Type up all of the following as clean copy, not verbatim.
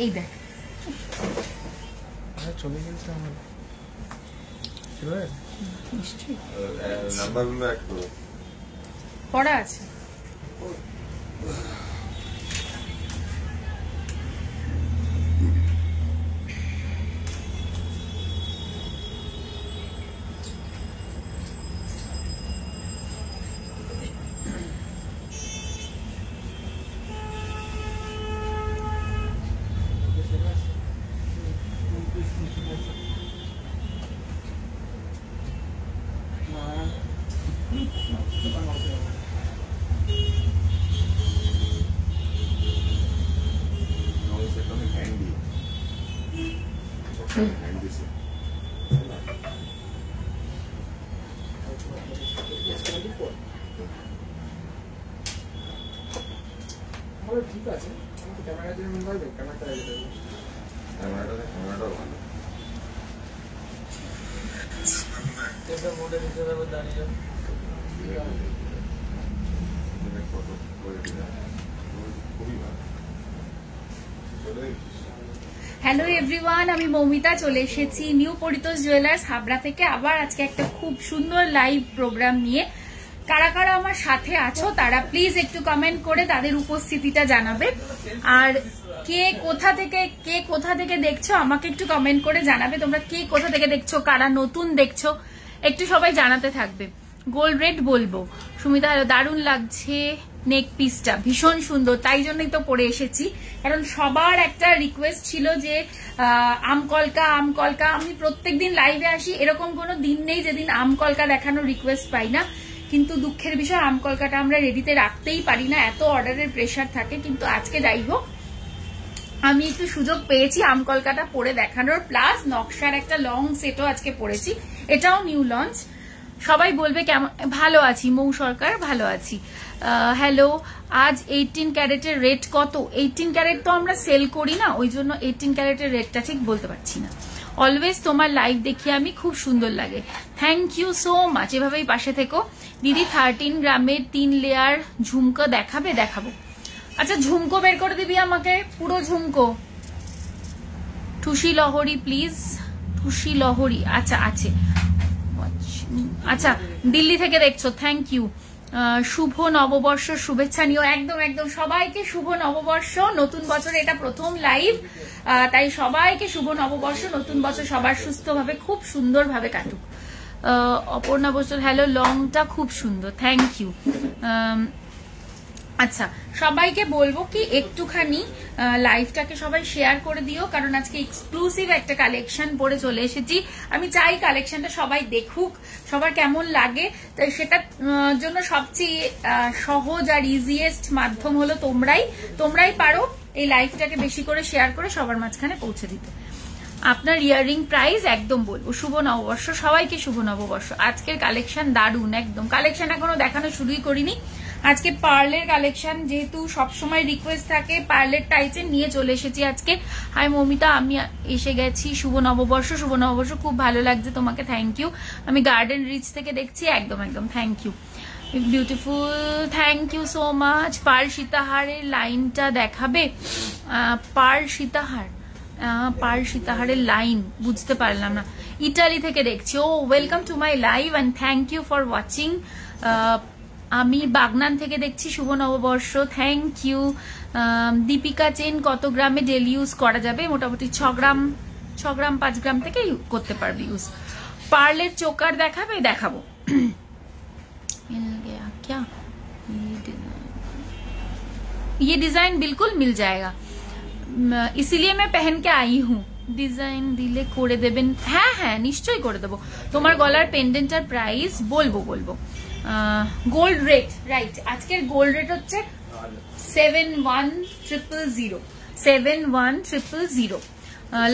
এই দেখ চলে গেছে আমার নিশ্চয়ই নাম্বারগুলো অ্যাড করো পড়া আছে। ঠিক আছে ক্যামেরা দিয়ে মনে হয় ক্যামেরাটা রেখে দেবো ক্যামেরাটাও ভালো এটা মোডে নিচে যাবে দাঁড়িয়ে ফটো খুবই ভালো চলে হ্যালো এভরিওয়ান, আমি মৌমিতা চলে এসেছি নিউ পরিতোষ জুয়েলার্স হাবড়া থেকে আবার আজকে একটা খুব সুন্দর লাইভ প্রোগ্রাম নিয়ে। কারা কারা আমার সাথে আছো তারা প্লিজ একটু কমেন্ট করে তাদের উপস্থিতিটা জানাবে। আর কে কোথা থেকে দেখছো আমাকে একটু কমেন্ট করে জানাবে। তোমরা কে কোথা থেকে দেখছো, কারা নতুন দেখছো একটু সবাই জানাতে থাকবে। গোল্ড রেড বলবো। সুমিতা দারুণ লাগছে, নেক পিসটা ভীষণ সুন্দর, তাই জন্যই তো পরে এসেছি। কারণ সবার একটা রিকোয়েস্ট ছিল যে আমকলকা আমকলকা। আমি প্রত্যেকদিন লাইভে আসি, এরকম কোনো দিন নেই যেদিন আমকলকা দেখানোর রিকোয়েস্ট পাই না। কিন্তু দুঃখের বিষয় আমকলকাটা আমরা রেডিতে রাখতেই পারি না, এত অর্ডারের প্রেশার থাকে। কিন্তু আজকে যাই হোক আমি একটু সুযোগ পেয়েছি আমকলকাটা পরে দেখানোর, প্লাস নকশার একটা লং সেটও আজকে পরেছি, এটাও নিউ লঞ্চ। সবাই বলবে কেমন। ভালো আছি মৌ সরকার, ভালো আছি। হ্যালো, আজ 18 ক্যারেটের রেট কত? 18 ক্যারেট তো আমরা সেল করি না, ওই জন্য 18 ক্যারেটের রেটটা ঠিক বলতে পারছি না। অলওয়েজ তোমার লাইভ দেখি আমি, খুব সুন্দর লাগে। থ্যাংক ইউ সো মাচ, এভাবেই পাশে থেকো। দিদি 13 গ্রামের 3 লেয়ার ঝুমকো দেখাবে? দেখাবো। আচ্ছা ঝুমকো বের করে দিবি আমাকে, পুরো ঝুমকো। টুসি লহরি প্লিজ, টুসি লহরি। আচ্ছা আছে, আচ্ছা দিল্লি থেকে দেখছো, থ্যাংক ইউ। শুভ নববর্ষ শুভেচ্ছা নিও। একদম একদম সবাইকে শুভ নববর্ষ, নতুন বছর এটা প্রথম লাইভ, তাই সবাইকে শুভ নববর্ষ, নতুন বছর সবার সুস্থভাবে খুব সুন্দরভাবে কাটুক। অপর্ণা বসল হ্যালো, লংটা খুব সুন্দর, থ্যাংক ইউ। আচ্ছা সবাইকে বলবো কি একটুখানি লাইভটাকে সবাই শেয়ার করে দিও, কারণ আজকে এক্সক্লুসিভ একটা কালেকশন পরে চলে এসেছি। আমি চাই কালেকশনটা সবাই দেখুক, সবার কেমন লাগে। তাই সেটার জন্য সবচেয়ে সহজ আর ইজিয়েস্ট মাধ্যম হলো তোমরাই পারো এই লাইভটাকে বেশি করে শেয়ার করে সবার মাঝখানে পৌঁছে দিতে। আপনার ইয়াররিং প্রাইস একদম বলবো। শুভ নববর্ষ সবাইকে, শুভ নববর্ষ। আজকের কালেকশন দারুণ, একদম কালেকশন এখনো দেখানো শুরুই করিনি। আজকে পার্লের কালেকশন, যেহেতু সবসময় রিকোয়েস্ট থাকে পার্লের টাইচের, নিয়ে চলে এসেছি আজকে। হাই মৌমিতা, আমি এসে গেছি। শুভ নববর্ষ, শুভ নববর্ষ, খুব ভালো লাগছে তোমাকে, থ্যাংক ইউ। আমি গার্ডেন রিচ থেকে দেখছি, একদম একদম thank you, beautiful, thank you so much. Pearl সীতাহারের লাইনটা দেখাবে? পার্ল সীতাহারের লাইন বুঝতে পারলাম না। ইটালি থেকে দেখছি। ও welcome to my live and thank you for watching. আমি বাগনান থেকে দেখছি, শুভ নববর্ষ, থ্যাংক ইউ। দীপিকা চেন কত গ্রামে ডেলি ইউজ করা যাবে? মোটামুটি 6 গ্রাম 5 গ্রাম থেকে করতে পারবে ইউজ। পার্লের চোকার দেখাবে? দেখাবো। क्या ये डिजाइन बिल्कुल मिल जाएगा, इसीलिए मैं पहन के आई हूँ। ডিজাইন দিলে করে দেবেন? হ্যাঁ হ্যাঁ নিশ্চয়ই করে দেবো। তোমার গলার পেন্ডেন্টার প্রাইস বলবো। গোল্ড রেট, রাইট, আজকের গোল্ড রেট হচ্ছে 71,000।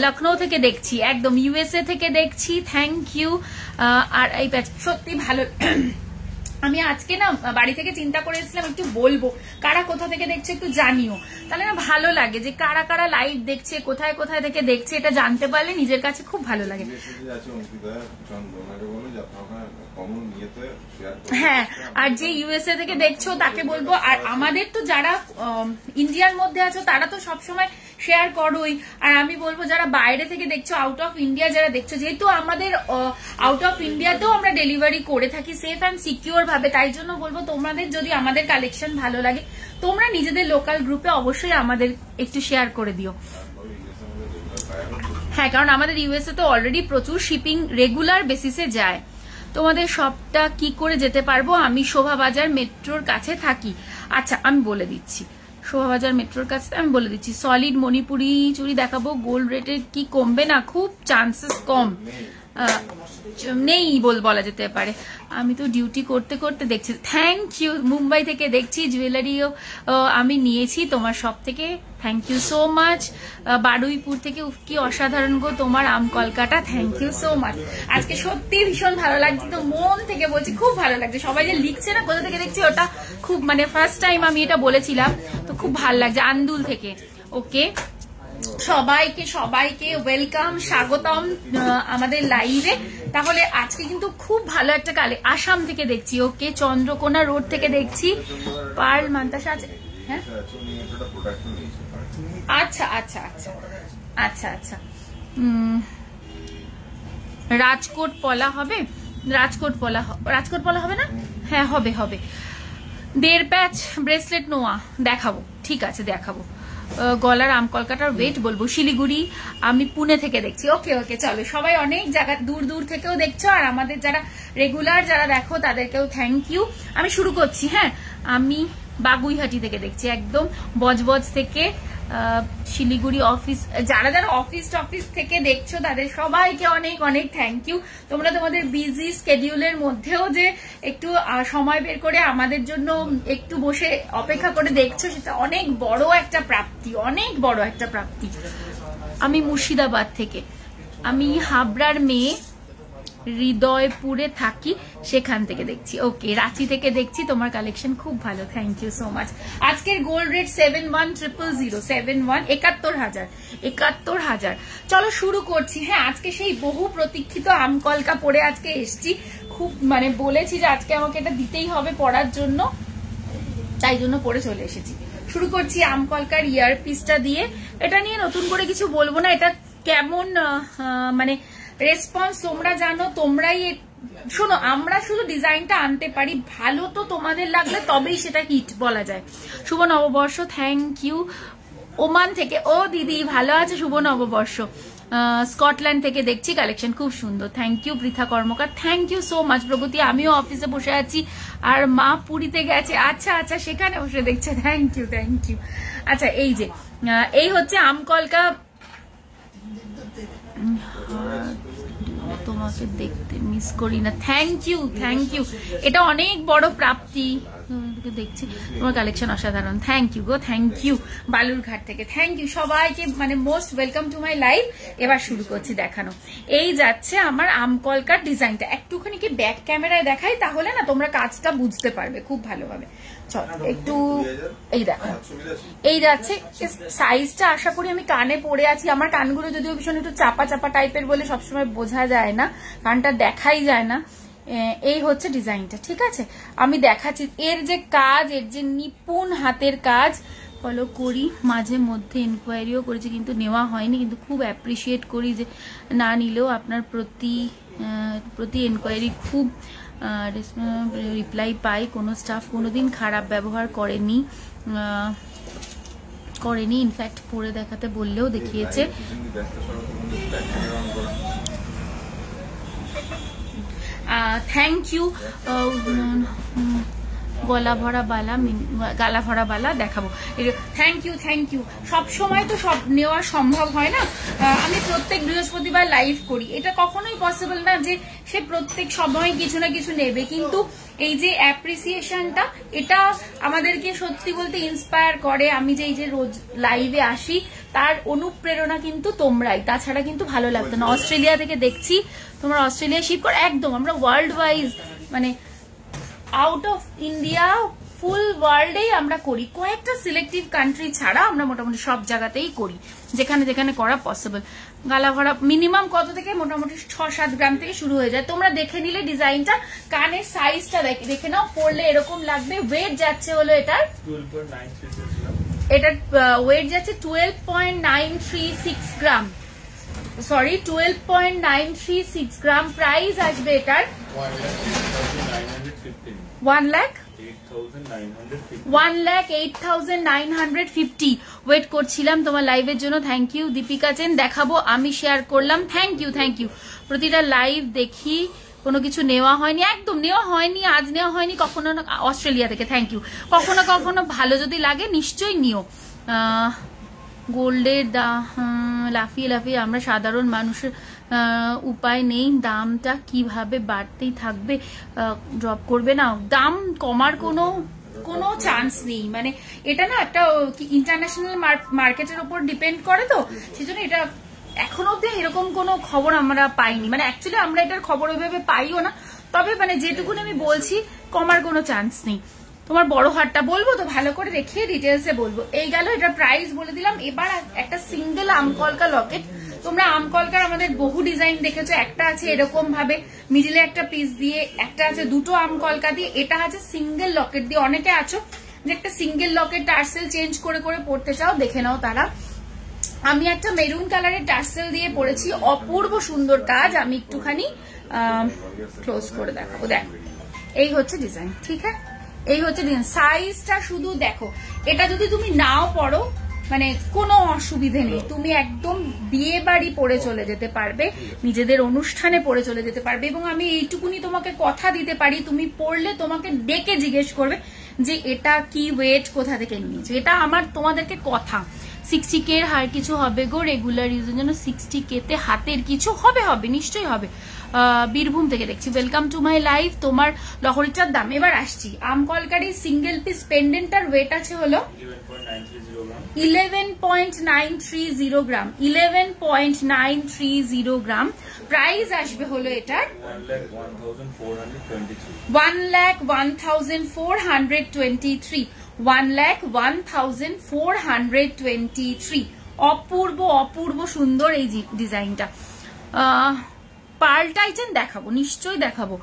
লখনৌ থেকে দেখছি, একদম ইউএসএ থেকে দেখছি, থ্যাংক ইউ। আর এই সত্যি ভালো। আমি আজকে না বাড়ি থেকে চিন্তা করে এসেছিলাম একটু বলবো কারা কোথা থেকে দেখছে একটু জানিও, তাহলে না ভালো লাগে যে কারা কারা লাইভ দেখছে, কোথায় কোথায় থেকে দেখছে, এটা জানতে পারলে নিজের কাছে খুব ভালো লাগে। হ্যাঁ, আর যে ইউএসএ থেকে দেখছো তাকে বলবো। আর আমাদের তো যারা ইন্ডিয়ার মধ্যে আছো তারা তো সবসময় শেয়ার করোই। আর আমি বলবো যারা বাইরে থেকে দেখছো, আউট অফ ইন্ডিয়া যারা দেখছো, যেহেতু আমাদের আউট অফ ইন্ডিয়াতেও আমরা ডেলিভারি করে থাকি সেফ অ্যান্ড সিকিউর ভাবে, তাই জন্য বলবো তোমাদের যদি আমাদের কালেকশন ভালো লাগে তোমরা নিজেদের লোকাল গ্রুপে অবশ্যই আমাদের একটু শেয়ার করে দিও। হ্যাঁ, কারণ আমাদের ইউএসএ তো অলরেডি প্রচুর শিপিং রেগুলার বেসিসে যায়। তোমাদের সবটা কি করে যেতে পারবো? আমি শোভাবাজার মেট্রোর কাছে থাকি। আচ্ছা, আমি বলে দিচ্ছি, শোভাবাজার মেট্রোর কাছে আমি বলে দিচ্ছি। সলিড মণিপুরি চুড়ি দেখাবো। গোল্ড রেটের কি কমবে না? খুব চান্সেস কম, নেই বলা যেতে পারে। আমি তো ডিউটি করতে করতে দেখছি। থ্যাংক ইউ, মুম্বাই থেকে দেখছি, জুয়েলারিও আমি নিয়েছি তোমার সব থেকে, thank you so much. Baruipur থেকে, কি অসাধারণ গো তোমার আম Kolkata, thank you so much. আজকে সত্যি ভীষণ ভালো লাগছে, তো মন থেকে বলছি খুব ভালো লাগছে। সবাই যে লিখছে না কোথা থেকে দেখছি, ওটা খুব মানে ফার্স্ট টাইম আমি এটা বলেছিলাম, তো খুব ভালো লাগছে। আন্দুল থেকে, ওকে, সবাইকে ওয়েলকাম, স্বাগতম আমাদের লাইভে। তাহলে আজকে কিন্তু খুব ভালো একটা আসাম থেকে দেখছি, ওকে, চন্দ্রকোনা রোড থেকে দেখছি, পার্ল মান্তাসা আছে। হ্যাঁ, আচ্ছা আচ্ছা আচ্ছা আচ্ছা আচ্ছা, রাজকোট পলা হবে, রাজকোট পলা হবে না? হ্যাঁ, হবে হবে। 1.5 প্যাচ ব্রেসলেট নোয়া দেখাবো, ঠিক আছে দেখাবো। গলার আম কলকাতার ওয়েট বলবো। শিলিগুড়ি, আমি পুনে থেকে দেখছি। ওকে ওকে, চলো, সবাই অনেক জায়গা দূর দূর থেকেও দেখছো, আর আমাদের যারা রেগুলার যারা দেখো তাদেরকেও থ্যাংক ইউ। আমি শুরু করছি। হ্যাঁ, আমি বাগুইহাটি থেকে দেখছি, একদম বজবজ থেকে, শিলিগুড়ি অফিস, যারা যারা অফিস থেকে দেখছো তাদের সবাইকে অনেক অনেক থ্যাংক ইউ। তোমরা তোমাদের বিজি স্কেডিউলের মধ্যেও যে একটু সময় বের করে আমাদের জন্য একটু বসে অপেক্ষা করে দেখছো, সেটা অনেক বড় একটা প্রাপ্তি, অনেক বড় একটা প্রাপ্তি। আমি মুর্শিদাবাদ থেকে, আমি হাবড়ার মেয়ে, হৃদয়পুরে থাকি, সেখান থেকে দেখছি। ওকে, রাঁচি থেকে দেখছি, তোমার কালেকশন খুব ভালো, থ্যাংক ইউ সো মাচ। আজকের গোল্ড রেট 71,000, 71,000। চলো শুরু করছি। হ্যাঁ, আজকে সেই বহু প্রতীক্ষিত আমকলকা পরে আজকে এসছি, খুব মানে বলেছি যে আজকে আমাকে এটা দিতেই হবে পরার জন্য, তাই জন্য পরে চলে এসেছি। শুরু করছি আমকলকার ইয়ার পিসটা দিয়ে। এটা নিয়ে নতুন করে কিছু বলবো না, এটা কেমন মানে রেসপন্স তোমরা জানো, তোমরাই শোনো। আমরা শুধু ডিজাইনটা আনতে পারি, ভালো তো তোমাদের লাগলে তবেই সেটা হিট বলা যায়। শুভ নববর্ষ, থ্যাংক ইউ। ওমান থেকে, ও দিদি ভালো আছে, শুভ নববর্ষ। স্কটল্যান্ড থেকে দেখছি, কালেকশন খুব সুন্দর, thank you. Pritha Karmakar, thank you so much. Pragati, আমিও অফিসে বসে আছি, আর মা পুরীতে গেছে। আচ্ছা আচ্ছা, সেখানে বসে দেখছে, থ্যাংক ইউ থ্যাংক ইউ। আচ্ছা, এই যে এই হচ্ছে আমকলকা, তোমাকে দেখতে মিস করি না, থ্যাংক ইউ থ্যাংক ইউ। এটা অনেক বড় প্রাপ্তি, দেখছি তোমার কালেকশন অসাধারণ, থ্যাংক ইউ গো, থ্যাংক ইউ। বালুরঘাট থেকে থ্যাংক ইউ সবাইকে, মানে most welcome to my live. এবার শুরু করছি দেখানো। এই যাচ্ছে আমার আমকলকার ডিজাইনটা, একটুখানি কি ব্যাক ক্যামেরায় দেখাই, তাহলে না তোমরা কাজটা বুঝতে পারবে খুব ভালোভাবে। চল একটু, এই দেখো, এই যাচ্ছে সাইজটা। আশা করি আমি কানে পরে আছি, আমার কানগুলো যদিও ভীষণ একটু চাপা চাপা টাইপের বলে সবসময় বোঝা যায় না, কানটা দেখাই যায় না। এই হচ্ছে ডিজাইনটা, ঠিক আছে, আমি দেখাচ্ছি। এর যে কাজ, এর যে নিপুণ হাতের কাজ, ফলো করি, মাঝে মধ্যে ইনকোয়ারিও করেছি কিন্তু নেওয়া হয়নি, কিন্তু খুব অ্যাপ্রিসিয়েট করি যে না নিলেও আপনার প্রতি এনকোয়ারি খুব রিপ্লাই পাই। কোনো স্টাফ কোনোদিন খারাপ ব্যবহার করেনি, ইনফ্যাক্ট পরে দেখাতে বললেও দেখিয়েছে। Thank you. গলা ভরা বালা দেখাবো, থ্যাংক ইউ থ্যাংক ইউ। সব সময় তো সব নেওয়া সম্ভব হয় না, আমি প্রত্যেক বৃহস্পতিবার লাইভ করি, এটা কখনোই পসিবল না যে সে প্রত্যেক সময় কিছু না কিছু নেবে, কিন্তু এই যে অ্যাপ্রিসিয়েশনটা, এটা আমাদেরকে সত্যি বলতে ইন্সপায়ার করে। আমি যে এই যে রোজ লাইভে আসি, তার অনুপ্রেরণা কিন্তু তোমরাই, তাছাড়া কিন্তু ভালো লাগতো না। অস্ট্রেলিয়া থেকে দেখছি, তোমরা অস্ট্রেলিয়া শিপ করো, একদম আমরা ওয়ার্ল্ড ওয়াইজ, মানে আউট অফ ইন্ডিয়া ফুল ওয়ার্ল্ডেই আমরা করি, কয়েকটা সিলেক্টিভ কান্ট্রি ছাড়া আমরা মোটামুটি সব জায়গাতেই করি, যেখানে যেখানে করা পসিবল। গালা ভরা মিনিমাম কত থেকে, মোটামুটি 6-7 গ্রাম থেকে শুরু হয়ে যায়। তোমরা দেখে নিলে ডিজাইনটা, কানের সাইজটা দেখে নাও, পরলে এরকম লাগবে। ওয়েট যাচ্ছে হলো এটার এটার ওয়েট যাচ্ছে 12.936 গ্রাম, সরি 12.936 গ্রাম। প্রাইস আসবে এটার 1,08,950 ওয়েট করছিলাম তোমার লাইভের জন্য। থ্যাংক ইউ দীপিকা চেন। দেখাবো আমি শেয়ার করলাম, থ্যাংক ইউ থ্যাংক ইউ। প্রতিটা লাইভ দেখি, কোনো কিছু নেওয়া হয়নি, একদম নেওয়া হয়নি, আজ নেওয়া হয়নি, কখনো অস্ট্রেলিয়া থেকে, থ্যাংক ইউ। কখনো কখনো ভালো যদি লাগে নিশ্চয়ই নিও। গোল্ডের লাফিয়ে লাফিয়ে আমরা সাধারণ মানুষের উপায় নেই, দামটা কিভাবে বাড়তেই থাকবে, ড্রপ করবে না, দাম কমার কোনো চান্স নেই। মানে এটা না একটা ইন্টারন্যাশনাল মার্কেটের উপর ডিপেন্ড করে, তো সেজন্য এটা এখনো অব্দি এরকম কোনো খবর আমরা পাইনি। মানে অ্যাকচুয়ালি আমরা এটার খবর ওইভাবে পাইও না, তবে মানে যেটুকুনি আমি বলছি কমার কোনো চান্স নেই। তোমার বড় হারটা বলবো তো ভালো করে দেখিয়ে ডিটেলসে বলবো। এই গেল এটার প্রাইস বলে দিলাম। এবার একটা সিঙ্গেল আমকলকা লকেট। তোমরা আমকলকার আমাদের বহু ডিজাইন দেখেছো, একটা আছে এরকম ভাবে মিডিলে একটা পিস দিয়ে, একটা আছে দুটো আমকলকা দিয়ে, এটা আছে সিঙ্গেল লকেট দিয়ে। অনেকে আছো যে একটা সিঙ্গেল লকেট টার্সেল চেঞ্জ করে করে পড়তে চাও, দেখে নাও তারা। আমি একটা মেরুন কালারের টার্সেল দিয়ে পড়েছি, অপূর্ব সুন্দর কাজ। আমি একটুখানি ক্লোজ করে দেখাবো। দেখো এই হচ্ছে ডিজাইন, ঠিক আছে, এই হচ্ছে ডিজাইন। সাইজটা শুধু দেখো, এটা যদি তুমি নাও পড়ো মানে কোনো অসুবিধে নেই, তুমি একদম বিয়ে বাড়ি পরে চলে যেতে পারবে, নিজেদের অনুষ্ঠানে পরে চলে যেতে পারবে। এবং আমি এইটুকুনি তোমাকে কথা দিতে পারি, তুমি পড়লে তোমাকে ডেকে জিজ্ঞেস করবে যে এটা কি ওয়েট, কোথা থেকে নিয়েছো। এটা আমার তোমাদেরকে কথা। 60K এর হার কিছু হবে গো, রেগুলার ইউজের জন্য 60K তে হাতের কিছু হবে, হবে নিশ্চয়ই হবে। বীরভূম থেকে দেখছি, ওয়েলকাম টু মাই লাইভ। তোমার লহরিটার দাম এবার আসছি। আমকলকারি সিঙ্গেল পিস পেন্ডেন্টার ওয়েট আছে হলো 11.930 গ্রাম, 11.930 গ্রাম। প্রাইস আসবে হলো এটার 1,01,423, 1,01,423। অপূর্ব অপূর্ব সুন্দর এই ডিজাইনটা। পার্ল টাইটেন দেখাবো, নিশ্চয়ই দেখাবো।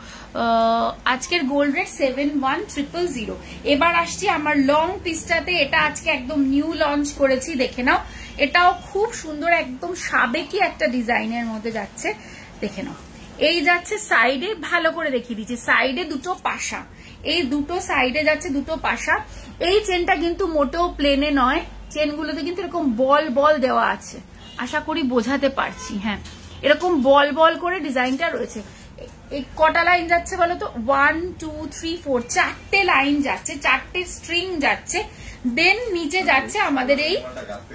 আজকের গোল্ড রেট 71,000। এবার আসছি আমার লং পিসটাতে। এটা আজকে একদম নিউ লঞ্চ করেছি, দেখে নাও। এটাও খুব সুন্দর, একদম সাবেকি একটা ডিজাইনের মধ্যে যাচ্ছে, দেখে নাও। এই যাচ্ছে সাইডে, ভালো করে দেখিয়ে দিচ্ছি, সাইডে দুটো পাশা, এই দুটো সাইডে যাচ্ছে দুটো পাশা। এই চেনটা কিন্তু মোটেও প্লেনে নয়, চেনগুলোতে কিন্তু এরকম বল বল দেওয়া আছে, আশা করি বোঝাতে পারছি। হ্যাঁ, এরকম বল বল করে ডিজাইনটা রয়েছে। এই কটা লাইন যাচ্ছে বলো তো? 1 2 3 4, চারটে লাইন যাচ্ছে, চারটে স্ট্রিং যাচ্ছে। দেন নিচে যাচ্ছে আমাদের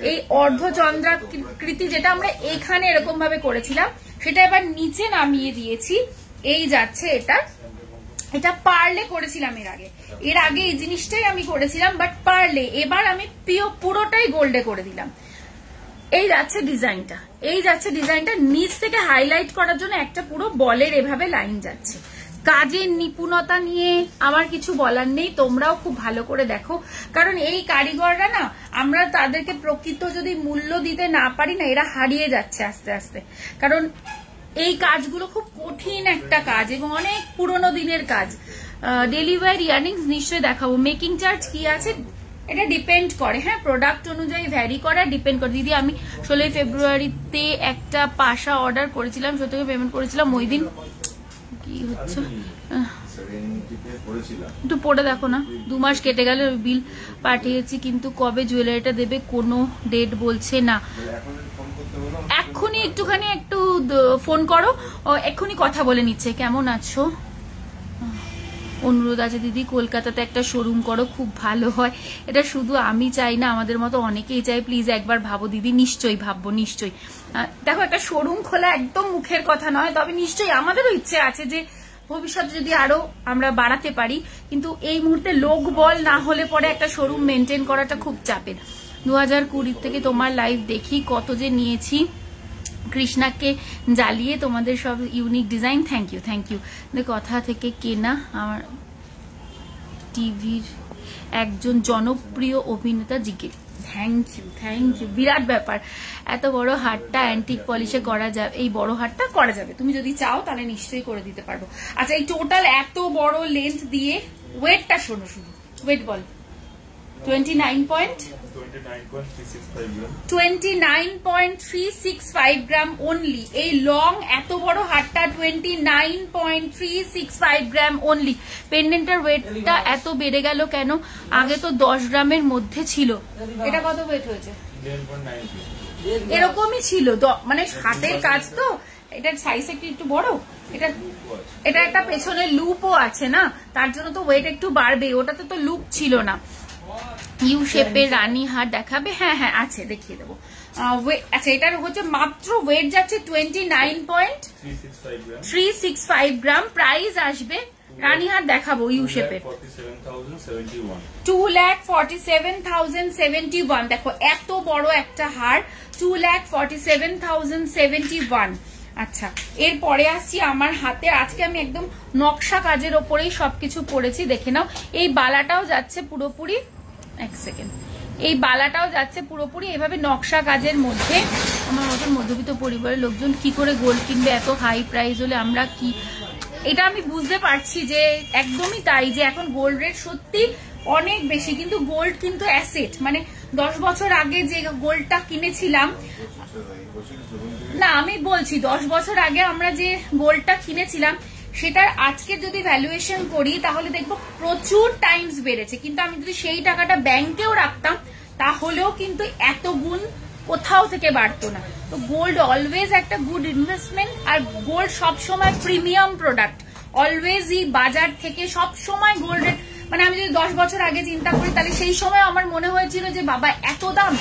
এই অর্ধচন্দ্রাকৃতি, যেটা আমরা এখানে এরকম ভাবে করেছিলাম, সেটা এবার নিচে নামিয়ে দিয়েছি। এই যাচ্ছে এটা পার্লে করেছিলাম এর আগে এই জিনিসটাই আমি করেছিলাম, বাট পার্লে। এবার আমি পুরোটাই গোল্ডে করে দিলাম। এই যাচ্ছে ডিজাইনটা, এই যাচ্ছে ডিজাইনটা। নিচ থেকে হাইলাইট করার জন্য একটা পুরো বলের এভাবে লাইন যাচ্ছে। কাজের নিপুণতা নিয়ে আমার কিছু বলার নেই, তোমরাও খুব ভালো করে দেখো। কারণ এই কারিগররা না, আমরা তাদেরকে প্রকৃত যদি মূল্য দিতে না পারি না, এরা হারিয়ে যাচ্ছে আস্তে আস্তে। কারণ এই কাজগুলো খুব কঠিন একটা কাজ এবং অনেক পুরোনো দিনের কাজ। ডেলিভারি ইয়াররিংস নিশ্চয়ই দেখাবো। মেকিং চার্জ কি আছে এটা ডিপেন্ড করে, হ্যাঁ, প্রোডাক্ট অনুযায়ী ভ্যারি করে, ডিপেন্ড করে। দিদি আমি 16 ফেব্রুয়ারিতে একটা পাশা অর্ডার করেছিলাম, সত্যি পেমেন্ট করেছিলাম ওই দিন। কি হচ্ছে একটু পড়ে দেখো না। 2 মাস কেটে গেল, বিল পাঠিয়েছি কিন্তু কবে জুয়েলারিটা দেবে কোনো ডেট বলছে না। এক্ষুনি একটুখানি একটু ফোন করো, এক্ষুনি কথা বলে নিচ্ছে। কেমন আছো? অনুরোধ আছে দিদি, কলকাতাতে একটা শোরুম করো, খুব ভালো হয়। এটা শুধু আমি চাই না, আমাদের মতো অনেকেই চাই। প্লিজ একবার ভাবো দিদি। নিশ্চয়ই ভাববো, নিশ্চয়ই। দেখো, একটা শোরুম খোলা একদম মুখের কথা নয়, তবে নিশ্চয়ই আমাদেরও ইচ্ছে আছে যে ভবিষ্যতে যদি আরো আমরা বাড়াতে পারি, কিন্তু এই মুহূর্তে লোক বল না হলে পরে একটা শোরুম মেনটেন করাটা খুব চাপের। 2020 থেকে তোমার লাইভ দেখি, কত যে নিয়েছি কৃষ্ণাকে জ্বালিয়ে, তোমাদের সব unique design. Thank you thank you. কথা থেকে কেনা আমার টিভির একজন জনপ্রিয় অভিনেতা জিকে। থ্যাংক ইউ থ্যাংক ইউ, বিরাট ব্যাপার। এত বড় হারটা অ্যান্টিক পলিশে করা যাবে? এই বড় হারটা করা যাবে, তুমি যদি চাও তাহলে নিশ্চয়ই করে দিতে পারবো। আচ্ছা, এই টোটাল এত বড় লেন্থ দিয়ে ওয়েটটা শোনো, শুধু ওয়েট বল। 29.365 গ্রাম অনলি। এই লং এত বড় হারটা 29.365 গ্রাম অনলি। পেন্ডেন্টের ওয়েটটা এত বেড়ে গেল কেন? আগে তো 10 গ্রামের মধ্যে ছিল। এটা কত ওয়েট হয়েছে? এরকমই ছিল, মানে হাতের কাজ তো, এটার সাইজ একটু বড়। এটা একটা পেছনে লুপও আছে না, তার জন্য তো ওয়েট একটু বাড়বে। ওটাতে তো লুপ ছিল না। ইউ শেপের রানীহাট দেখাবে? হ্যাঁ হ্যাঁ আছে, দেখিয়ে দেবো। আচ্ছা, এটার হচ্ছে মাত্র ওয়েট যাচ্ছে 29.365 গ্রাম। প্রাইস আসবে, রানীহাট দেখাবো ইউ শেপের, 2,47,071। দেখো এত বড় একটা হার, 2,47,071। আচ্ছা, এরপরে আসছি আমার হাতে। আজকে আমি একদম নকশা কাজের ওপরেই সবকিছু পড়েছি, দেখে নাও। এই বালাটাও যাচ্ছে পুরোপুরি, এক সেকেন্ড, এই বালাটাও যাচ্ছে পুরোপুরি এভাবে নকশা কাজের মধ্যে। আমার মতন মধ্যবিত্ত পরিবারের লোকজন কি করে গোল্ড কিনবে এত হাই প্রাইস হলে? আমরা কি, এটা আমি বুঝতে পারছি যে একদমই তাই, যে এখন গোল্ড রেট সত্যি অনেক বেশি, কিন্তু গোল্ড কিন্তু অ্যাসেট। মানে 10 বছর আগে যে গোল্ডটা কিনেছিলাম, না আমি বলছি 10 বছর আগে আমরা যে গোল্ডটা কিনেছিলাম সেটার আজকে যদি ভ্যালুয়েশন করি তাহলে দেখবো প্রচুর টাইমস বেড়েছে। কিন্তু আমি যদি সেই টাকাটা ব্যাংকেও রাখতাম তাহলেও কিন্তু এত গুণ কোথাও থেকে বাড়তো না। তো গোল্ড অলওয়েজ একটা গুড ইনভেস্টমেন্ট। আর গোল্ড সবসময় প্রিমিয়াম প্রোডাক্ট, অলওয়েজই বাজার থেকে সবসময় গোল্ডের, মানে আমি যদি 10 বছর আগে চিন্তা করি তাহলে সেই সময় আমার মনে হয়েছিল যে বাবা এত দাম।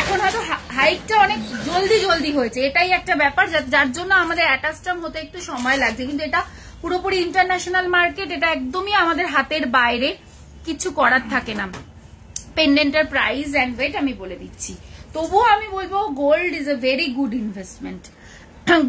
এখন হয়তো হাইকটা অনেক জলদি জলদি হয়েছে, এটাই একটা ব্যাপার যার জন্য আমাদের অ্যাটাচটাম হতে একটু সময় লাগছে। কিন্তু এটা পুরোপুরি ইন্টারন্যাশনাল মার্কেট, এটা একদমই আমাদের হাতের বাইরে, কিছু করার থাকে না। পেন্ডেন্টের প্রাইস অ্যান্ড ওয়েট আমি বলে দিচ্ছি, তবুও আমি বলবো gold is a very good investment.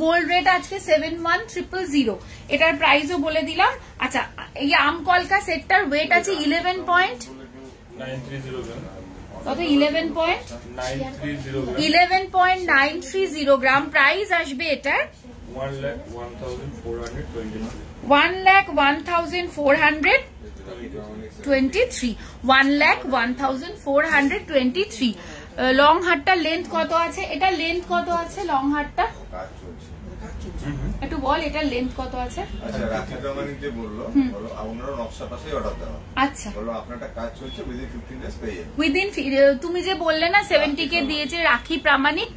Gold rate আজকে 71,000, এটার প্রাইসও বলে দিলাম। আচ্ছা, এই আমকলকা সেটটার ওয়েট আছে 11.930 গ্রাম। প্রাইস আসবে এটার 1,01,423। 1,01,423। লং হারটা লেন্থ কত আছে? এটা লেন্থ কত আছে লং হারটা? একটু বল, এটা লেন্থ কত আছে? আচ্ছা, রাখি প্রামাণিক যে বললো, বলো আপনারা নকশা পাশেই অর্ডার দেওয়া। আচ্ছা, বলো আপনারটা কাজ চলছে, উইদিন 15 ডেজ পেয়ে যাবে। উইদিন, তুমি যে বললে না 70K দিয়েছে রাখি প্রামাণিক,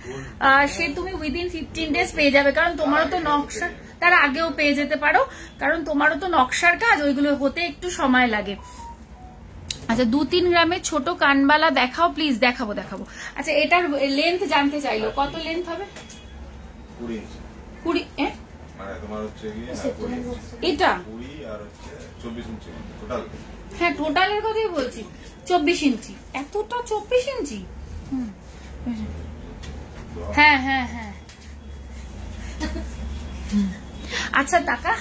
সে তুমি উইদিন 15 ডেজ পেয়ে যাবে। কারণ তোমারও তো নকশা, তার আগেও পেয়ে যেতে পারো, কারণ তোমারও তো নকশার কাজ, ওইগুলো হতে একটু সময় লাগে। আচ্ছা, 2-3 গ্রামের ছোট কানবালা দেখাও প্লিজ। দেখাবো। আচ্ছা, এটার লেন্থ জানতে চাইলো, কত লেন্থ হবে? 20 ইঞ্চি। 20, মানে তোমার হচ্ছে কি এটা 20 আর হচ্ছে 24 ইঞ্চি টোটাল। হ্যাঁ, টোটালের কথাই বলছি, 24 ইঞ্চি। এতটা 24 ইঞ্চি? হ্যাঁ। আচ্ছা, টাকা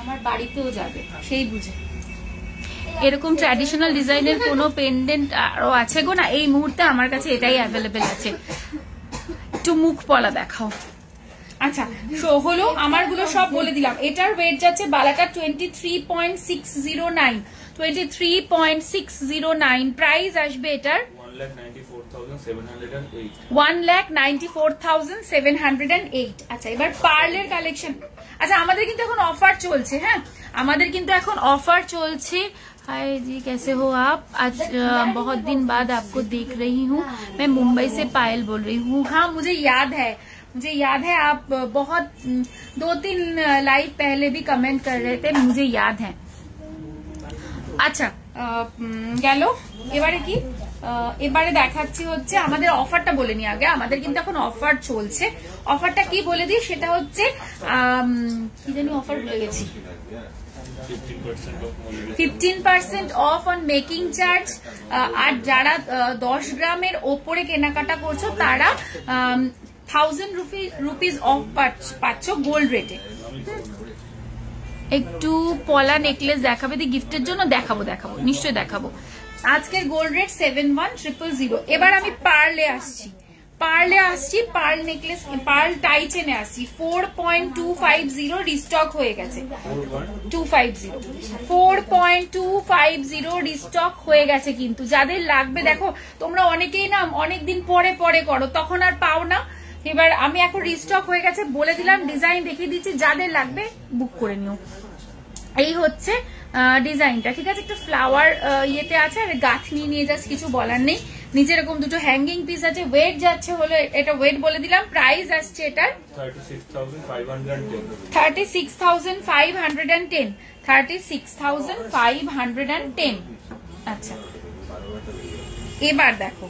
আমার বাড়িতেও যাবে সেই বুঝে। এরকম ট্র্যাডিশনাল ডিজাইনের কোনো পেন্ডেন্ট আরো আছে গো? না, এই মুহূর্তে আমার কাছে এটাই অ্যাভেলেবেল আছে। একটু মুখ পলা দেখাও। আচ্ছা, হলো আমারগুলো সব বলে দিলাম। এটার ওয়েট যাচ্ছে বালাটা 23.609। 23.609। প্রাইস আসবে এটার 1,94,708। আচ্ছা, এবার পার্লের কালেকশন। আচ্ছা, আমাদের কিন্তু এখন অফার চলছে। হ্যাঁ, আমাদের কিন্তু এখন অফার চলছে। हाय जी, कैसे हो आप? आज बहुत दिन बाद आपको देख रही हूँ। मैं मुंबई से पायल बोल रही हूँ। हाँ, मुझे याद है आप बहुत 2-3 लाइव पहले भी कमेंट कर रहे थे, मुझे याद है। আচ্ছা, গেল। এবারে কি, এবারে দেখাচ্ছি হচ্ছে আমাদের অফারটা বলে নি আগে। আমাদের কিন্তু এখন অফার চলছে। অফারটা কি বলে দিই, সেটা হচ্ছে কি জানি অফার বলে গেছি, 15% অফ অন মেকিং চার্জ। আর যারা 10 গ্রামের ওপরে কেনাকাটা করছো তারা 1000 রুপিস অফ পাচ্ছ গোল্ড রেটে। একটু পলা নেকলেস দেখাবে দি গিফটের জন্য? দেখাবো, নিশ্চয়ই দেখাবো। আজকের গোল্ড রেট 71,000। এবার আমি পার্লে আসছি। পার্লে আসছি, পার্ল নেকলেস, পার্ল টাই চেনে আসছি। 4.250 রিস্টক হয়ে গেছে, 4.250 রিস্টক হয়ে গেছে। কিন্তু যাদের লাগবে, দেখো তোমরা অনেকেই না অনেকদিন পরে পরে করো, তখন আর পাও না। এবার আমি এখন রিস্টক হয়ে গেছে বলে দিলাম, ডিজাইন দেখিয়ে দিচ্ছি, যাদের লাগবে বুক করে নিও। এই হচ্ছে ডিজাইনটা, ঠিক আছে? একটা ফ্লাওয়ার ইয়েতে আছে, আর গাঁথনি নিয়ে জাস্ট কিছু বলার নেই। নিচে এরকম দুটো হ্যাঙ্গিং পিস আছে। ওয়েট যাচ্ছে হলো, এটা ওয়েট বলে দিলাম। প্রাইস আসছে এটার 36,510। 36,510। আচ্ছা, এবার দেখো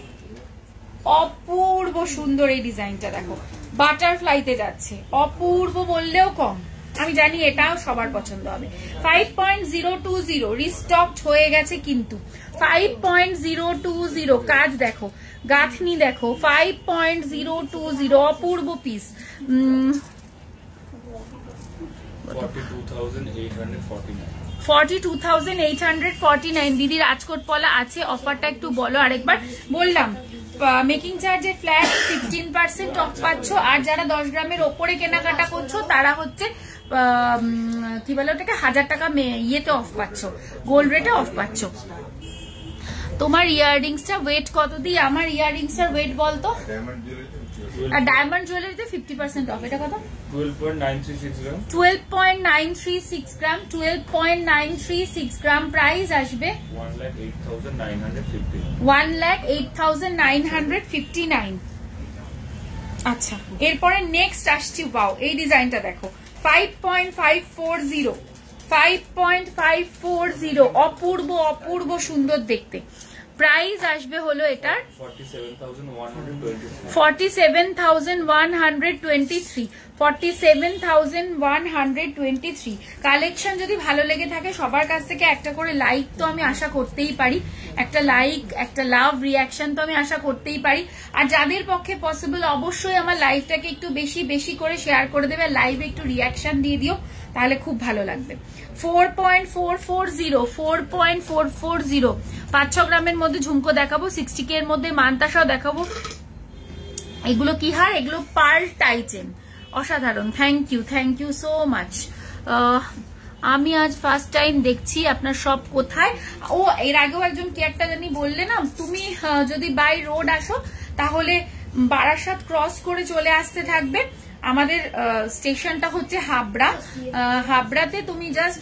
অপূর্ব সুন্দর এই ডিজাইনটা, দেখো বাটারফ্লাইতে যাচ্ছে, অপূর্ব বললেও কম। আমি জানি এটাও সবার পছন্দ হবে। 5.020 রিস্টকড হয়ে গেছে কিন্তু। 5.020 কাজ দেখো, গাঁথনি দেখো, 5.020 অপূর্ব পিস। 42,849। দিদি রাজকোট পলা আছে, অফারটা একটু বলো আরেকবার। বললাম মেকিং চার্জে ফ্ল্যাট 15% অফ পাচ্ছ, আর যারা 10 গ্রামের ওপরে কেনাকাটা করছো তারা হচ্ছে কি বলে ওটাকে 1000 টাকা ইয়েতে অফ পাচ্ছ, গোল্ড রেটে অফ পাচ্ছ। তোমার ইয়াররিংসটা ওয়েট কত দিই? আমার ইয়াররিংসটার ওয়েট বলতো। আর ডায়মন্ড জুয়েলারিতে 50% অফ, এটা কত? 12.936 গ্রাম। 12.936 গ্রাম। 12.936 গ্রাম। প্রাইস আসবে 1,08,959। আচ্ছা, এরপরে নেক্সট আসছি। ওয়াও, এই ডিজাইনটা দেখো, 5.540। 5.540 অপূর্ব অপূর্ব সুন্দর দেখতে। প্রাইস আসবে হলো এটার 47,123। 47,123। কালেকশন যদি ভালো লেগে থাকে সবার কাছ থেকে একটা করে লাইক তো আমি আশা করতেই পারি, একটা লাইক, একটা লাভ, রিয়াকশন তো আমি আশা করতেই পারি। আর যাদের পক্ষে পসিবল অবশ্যই আমার লাইভটাকে একটু বেশি বেশি করে শেয়ার করে দেবে, লাইভে একটু রিয়াকশন দিয়ে দিও, তাহলে খুব ভালো লাগবে। 4.440। 4.440 5-6 গ্রামের মধ্যে ঝুমকো দেখাবো, 60K এর মধ্যে মানতাসাও দেখাবো। এগুলো কি হার? এগুলো পার্ল টাই চেন, অসাধারণ। Thank you so much. আমি আজ ফার্স্ট টাইম দেখছি আপনার সব কোথায়। ও, এর আগেও একজন কি একটা জানি বললে না, তুমি যদি বাই রোড আসো তাহলে বারাসাত ক্রস করে চলে আসতে থাকবে। আমাদের স্টেশনটা হচ্ছে হাবড়া। হাবড়াতে তুমি জাস্ট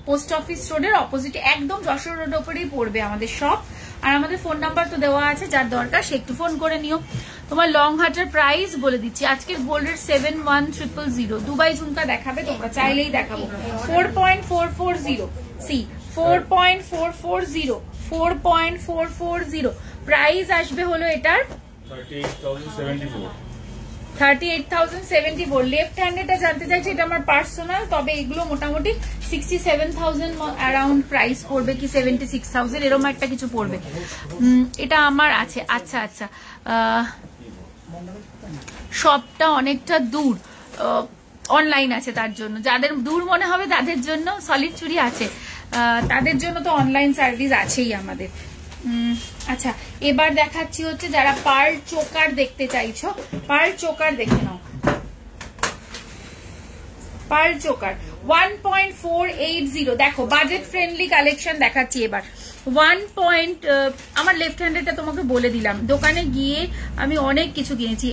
পোস্ট অফিস রোডের অপোজিটে, একদম যশোর রোড ওপরেই পড়বে আমাদের শপ। আর আমাদের ফোন নাম্বার তো দেওয়া আছে, যার দরকার সে একটু ফোন করে নিও। তোমার লং হার্টের প্রাইস বলে দিচ্ছি, আজকের গোল্ডের 71,000। দুবাই ঝুমকা দেখাবে, তোমরা চাইলেই দেখাবো। 4.440। সি 4.440। 4.440 প্রাইস আসবে হলো এটার 38,074। লেফট হ্যান্ডেটা জানতে চাইছি, এটা আমার পার্সোনাল, তবে এগুলো মোটামুটি 67,000 অ্যারাউন্ড প্রাইস পড়বে, কি 76,000 এরকম একটা কিছু পড়বে। এটা আমার আছে। আচ্ছা আচ্ছা, শপটা অনেকটা দূর, অনলাইন আছে তার জন্য। যাদের দূর মনে হবে তাদের জন্য সলিড চুরি আছে, তাদের জন্য তো অনলাইন সার্ভিস আছেই আমাদের। আচ্ছা, এবার দেখাচ্ছি হচ্ছে যারা পার্ল চোকার দেখতে চাইছো, পার্ল চোকার দেখে নাও। Pearl choker 1.480। দেখো বাজেট ফ্রেন্ডলি কালেকশন দেখাচ্ছি এবার। আমার লেফট হ্যান্ডেরটা তোমাকে বলে দিলাম, দোকানে গিয়ে আমি অনেক কিছু কিনেছি।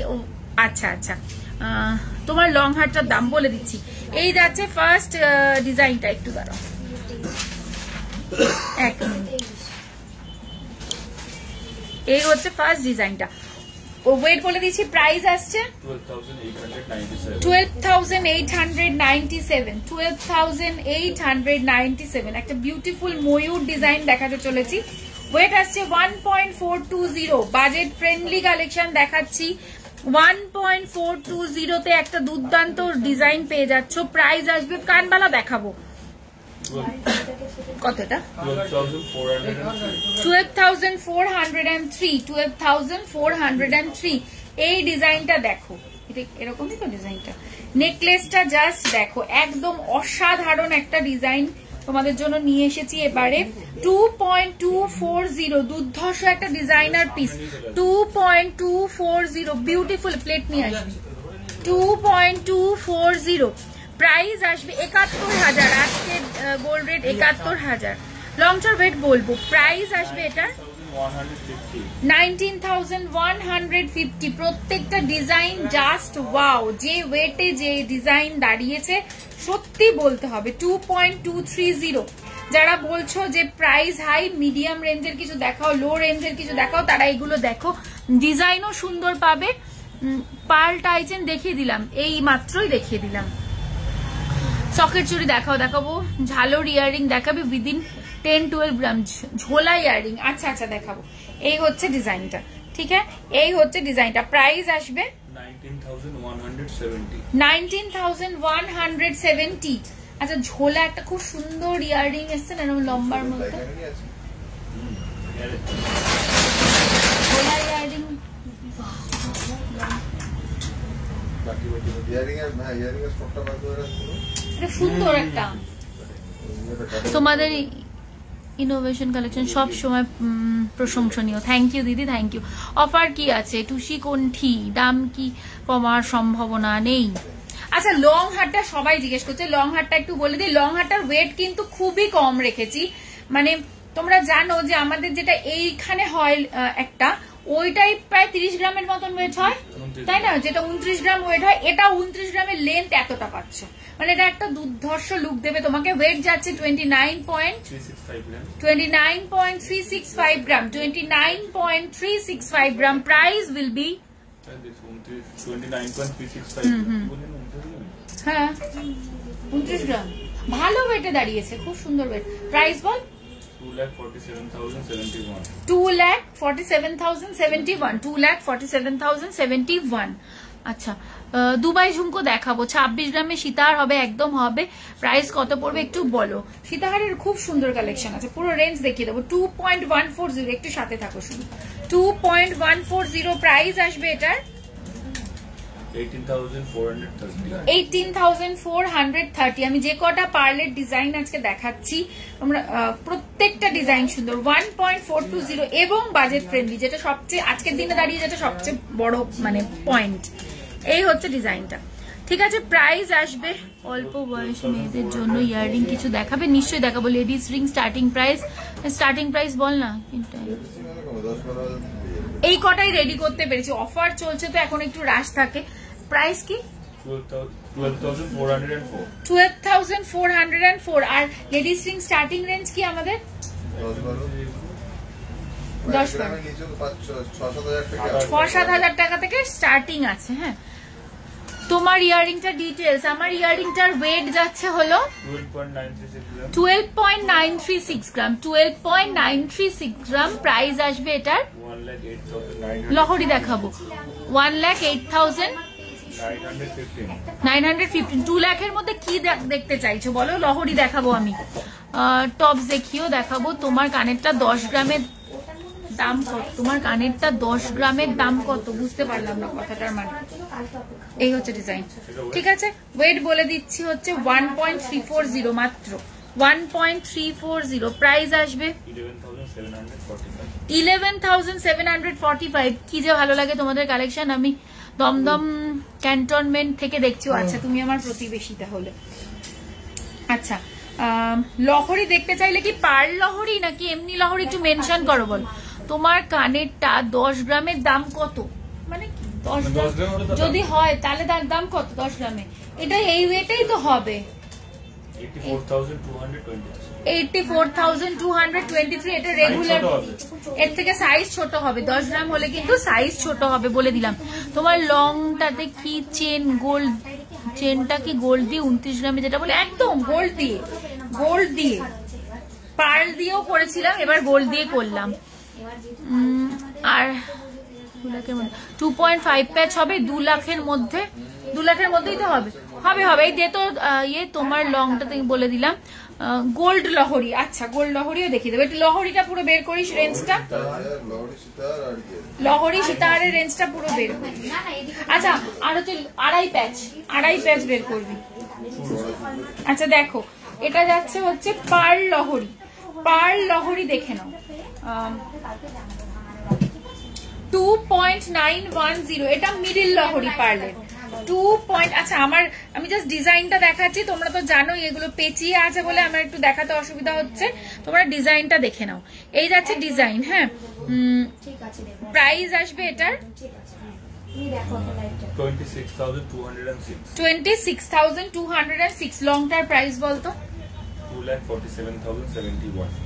আচ্ছা আচ্ছা, তোমার লং হারটার দাম বলে দিচ্ছি। এই যাচ্ছে ফার্স্ট ডিজাইনটা, একটু দাঁড়াও এক মিনিট। এই হচ্ছে ফার্স্ট ডিজাইনটা, ওয়েট বলে দিচ্ছি। প্রাইস আসছে 12,897। 12,897। একটা বিউটিফুল ময়ূর ডিজাইন দেখাতে চলেছি। ওয়েট আসছে 1.420। বাজেট ফ্রেন্ডলি কালেকশন দেখাচ্ছি। 1.420 তে একটা দুর্দান্ত ডিজাইন পেয়ে যাচ্ছ। প্রাইস আসবে, কানবালা দেখাবো কতটা, 12,403। 12,403। এই ডিজাইনটা দেখো, এটা এরকমই তো ডিজাইনটা। নেকলেসটা জাস্ট দেখো, একদম অসাধারণ একটা ডিজাইন, তোমাদের জন্য নিয়ে এসেছি এবারে 2.240 দুর্ধর্ষ একটা ডিজাইনার পিস 2.240 বিউটিফুল প্লেট নিয়ে আসবে 2.240 প্রাইস আসবে ৭১,০০০ আজকে গোল্ড রেট ৭১,০০০ লং টার্ম ওয়েট বলবো প্রাইস আসবে এটা 19,150 প্রত্যেকটা ডিজাইন জাস্ট ওয়াও যে ওয়েটে যে ডিজাইন দাঁড়িয়েছে সত্যি বলতে হবে 2.230 যারা বলছো যে প্রাইস হাই মিডিয়াম রেঞ্জের কিছু দেখাও লো রেঞ্জের কিছু দেখাও তারা এগুলো দেখো ডিজাইনও সুন্দর পাবে পার্ল টাইজেন দেখিয়ে দিলাম এই মাত্রই দেখিয়ে দিলাম সকেট চুড়ি দেখাবো ঝালোর ইয়ারিং দেখাবে উইদিন 10-12 গ্রাম ঝোলা ইয়ারিং আচ্ছা দেখাবো এই হচ্ছে ডিজাইনটা ঠিক আছে এই হচ্ছে ডিজাইনটা প্রাইস আসবে 19,170 আচ্ছা ঝোলা একটা খুব সুন্দর ইয়ারিং এসছে না লম্বার মধ্যে ঝোলা ইয়ারিং সুন্দর একটা তোমাদের ইনোভেশন কালেকশন সব সময় প্রশংসনীয় থ্যাংক ইউ দিদি থ্যাংক ইউ অফার কি আছে টুসি কোনঠি দাম কি কমার সম্ভাবনা নেই আচ্ছা লং হারটা সবাই জিজ্ঞেস করছে লং হারটা একটু বলে দিই লং হারটার ওয়েট কিন্তু খুবই কম রেখেছি মানে তোমরা জানো যে আমাদের যেটা এইখানে হয় একটা ওইটাই প্রায় 30 গ্রামের মতন ওয়েট হয় তাই না যেটা 29 গ্রাম ওয়েট হয় এটা 29 গ্রামের লেন্থ এতটা পাচ্ছ মানে এটা একটা দুর্ধর্ষ লুক দেবে তোমাকে ওয়েট যাচ্ছে 29.365 gram 29.365 gram price will be 29.365 হ্যাঁ 29 গ্রাম ভালো ওয়েটে দাঁড়িয়েছে খুব সুন্দর ওয়েট প্রাইস বল 2,47,071 আচ্ছা দুবাই ঝুমকো দেখাবো 26 গ্রামে সীতাহার হবে একদম হবে প্রাইস কত পড়বে একটু বলো সীতাহারের খুব সুন্দর কালেকশন আছে পুরো রেঞ্জ দেখিয়ে দেবো 2.140 একটু সাথে থাকো শুধু 2.140 প্রাইস আসবে এটার 18,430 আমি যে কটা পার্লের ডিজাইন আজকে দেখাচ্ছি তোমরা প্রত্যেকটা ডিজাইন সুন্দর 1.420 এবং বাজেট ফ্রেন্ডলি যেটা সবচেয়ে আজকের দিনে দাঁড়িয়ে যেটা সবচেয়ে বড় মানে পয়েন্ট এই হচ্ছে ডিজাইনটা ঠিক আছে প্রাইস আসবে অল্প বয়স মেয়েদের জন্য ইয়াররিং কিছু দেখাবে নিশ্চয়ই দেখাবো লেডিস রিং স্টার্টিং প্রাইস বল না এই কটাই রেডি করতে পেরেছি অফার চলছে তো এখন একটু রাশ থাকে প্রাইস কি 12,404 আর লেডিস রিং স্টার্টিং রেঞ্জ কি আমাদের 6-7,000 টাকা থেকে স্টার্টিং আছে হ্যাঁ তোমার ইয়ারিংটা ডিটেলস আমার ইয়ারিংটার ওয়েট যাচ্ছে হলো 12.936 গ্রাম 12.936 গ্রাম প্রাইস আসবে এটার লহরি দেখাবো 1,08,915 2 লাখের মধ্যে কি দেখতে চাইছো বলো লহরি দেখাবো আমি টপস দেখাবো তোমার কানেরটা 10 গ্রামের দাম কত তোমার কানেরটা 10 গ্রামের দাম কত বুঝতে পারলাম না কথাটার মানে এই হচ্ছে ডিজাইন ঠিক আছে ওয়েট বলে দিচ্ছি হচ্ছে 1.340 মাত্র 1.340 প্রাইস আসবে 11,745 কি যে ভালো লাগে তোমাদের কালেকশন আমি দমদম ক্যান্টনমেন্ট থেকে দেখছি আচ্ছা তুমি আমার প্রতিবেশী তাহলে আচ্ছা লহরি দেখতে চাইলে কি পার্ল লহরি নাকি এমনি লহরি একটু মেনশন করো বল তোমার কানেরটা 10 গ্রামের দাম কত মানে 10 গ্রাম যদি হয় তাহলে তার দাম কত 10 গ্রামে এটা এই ওয়েটেই তো হবে 84,223 এটা রেগুলার এর থেকে সাইজ ছোট হবে 10 গ্রাম হলে কিন্তু সাইজ ছোট হবে বলে দিলাম তোমার লংটাতে কি চেন গোল্ড চেনটা কি গোল্ড দিয়ে 29 গ্রামে যেটা বলে একদম গোল্ড দিয়ে পার্ল দিয়েও করেছিলাম এবার গোল্ড দিয়ে করলাম আর 2.5 প্যাচ হবে 2 লাখের মধ্যেই তো হবে এই দে তো ইয়ে তোমার লংটা বলে দিলাম গোল্ড লহরি আচ্ছা গোল্ড লহরিও দেখিয়ে দেবো একটু লহরিটা পুরো বের করিস রেঞ্জটা লহরি সীতাহারের রেঞ্জটা পুরো বের করিস আচ্ছা আর হচ্ছে আড়াই প্যাচ বের করবি আচ্ছা দেখো এটা যাচ্ছে হচ্ছে পার্ল লহরি। পার্ল লহরি দেখে নাও, 2.910, এটা মিডিল লহরি পার্লের 2 পয়েন্ট। আচ্ছা আমি জাস্ট ডিজাইনটা দেখাচ্ছি, তোমরা তো জানোই এগুলো পেঁচিয়ে আছে বলে আমার একটু দেখাতে অসুবিধা হচ্ছে, তোমরা ডিজাইনটা দেখে নাও। এই যাচ্ছে ডিজাইন। হ্যাঁ, প্রাইস আসবে এটার 26,206। লংটার প্রাইস বলতো?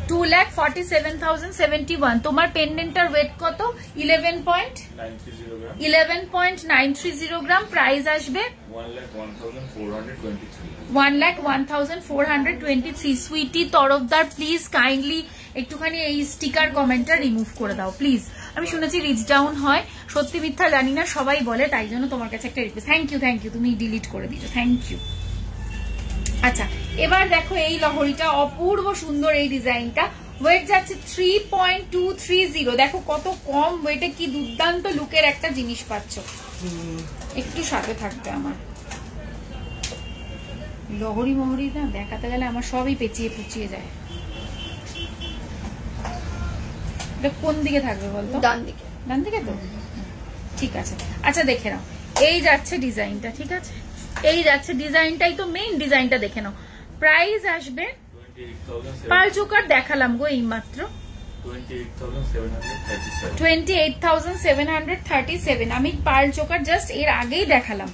2,47,071। তোমার পেন্ডেন্টটার ওয়েট কত? 11.930 গ্রাম। প্রাইস আসবে 1,01,423। সুইটি তরফদার, প্লিজ কাইন্ডলি একটুখানি এই স্টিকার কমেন্টটা রিমুভ করে দাও প্লিজ। আমি শুনেছি রিচ ডাউন হয়, সত্যি মিথ্যা জানি না, সবাই বলে, তাই জন্য তোমার কাছে একটা রিকোয়েস্ট। থ্যাংক ইউ, তুমি ডিলিট করে দিচ্ছ, থ্যাংক ইউ। আচ্ছা, এবার দেখো এই লহরিটা অপূর্ব সুন্দর, এই ডিজাইনটা ওয়েট যাচ্ছে 3.230। দেখো কত কম ওয়েটে কি দুর্দান্ত লুকের একটা জিনিস পাচ্ছ। একটু সাথে থাকবে আমার। লহরি মহরি না দেখাতে গেলে আমার সবই পেঁচিয়ে পুচিয়ে যায়। এটা কোন দিকে থাকবে বলতো? ডান দিকে। ডান দিকে তো ঠিক আছে। আচ্ছা দেখে নাও, এই যাচ্ছে ডিজাইনটা, ঠিক আছে, এই যাচ্ছে ডিজাইনটাই তো মেইন, ডিজাইনটা দেখে নাও। প্রাইস আসবে, পার্ল চোকার দেখালাম গো এই মাত্র, 28,737। আমি পার্ল চোকার জাস্ট এর আগেই দেখালাম,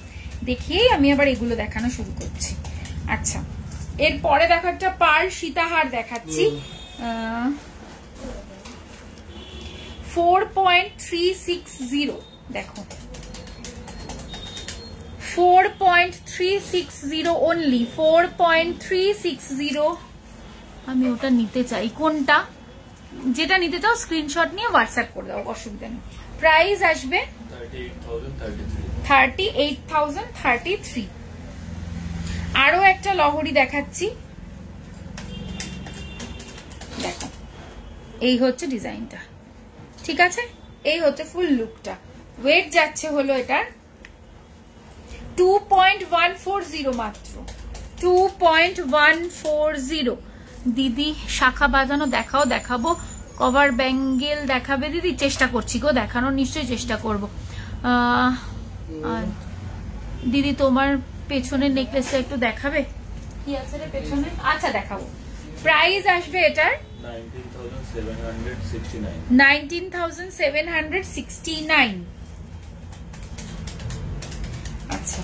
দেখিয়েই আমি আবার এগুলো দেখানো শুরু করছি। আচ্ছা, এরপরে দেখো একটা পার্ল সীতাহার দেখাচ্ছি, 4.360। দেখো 4.360 অনলি, 4.360। আমি ওটা নিতে চাই, কোনটা? যেটা নিতে চাও স্ক্রিনশট নিয়ে হোয়াটসঅ্যাপ করে দাও, অসুবিধা নেই। প্রাইস আসবে 38,033। আরো একটা লহরি দেখাচ্ছি, দেখো এই হচ্ছে ডিজাইনটা, ঠিক আছে, এই হচ্ছে ফুল লুকটা। ওয়েট যাচ্ছে হলো এটার 2.140 মাত্র, 2.140। দিদি শাখা বাঁধানো দেখাও, দেখাবো। কভার ব্যাঙ্গেল দেখাবে দিদি? চেষ্টা করছি গো দেখানোর, নিশ্চয়ই চেষ্টা করব। দিদি তোমার পেছনের নেকলেসটা একটু দেখাবে, কি আছে রে পেছনে? আচ্ছা দেখাবো। প্রাইস আসবে এটার 19,769। আচ্ছা,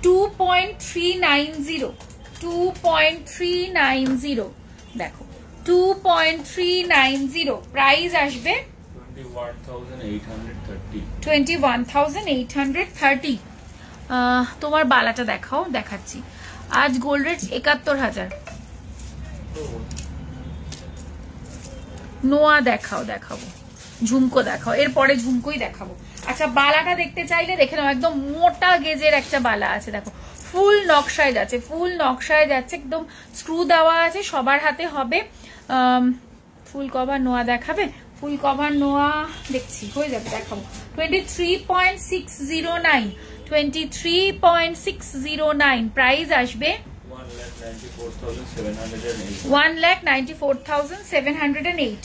2.390। দেখো 2.390। প্রাইস আসবে 21,830। তোমার বালাটা দেখাও, দেখাচ্ছি। আজ গোল্ড রেট 71,000। নোয়া দেখাও, দেখাবো। ঝুমকো দেখাও, এরপরে ঝুমকোই দেখাবো। আচ্ছা, বালাটা দেখতে চাইলে দেখে নাও, একদম মোটা গেজের একটা বালা আছে, দেখো ফুল নকশায় যাচ্ছে, ফুল নকশায় যাচ্ছে, একদম স্ক্রু দেওয়া আছে, সবার হাতে হবে। ফুল কভার নোয়া দেখাবে? ফুল কভার নোয়া দেখছি, হয়ে যাবে, দেখাবো। 23.609, 23.609। প্রাইস আসবে 1,94,708।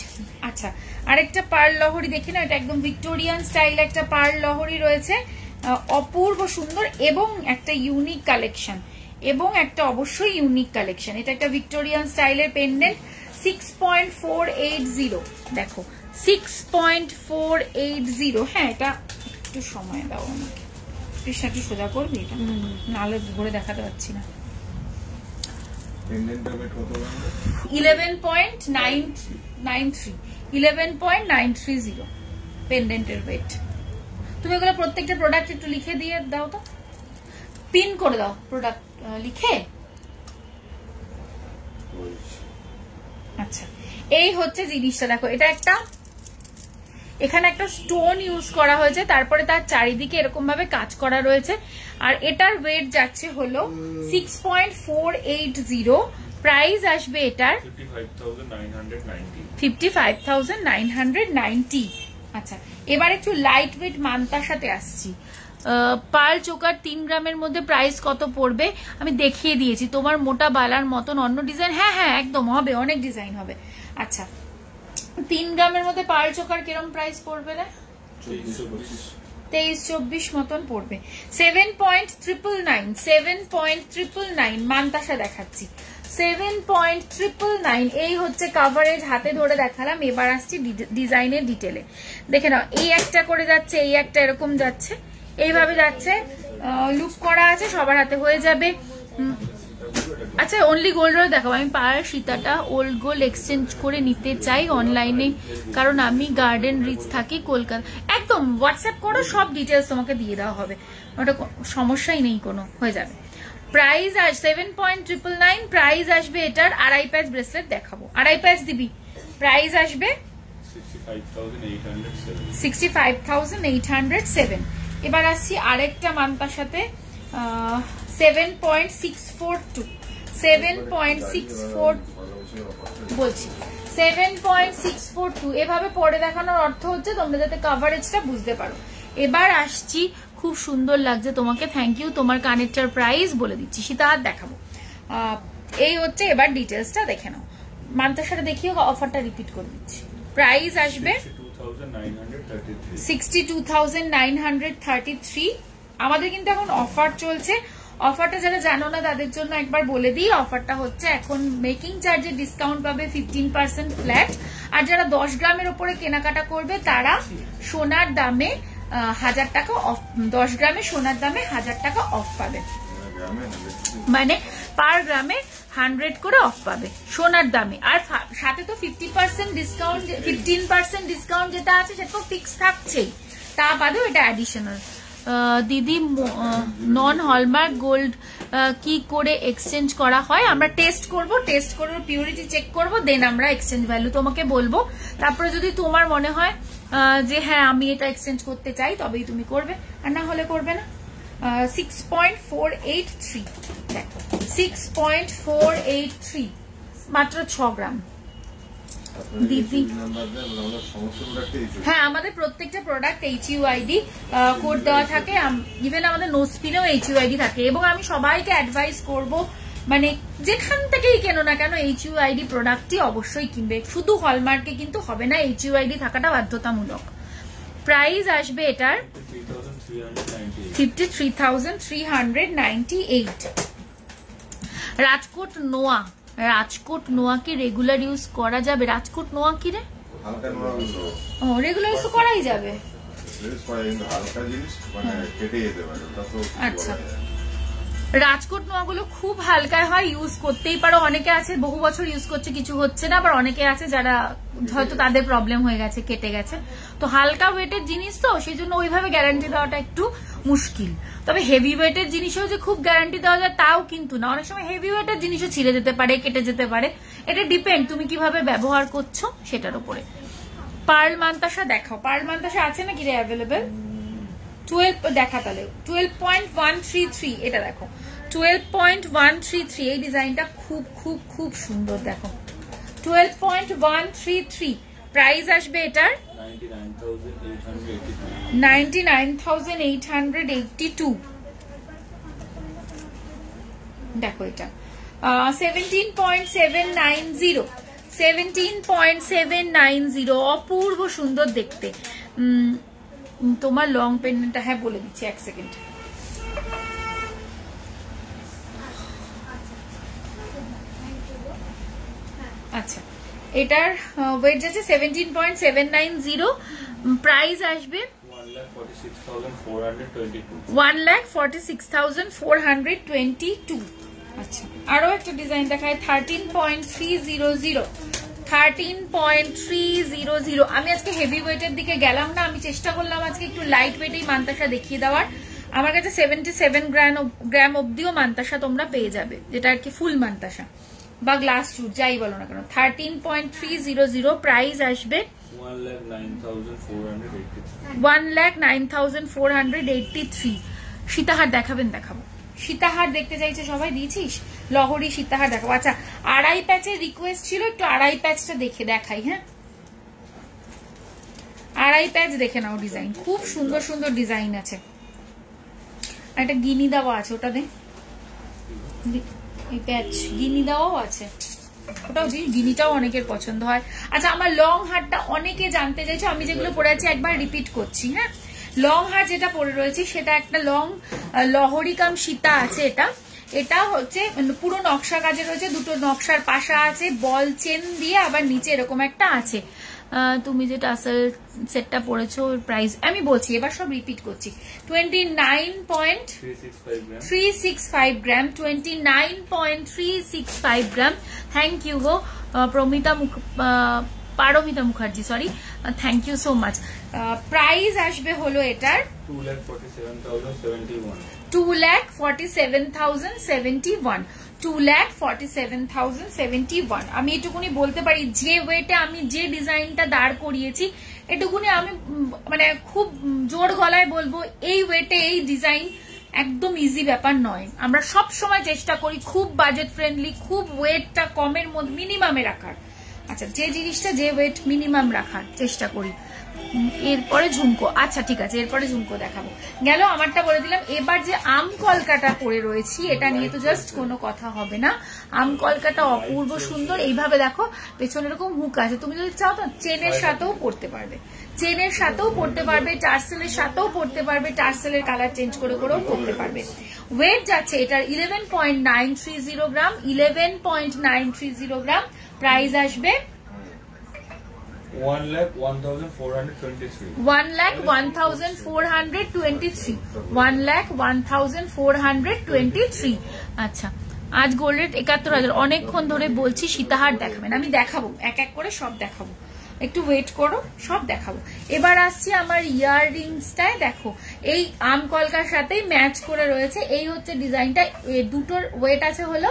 আচ্ছা, আরেকটা পার্ল লহরি দেখি না, এটা একদম ভিক্টোরিয়ান স্টাইল একটা পার্ল লহরি রয়েছে, অপূর্ব সুন্দর এবং একটা ইউনিক কালেকশন, এবং একটা অবশ্যই ইউনিক কালেকশন। এটা একটা ভিক্টোরিয়ান স্টাইলের পেন্ডেন্ট, 6.480। দেখো 6.480। হ্যাঁ, এটা একটু সময় দাও আমাকে, একটু সোজা করবি, এটা নালে ধরে দেখাতে পারছি না। 11.930 পেন্ডেন্টের ওয়েট। তুমি এগুলো প্রত্যেকটা প্রোডাক্ট একটু লিখে দিয়ে দাও তো, পিন করে দাও প্রোডাক্ট লিখে। আচ্ছা, এই হচ্ছে জিনিসটা, দেখো এটা একটা, এখানে একটা স্টোন ইউজ করা হয়েছে, তারপরে তার চারিদিকে এরকম ভাবে কাজ করা রয়েছে, আর এটার ওয়েট যাচ্ছে হলো 6.480। প্রাইস আসবে এটার 55,990। আচ্ছা, এবার একটু লাইট ওয়েট মান্তার সাথে আসছি। পার্ল চোকার 3 গ্রামের মধ্যে প্রাইস কত পড়বে আমি দেখিয়ে দিয়েছি। তোমার মোটা বালার মতন অন্য ডিজাইন, হ্যাঁ হ্যাঁ একদম হবে, অনেক ডিজাইন হবে। আচ্ছা 3 গ্রামের মধ্যে পার্ল চোকার কিরকম প্রাইস পড়বে রে? 23-24 মতন পড়বে। 7.999 7.999 মান্তাসা দেখাচ্ছি 7.999। এই হচ্ছে কাভারেজ, হাতে ধরে দেখালাম। এবার আসছি ডিজাইনের ডিটেলে। দেখে নাও, এই একটা করে যাচ্ছে, এই একটা এরকম যাচ্ছে, এইভাবে যাচ্ছে, লুপ করা আছে, সবার হাতে হয়ে যাবে। আচ্ছা অনলি গোল্ড দেখাবো। আমি পার সীতাটা ওল্ড গোল্ড এক্সচেঞ্জ করে নিতে চাই অনলাইনে, কারণ আমি গার্ডেন রিচ থাকি কলকাতা। একদম হোয়াটসঅ্যাপ করো, সব ডিটেলস তোমাকে দিয়ে দেওয়া হবে, ওটা সমস্যাই নেই কোনো, হয়ে যাবে। প্রাইস আস 7.999 প্রাইস আসবে এটার। 2.5 প্যাচ ব্রেসলেট দেখাবো, 2.5 প্যাচ দিবি। প্রাইস আসবে 65,807। এবার আসছি আরেকটা মান্তার সাথে 7.642 বলছি 7.642। এভাবে পরে দেখানোর অর্থ হচ্ছে তোমরা যাতে কাভারেজটা বুঝতে পারো। এবার আসছি, খুব সুন্দর লাগছে তোমাকে, থ্যাংক ইউ। তোমার কানেরটার প্রাইস বলে দিচ্ছি, সীতাহার দেখাবো। এই হচ্ছে, এবার ডিটেলসটা দেখে নাও। মান্তার সাথে দেখিয়ে অফারটা রিপিট করে দিচ্ছি। প্রাইস আসবে 62,933। আমাদের কিন্তু এখন অফার চলছে। অফারটা যারা জানো না তাদের জন্য একবার বলে দিই, অফারটা হচ্ছে এখন মেকিং চার্জের ডিসকাউন্ট পাবে 15% ফ্ল্যাট। আর যারা 10 গ্রামের উপরে কেনাকাটা করবে তারা সোনার দামে 1000 টাকা অফ, 10 গ্রামে সোনার দামে 1000 টাকা অফ পাবে, মানে পার গ্রামে 100 করে অফ পাবে সোনার দামে। আর সাথে তো 50% ডিসকাউন্ট, 15% ডিসকাউন্ট যেটা আছে সেটা তো ফিক্স থাকছেই, তা বাদেও এটা অ্যাডিশনাল। দিদি নন হলমার্ক গোল্ড কি করে এক্সচেঞ্জ করা হয়? আমরা টেস্ট করব, টেস্ট করবো, পিউরিটি চেক করব, দেন আমরা এক্সচেঞ্জ ভ্যালু তোমাকে বলবো। তারপরে যদি তোমার মনে হয় যে হ্যাঁ আমি এটা এক্সচেঞ্জ করতে চাই, তবেই তুমি করবে, আর না হলে করবে না। 6.483 দেখো, 6.483 মাত্র 6 গ্রাম। দিদি হ্যাঁ, আমাদের প্রত্যেকটা প্রোডাক্ট HUID কোড দেওয়া থাকে, ইভেন আমাদের নোজপিনেও HUID থাকে। এবং আমি সবাইকে অ্যাডভাইস করব, মানে যেখান থেকেই কেনো না কেন HUID প্রোডাক্টই অবশ্যই কিনবে, শুধু হলমার্কে কিন্তু হবে না, HUID থাকাটা বাধ্যতামূলক। প্রাইস আসবে এটার 53,398। রাজকোট নোয়া, রাজকোট নোয়া কি রেগুলার ইউজ করা যাবে? রাজকোট নোয়া কি রে? ও রেগুলার ইউজ করাই যাবে। আচ্ছা, রাজকোট নোয়াগুলো খুব হালকায় হয়, ইউজ করতেই পারো। অনেকে আছে বহু বছর ইউজ করছে, কিছু হচ্ছে না, আবার অনেকে আছে যারা হয়তো তাদের প্রবলেম হয়ে গেছে, কেটে গেছে। তো হালকা ওয়েটের জিনিস তো, সেই জন্য ওইভাবে গ্যারান্টি দেওয়াটা একটু মুশকিল। তবে হেভি ওয়েটের জিনিসও যে খুব গ্যারান্টি দেওয়া যায় তাও কিন্তু না, অনেক সময় হেভি ওয়েটের জিনিসও ছিঁড়ে যেতে পারে, কেটে যেতে পারে। এটা ডিপেন্ড তুমি কিভাবে ব্যবহার করছো সেটার উপরে। পার্ল মান্তাসা দেখাও, পার্ল মান্তাসা আছে নাকি রে অ্যাভেলেবেল? 12 দেখা, তাহলে 12.133 এটা দেখো, 12.133। এই ডিজাইনটা খুব খুব খুব সুন্দর, দেখো 12.133। প্রাইস আসবে এটার 99,882। দেখো এটা 17.790, 17.790, অপূর্ব সুন্দর দেখতে। তোমার লং পেন্ডেন্টটা হ্যাঁ বলে দিচ্ছি, এক সেকেন্ড। আচ্ছা, এটার ওয়েট যাচ্ছে 17.790। প্রাইস আসবে 1,46,422। আচ্ছা, আরো একটা ডিজাইন দেখায় 13.300, 13.300। আমি আজকে হেভি ওয়েটের দিকে গেলাম না, আমি চেষ্টা করলাম আজকে একটু লাইট ওয়েটেই মান্তাসা দেখিয়ে দেওয়ার। আমার কাছে 77 গ্রাম অব্দিও মান্তাসা তোমরা পেয়ে যাবে, যেটা আর কি ফুল মান্তাসা বা গ্লাস রুট যাই বলো না কেন। 13.300। প্রাইস আসবে 1,09,483। সীতাহার দেখাবেন? দেখাবো। সীতাহার দেখতে চাইছে সবাই, দিয়েছিস? লহরি সীতাহার দেখাবো। আচ্ছা, 2.5 প্যাচের রিকোয়েস্ট ছিল, একটু 2.5 প্যাচটা দেখাই। হ্যাঁ, 2.5 প্যাচ দেখে নাও, ডিজাইন খুব সুন্দর সুন্দর ডিজাইন আছে। একটা গিনি দেওয়া আছে, ওটা দে, এই প্যাচ গিনি দেওয়াও আছে, ওটাও দিই, গিনিটাও অনেকের পছন্দ হয়। আচ্ছা, আমার লং হারটা অনেকে জানতে চাইছো, আমি যেগুলো পরে আছি একবার রিপিট করছি। হ্যাঁ, লং হার যেটা পরে রয়েছে সেটা একটা লং লহরি কাম সীতা আছে। এটা হচ্ছে পুরো নকশা কাজে রয়েছে, দুটো নকশার পাশা আছে, বল চেন দিয়ে আবার নিচে এরকম একটা আছে। তুমি যে টাসেল সেটটা পরেছো ওর প্রাইস আমি বলছি, এবার সব রিপিট করছি। 29.365 গ্রাম, 29.365 গ্রাম। থ্যাংক ইউ গো Paramita Mukherjee, sorry, thank you so much. Price আসবে হলো এটার 2,47,071, 2,47,071। আমি এটুকুনি বলতে পারি, যে ওয়েটে আমি যে ডিজাইনটা দাঁড় করিয়েছি, এটুকুনি আমি মানে খুব জোর গলায় বলবো, এই ওয়েটে এই ডিজাইন একদম ইজি ব্যাপার নয়। আমরা সব সময় চেষ্টা করি খুব বাজেট ফ্রেন্ডলি, খুব ওয়েটটা কমের মধ্যে মিনিমামে রাখার। আচ্ছা, যে জিনিসটা যে ওয়েট মিনিমাম রাখার চেষ্টা করি। এরপরে ঝুমকো, আচ্ছা ঠিক আছে, এরপরে ঝুমকো দেখাবো। গেল আমারটা বলে দিলাম। এবার যে আম কলকাটা পরে রয়েছি, এটা নিয়ে তো জাস্ট কোনো কথা হবে না। আম কলকাটা অপূর্ব সুন্দর, এইভাবে দেখো পেছনে এরকম হুক আছে, তুমি যদি চাও তো চেনের সাথেও পরতে পারবে, চেনের সাথেও পরতে পারবে, টার্সেলের সাথেও পরতে পারবে, টার্সেলের কালার চেঞ্জ করে করেও পরতে পারবে। ওয়েট যাচ্ছে এটার 11.930 গ্রাম, 11.930 গ্রাম। প্রাইস আসবে 1,01,423, 1,01,423, 1,01,423। আচ্ছা, আজ গোল্ড রেট 71,000। অনেকক্ষণ ধরে বলছি সীতাহার দেখাবেন, আমি দেখাবো, এক এক করে সব দেখাবো, একটু ওয়েট করো, সব দেখাবো। এবার আসছি আমার ইয়াররিংসটায়। দেখো, এই আম কলকার সাথেই ম্যাচ করে রয়েছে, এই হচ্ছে ডিজাইনটা। দুটোর ওয়েট আছে হলো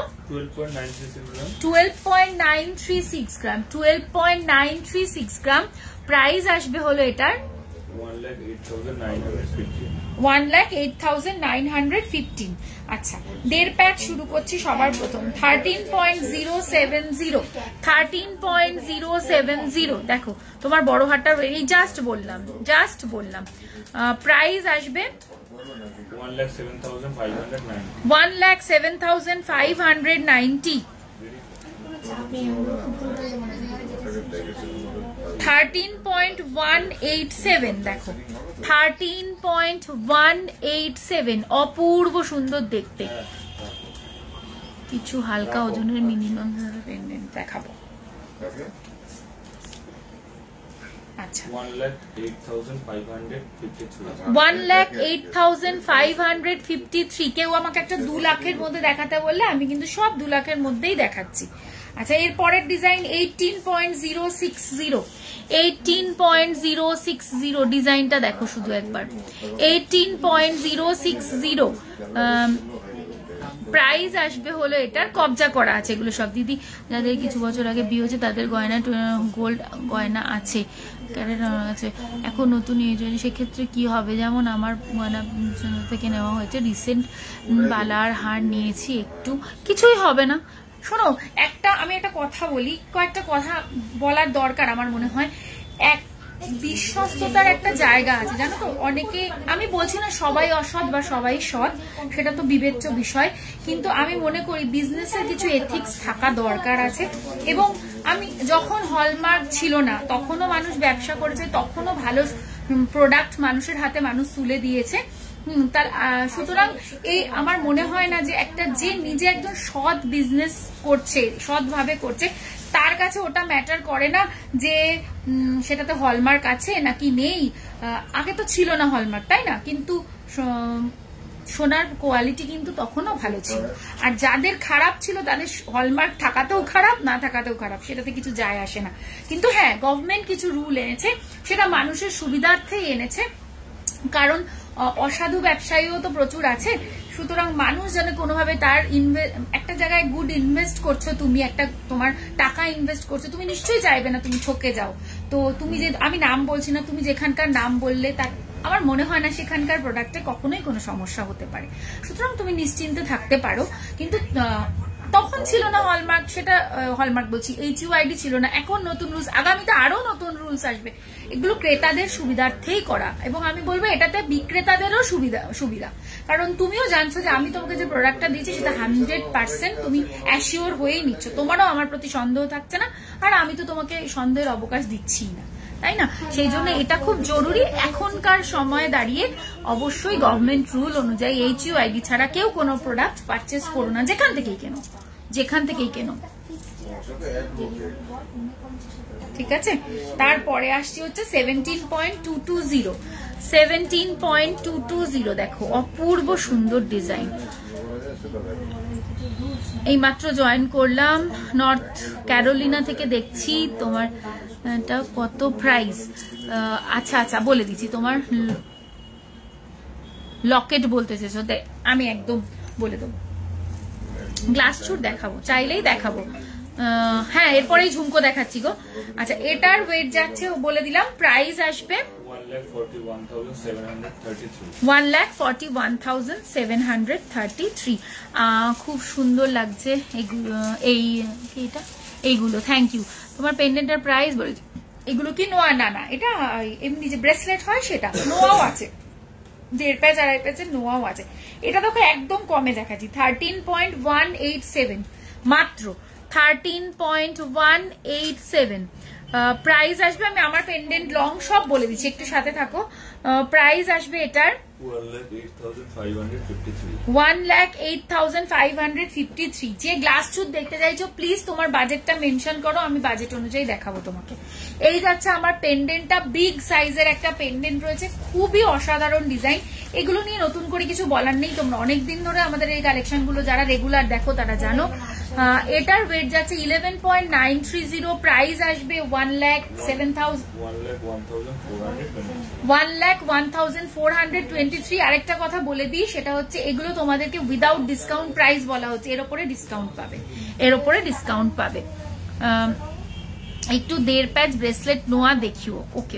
12.936 গ্রাম, 12.936 গ্রাম। প্রাইস আসবে হলো এটার 1,08,915। আচ্ছা, দেড় প্যাক শুরু করছি সবার প্রথম। 13.070, 13.070। দেখো, তোমার বড় হাতটা এই জাস্ট বললাম। প্রাইস আসবে 1,07,590, 13.187। দেখো, 13.187, অপূর্ব সুন্দর দেখতে। কিছু হালকা ওজনের মিনিমাম পেন্ডেন্ট দেখাবো। আচ্ছা, 1,08,553। কেউ আমাকে একটা 2 লাখের মধ্যে দেখাতে বললে আমি কিন্তু সব 2 লাখের মধ্যেই দেখাচ্ছি। আচ্ছা, এর পরের ডিজাইন 18.060, 18.060 ডিজাইনটা দেখো শুধু একবার, 18.060। প্রাইস আসবে হলো এটার, কবজা করা আছে এগুলো সব। দিদি যাদের কিছু বছর আগে বিয়ে হয়েছে তাদের গয়না গোল্ড গয়না আছে, আছে এখন নতুন এই জন্য, সেক্ষেত্রে কি হবে? যেমন আমার গয়না থেকে নেওয়া হয়েছে, রিসেন্ট বালার হার নিয়েছি, একটু কিছুই হবে না। শোনো, আমি একটা কথা বলি, কয়েকটা কথা বলার দরকার আমার মনে হয়। এক বিশ্বস্ততার একটা জায়গা আছে, জানো তো। অনেকে, আমি বলছি না সবাই অসৎ বা সবাই সৎ, সেটা তো বিবেচ্য বিষয়, কিন্তু আমি মনে করি বিজনেসের কিছু এথিক্স থাকা দরকার আছে। এবং আমি যখন হলমার্ক ছিল না তখনও মানুষ ব্যবসা করেছে, তখনও ভালো প্রোডাক্ট মানুষের হাতে মানুষ তুলে দিয়েছে। তার সুতরাং এই আমার মনে হয় না যে যে নিজে একজন সৎ বিজনেস করছে, সৎভাবে করছে, তার কাছে ওটা ম্যাটার করে না যে সেটাতে হলমার্ক আছে নাকি নেই। আগে তো ছিল না হলমার্ক, তাই না? কিন্তু সোনার কোয়ালিটি কিন্তু তখনও ভালো ছিল। আর যাদের খারাপ ছিল তাদের হলমার্ক থাকাতেও খারাপ, না থাকাতেও খারাপ, সেটাতে কিছু যায় আসে না। কিন্তু হ্যাঁ, গভর্নমেন্ট কিছু রুল এনেছে, সেটা মানুষের সুবিধার্থেই এনেছে, কারণ অসাধু ব্যবসায়ীও তো প্রচুর আছে। সুতরাং মানুষ যেন কোনোভাবে তার একটা জায়গায় গুড ইনভেস্ট করছো, তুমি একটা তোমার টাকা ইনভেস্ট করছো, তুমি নিশ্চয়ই চাইবে না তুমি ঠকে যাও। তো তুমি যে, আমি নাম বলছি না, তুমি যেখানকার নাম বললে তার আমার মনে হয় না সেখানকার প্রোডাক্টে কখনোই কোনো সমস্যা হতে পারে। সুতরাং তুমি নিশ্চিন্তে থাকতে পারো। কিন্তু তখন ছিল না হলমার্ক, সেটা হলমার্ক বলছি, HUID ছিল না। এখন নতুন রুলস, আগামীতে আরো নতুন রুলস আসবে। এগুলো ক্রেতাদের সুবিধার্থেই করা, এবং আমি বলবো এটাতে বিক্রেতাদেরও সুবিধা। কারণ তুমিও জানছো যে আমি তোমাকে যে প্রোডাক্টটা দিচ্ছি সেটা 100% তুমি অ্যাসিওর হয়েই নিচ্ছ, তোমারও আমার প্রতি সন্দেহ থাকছে না, আর আমি তো তোমাকে সন্দেহের অবকাশ দিচ্ছি না, তাই না? সেই জন্য এটা খুব জরুরি এখনকার সময়ে দাঁড়িয়ে। অবশ্যই গভর্নমেন্ট রুল অনুযায়ী HUID ছাড়া কেউ কোনো প্রোডাক্ট পারচেস করো না, যেখান থেকেই কেনো। ঠিক আছে, তারপরে আসছি হচ্ছে 17.220। দেখো অপূর্ব সুন্দর ডিজাইন। এই মাত্র জয়েন করলাম, নর্থ ক্যারোলিনা থেকে দেখছি। তোমার এটা কত প্রাইস? আচ্ছা বলে দিচ্ছি, তোমার লকেট বলতে চেয়েছো, আমি একদম বলে দেবো। গ্লাস চুর দেখাবো, চাইলেই দেখাবো। হ্যাঁ, এরপরেই ঝুমকো দেখাচ্ছি গো। আচ্ছা, এটার ওয়েট যাচ্ছে, বলে দিলাম, প্রাইস আসবে 1,41,733। খুব সুন্দর লাগছে এইগুলো। Thank you. তোমার পেন্ডেন্টের প্রাইস বলেছি। এগুলো কি নোয়া? না, এটা এমনি যে ব্রেসলেট হয় সেটা। নোয়াও আছে, 1.5 প্যাচ 2.5 প্যাচের নোয়াও আছে। এটা দেখো একদম কমে দেখাচ্ছি, 13.187 মাত্র, 13.187 প্রাইস আসবে। আমি আমার পেন্ডেন্ট লং সব বলে দিচ্ছি, একটু সাথে থাকো। প্রাইস আসবে এটার 1,08,553। যে গ্লাস চুট দেখতে চাইছো প্লিজ তোমার বাজেটটা মেনশন করো, আমি বাজেট অনুযায়ী দেখাবো তোমাকে। এই যাচ্ছে আমার পেন্ডেন্টটা, বিগ সাইজের একটা পেন্ডেন্ট রয়েছে, খুবই অসাধারণ ডিজাইন। এগুলো নিয়ে নতুন করে কিছু বলার নেই, তোমরা অনেকদিন ধরে আমাদের এই কালেকশন গুলো যারা রেগুলার দেখো তারা জানো। এটার ওয়েট যাচ্ছে 11.930। প্রাইস আসবে 1,01,423। আরেকটা কথা বলে দিই, সেটা হচ্ছে এগুলো তোমাদেরকে উইদাউট ডিসকাউন্ট প্রাইস বলা হচ্ছে, এর উপরে ডিসকাউন্ট পাবে। একটু 1.5 প্যাচ ব্রেসলেট নোয়া দেখিও। ওকে,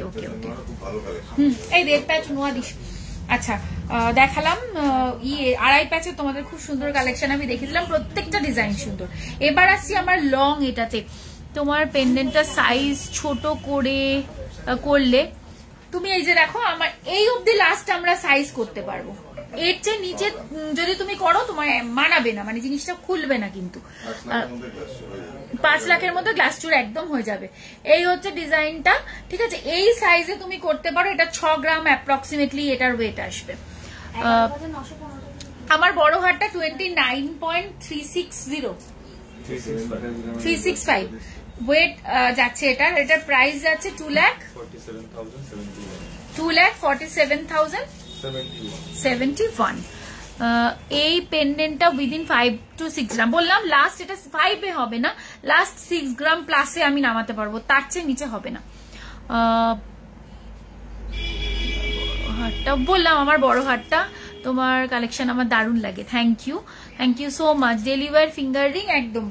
এই 1.5 প্যাচ নোয়া দিস। আচ্ছা, দেখালাম 2.5 প্যাচে তোমাদের খুব সুন্দর কালেকশন আমি দেখে দিলাম, প্রত্যেকটা ডিজাইন সুন্দর। এবার আসছি আমার লং এটাতে। তোমার পেন্ডেন্টটা সাইজ ছোট করলে তুমি এই যে দেখো, আমার এই অবধি লাস্ট আমরা সাইজ করতে পারবো, এর চেয়ে নিচে যদি তুমি করো তোমার মানাবে না, মানে জিনিসটা খুলবে না। কিন্তু 5 লাখের মধ্যে গ্লাস চুর একদম হয়ে যাবে। এই হচ্ছে ডিজাইনটা, ঠিক আছে? এই সাইজে তুমি করতে পারো। এটা 6 গ্রাম অ্যাপ্রক্সিমেটলি এটার ওয়েট আসবে। আমার বড় হারটা 29.365 ওয়েট যাচ্ছে। এটার প্রাইস যাচ্ছে 2,47,071। এই পেন্ডেন্টটা উইদিন 5 to 6 গ্রাম বললাম, লাস্ট এটা 5 এ হবে না, লাস্ট 6 গ্রাম প্লাসে আমি নামাতে পারবো, তার চেয়ে নিচে হবে না। হারটা বললাম, আমার বড় হারটা। তোমার কালেকশন আমার দারুণ লাগে, thank you so much. Deliver finger ring একদম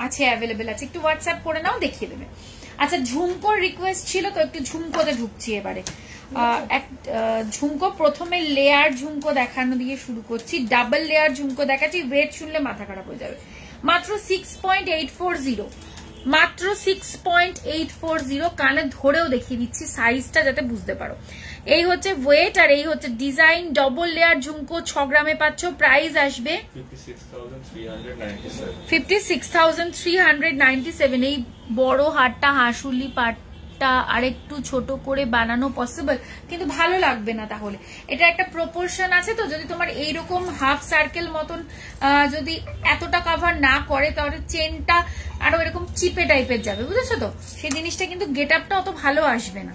আছে, অ্যাভেলেবেল আছে, একটু হোয়াটসঅ্যাপ করে নাও, দেখিয়ে দেবে। আচ্ছা, ঝুমকোর রিকোয়েস্ট ছিল তো, একটু ঝুমকোতে ঢুকছি এবারে। ঝুমকো প্রথমে লেয়ার ঝুমকো দেখানো দিয়ে শুরু করছি, ডাবল লেয়ার ঝুমকো দেখাচ্ছি। ওয়েট শুনলে মাথা খারাপ হয়ে যাবে। মাত্র 6.840, কানে ধরেও দেখিয়ে দিচ্ছি সাইজটা যাতে বুঝতে পারো। এই হচ্ছে ওয়েট, আর এই হচ্ছে ডিজাইন। ডবল লেয়ার ঝুমকো 6 গ্রামে পাচ্ছ। প্রাইস আসবে 56,397। এই বড় হারটা, হাঁসুলি পাটটা আরেকটু ছোট করে বানানো পসিবল, কিন্তু ভালো লাগবে না তাহলে। এটা একটা প্রপোর্শন আছে তো, যদি তোমার এইরকম হাফ সার্কেল মতন যদি এতটা কভার না করে, তাহলে চেনটা আরো এরকম চিপে টাইপের যাবে, বুঝেছো তো? সেই জিনিসটা কিন্তু গেট আপটা অত ভালো আসবে না।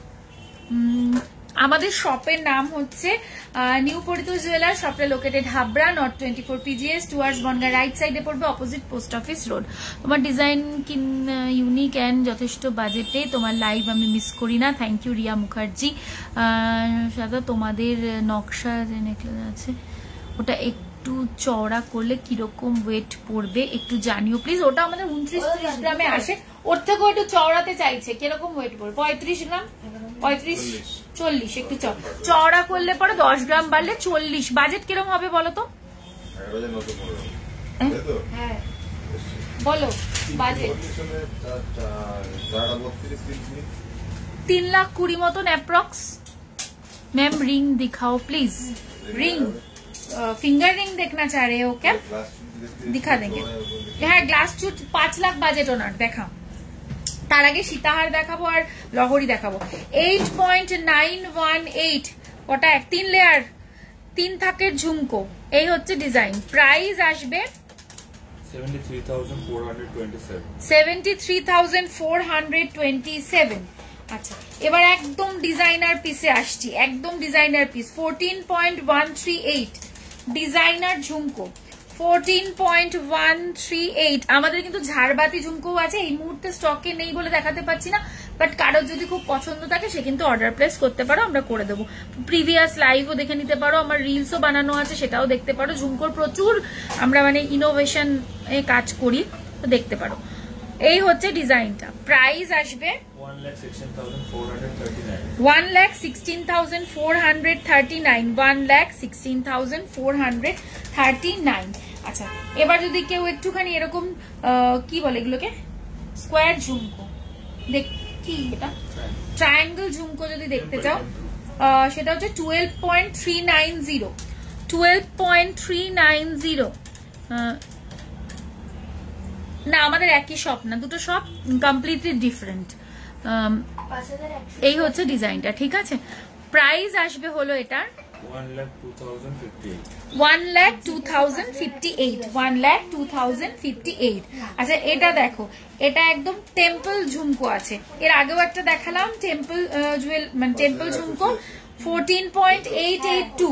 আমাদের শপের নাম হচ্ছে নিউ পরিতোষ জুয়েলার্স। শপটা located Habra, North 24 PGS towards Bongaon, right সাইডে পড়বে, অপোজিট পোস্ট অফিস রোড। তোমার ডিজাইন ইউনিক অ্যান্ড যথেষ্ট বাজেটে। তোমার লাইভ আমি মিস করি না। Thank you Riya Mukherjee. সাদা তোমাদের নকশা যে নেকলেস আছে, ওটা একটু চওড়া করলে কিরকম ওয়েট পড়বে একটু জানিও প্লিজ। ওটা আমাদের 29-30 গ্রামে আসে, ওর থেকেও একটু চওড়াতে চাইছে, কিরকম ওয়েট পড়বে? 35 গ্রাম, 35-40, একটু চওড়া করলে পরে 10 গ্রাম বাড়লে 40। বাজেট কিরকম হবে বলো তো? বলো বাজেট। 3,20,000 মতন অ্যাপ্রক্স। मैम रिंग दिखाओ प्लीज। रिंग फिंगर रिंग देखना चाह रहे हो क्या? दिखा देंगे। হ্যাঁ গ্লাস চুট 5 লাখ বাজেট ওনার। দেখা তার আগে সীতাহার দেখাবো আর লহরি দেখাবো। 8.918 ওটা 3 লেয়ার 3 থাকের ঝুমকো। এই হচ্ছে ডিজাইন। প্রাইস আসবে 73,427। আচ্ছা এবার একদম ডিজাইনার পিসে আসছি। একদম ডিজাইনার পিস 14.138 ডিজাইনার ঝুমকো 14.138। আমাদের কিন্তু ঝাড়বাতি ঝুমকো আছে, এই মুহূর্তে স্টকে নেই বলে দেখাতে পাচ্ছি না, বাট কারোর যদি খুব পছন্দ থাকে সে কিন্তু অর্ডার প্লেস করতে পারো, আমরা করে দেবো। প্রিভিয়াস লাইভও দেখে নিতে পারো, আমার রিলসও বানানো আছে সেটাও দেখতে পারো। ঝুমকোর প্রচুর আমরা মানে ইনোভেশন এ কাজ করি, তো দেখতে পারো। এই হচ্ছে ডিজাইনটা। প্রাইস আসবে 1,16,439। 1,16,439। আচ্ছা এবার যদি কেউ একটুখানি এরকম কি বলে এগুলোকে স্কোয়ার ঝুমকো দেখ, কি এটা ট্রায়াঙ্গেল ঝুমকো যদি দেখতে চাও সেটা হচ্ছে 12.390। 12.390। না আমাদের একই শপ না, দুটো শপ কমপ্লিটলি ডিফারেন্ট। এই হচ্ছে ডিজাইনটা, ঠিক আছে। প্রাইস আসবে হলো এটার 1,02,058। 1,02,058। আচ্ছা এটা দেখো, এটা একদম টেম্পল ঝুমকো আছে। এর আগেও একটা দেখালাম টেম্পল মানে টেম্পল ঝুমকো 14.882।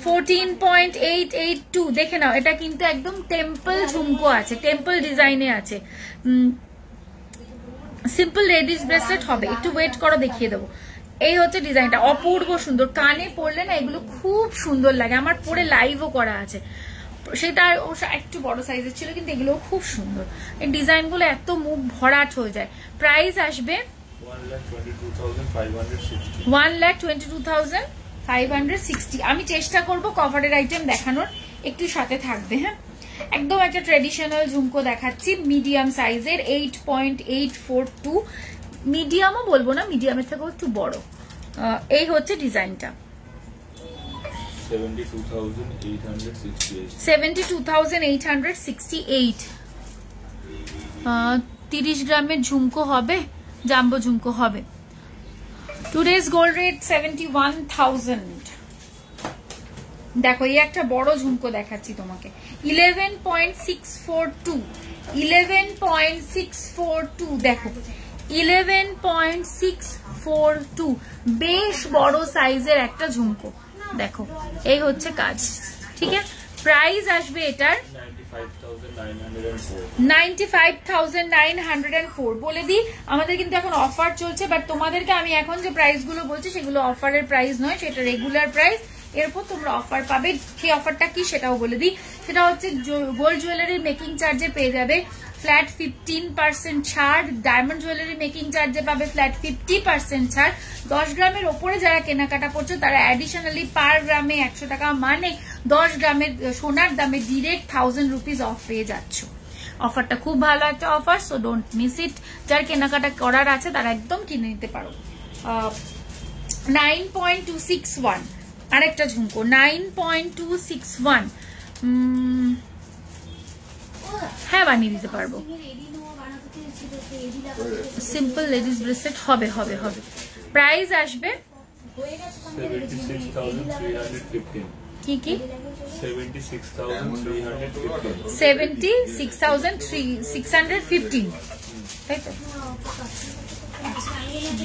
14.882 দেখে নাও, এটা কিন্তু একদম টেম্পল ঝুমকো আছে, টেম্পল ডিজাইনে আছে। সিম্পল লেডিস ব্রেসলেট হবে, একটু ওয়েট করো দেখিয়ে দেবো। এই হচ্ছে ডিজাইনটা, অপূর্ব সুন্দর। কানে পরলে না এগুলো খুব সুন্দর লাগে, আমার পরে লাইভও করা আছে। সেটা একটু বড় সাইজের ছিল, কিন্তু এগুলো খুব সুন্দর। এই ডিজাইনগুলো এত মুখ ভরাট হয়ে যায়। প্রাইস আসবে 1,22,560। আমি চেষ্টা করব কভারের আইটেম দেখানোর, একটু সাথে থাকবে। হ্যাঁ একদম একটা ট্রেডিশনাল ঝুমকো দেখাচ্ছি, মিডিয়াম সাইজের 8.842। মিডিয়ামও বলবো না, মিডিয়ামের থেকেও একটু বড়। এই হচ্ছে ডিজাইনটা 72,868। 30 গ্রামের ঝুমকো হবে, জাম্বো ঝুমকো হবে। Today's gold rate 71,000। দেখো এই একটা বড় ঝুমকো দেখাচ্ছি তোমাকে 11.642। 11.642 দেখো 11.642 বেশ বড় সাইজের একটা ঝুমকো। দেখো এই হচ্ছে কাজ, ঠিক আছে। প্রাইস আসবে এটার 95,904। বলে দিই আমাদের কিন্তু এখন অফার চলছে, বাট তোমাদেরকে আমি এখন যে প্রাইস গুলো বলছি সেগুলো অফারের প্রাইস নয়, সেটা রেগুলার প্রাইস। এরপর তোমরা অফার পাবে, সেই অফারটা কি সেটাও বলে দিই। সেটা হচ্ছে গোল্ড জুয়েলারি মেকিং চার্জে পেয়ে যাবে ফ্ল্যাট 15% ছাড়, ডায়মন্ড জুয়েলারি মেকিং চার্জে পাবে ফ্ল্যাট 50% ছাড়। 10 গ্রামের ওপরে যারা কেনাকাটা করছো তারা অ্যাডিশনালি পার গ্রামে 100 টাকা, মানে 10 গ্রামের সোনার দামে ডিরেক্ট 1000 রুপিস অফ পেয়ে যাচ্ছ। অফারটা খুব ভালো একটা offer, so don't miss it. যার কেনাকাটা করার আছে তারা একদম কিনে নিতে পারো। 9.261 আরেকটা ঝুমকো 9.261। হ্যাঁ বানিয়ে দিতে পারবো। সিম্পল লেডিস ব্রেসলেট হবে হবে হবে। প্রাইস আসবে 76,315। কি কি 76,315। 76,615 তাই তো।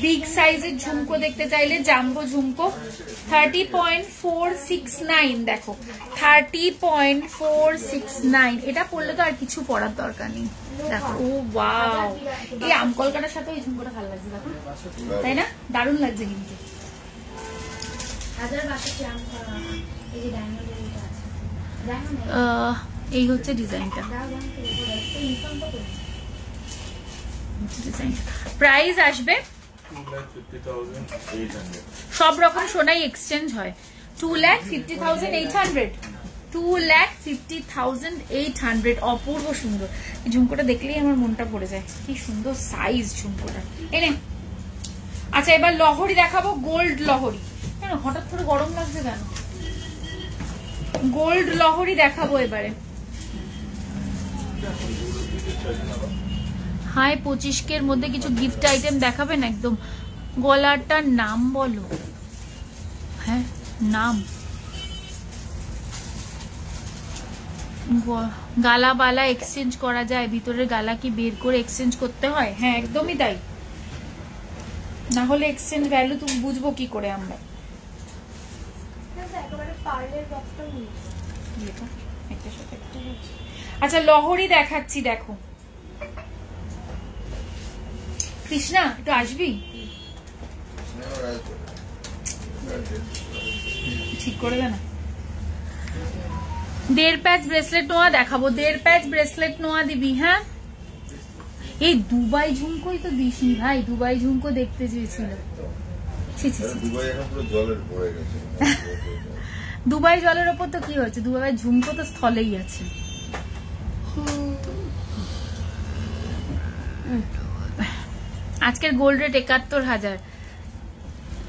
বিগ সাইজের ঝুমকো দেখতে চাইলে জাম্বো ঝুমকো 30.469। দেখো 30.469। এটা পরলে তো আর কিছু পরার দরকার নেই। দেখো ও ওয়াও, এই আম কলকাতার সাথে এই ঝুমকোটা ভালো লাগছে, দেখো তাই না, দারুণ লাগছে কিন্তু। এই হচ্ছে ডিজাইনটা। প্রাইস আসবে 2,50,800। সব রকম সোনাই এক্সচেঞ্জ হয় 2,50,800। 2,50,800। অপূর্ব সুন্দর। ঝুমকোটা দেখলেই আমার মনটা পড়ে যায়, কি সুন্দর সাইজ ঝুমকোটা। এনে আচ্ছা এবার লহরি দেখাবো, গোল্ড লহরি। কেন হঠাৎ করে গরম লাগছে কেন? গোল্ড লহরি দেখাবো এবারে। হাই 25 মধ্যে কিছু গিফট আইটেম দেখাবেন একদম। গলাটার নাম বলো। হ্যাঁ নাম, গালা বালা এক্সচেঞ্জ করা যায়, ভিতরের গালা কি বের করে এক্সচেঞ্জ করতে হয়? হ্যাঁ একদমই তাই, না হলে এক্সচেঞ্জ ভ্যালু তুমি বুঝবো কি করে আমরা। আচ্ছা লহরি দেখাচ্ছি, দেখো কৃষ্ণা একটু আসবি, ঠিক করে দে না। 1.5 প্যাচ ব্রেসলেট নোয়া দেখাবো, 1.5 প্যাচ ব্রেসলেট নোয়া দিবি। হ্যাঁ এই দুবাই ঝুমকোই তো দিসনি ভাই, দুবাই ঝুমকো দেখতে চেয়েছিল। দুবাই জলের ওপর তো কি হচ্ছে, দুবাই ঝুমকো তো স্থলেই আছে। আজকের গোল্ড রেট 71,000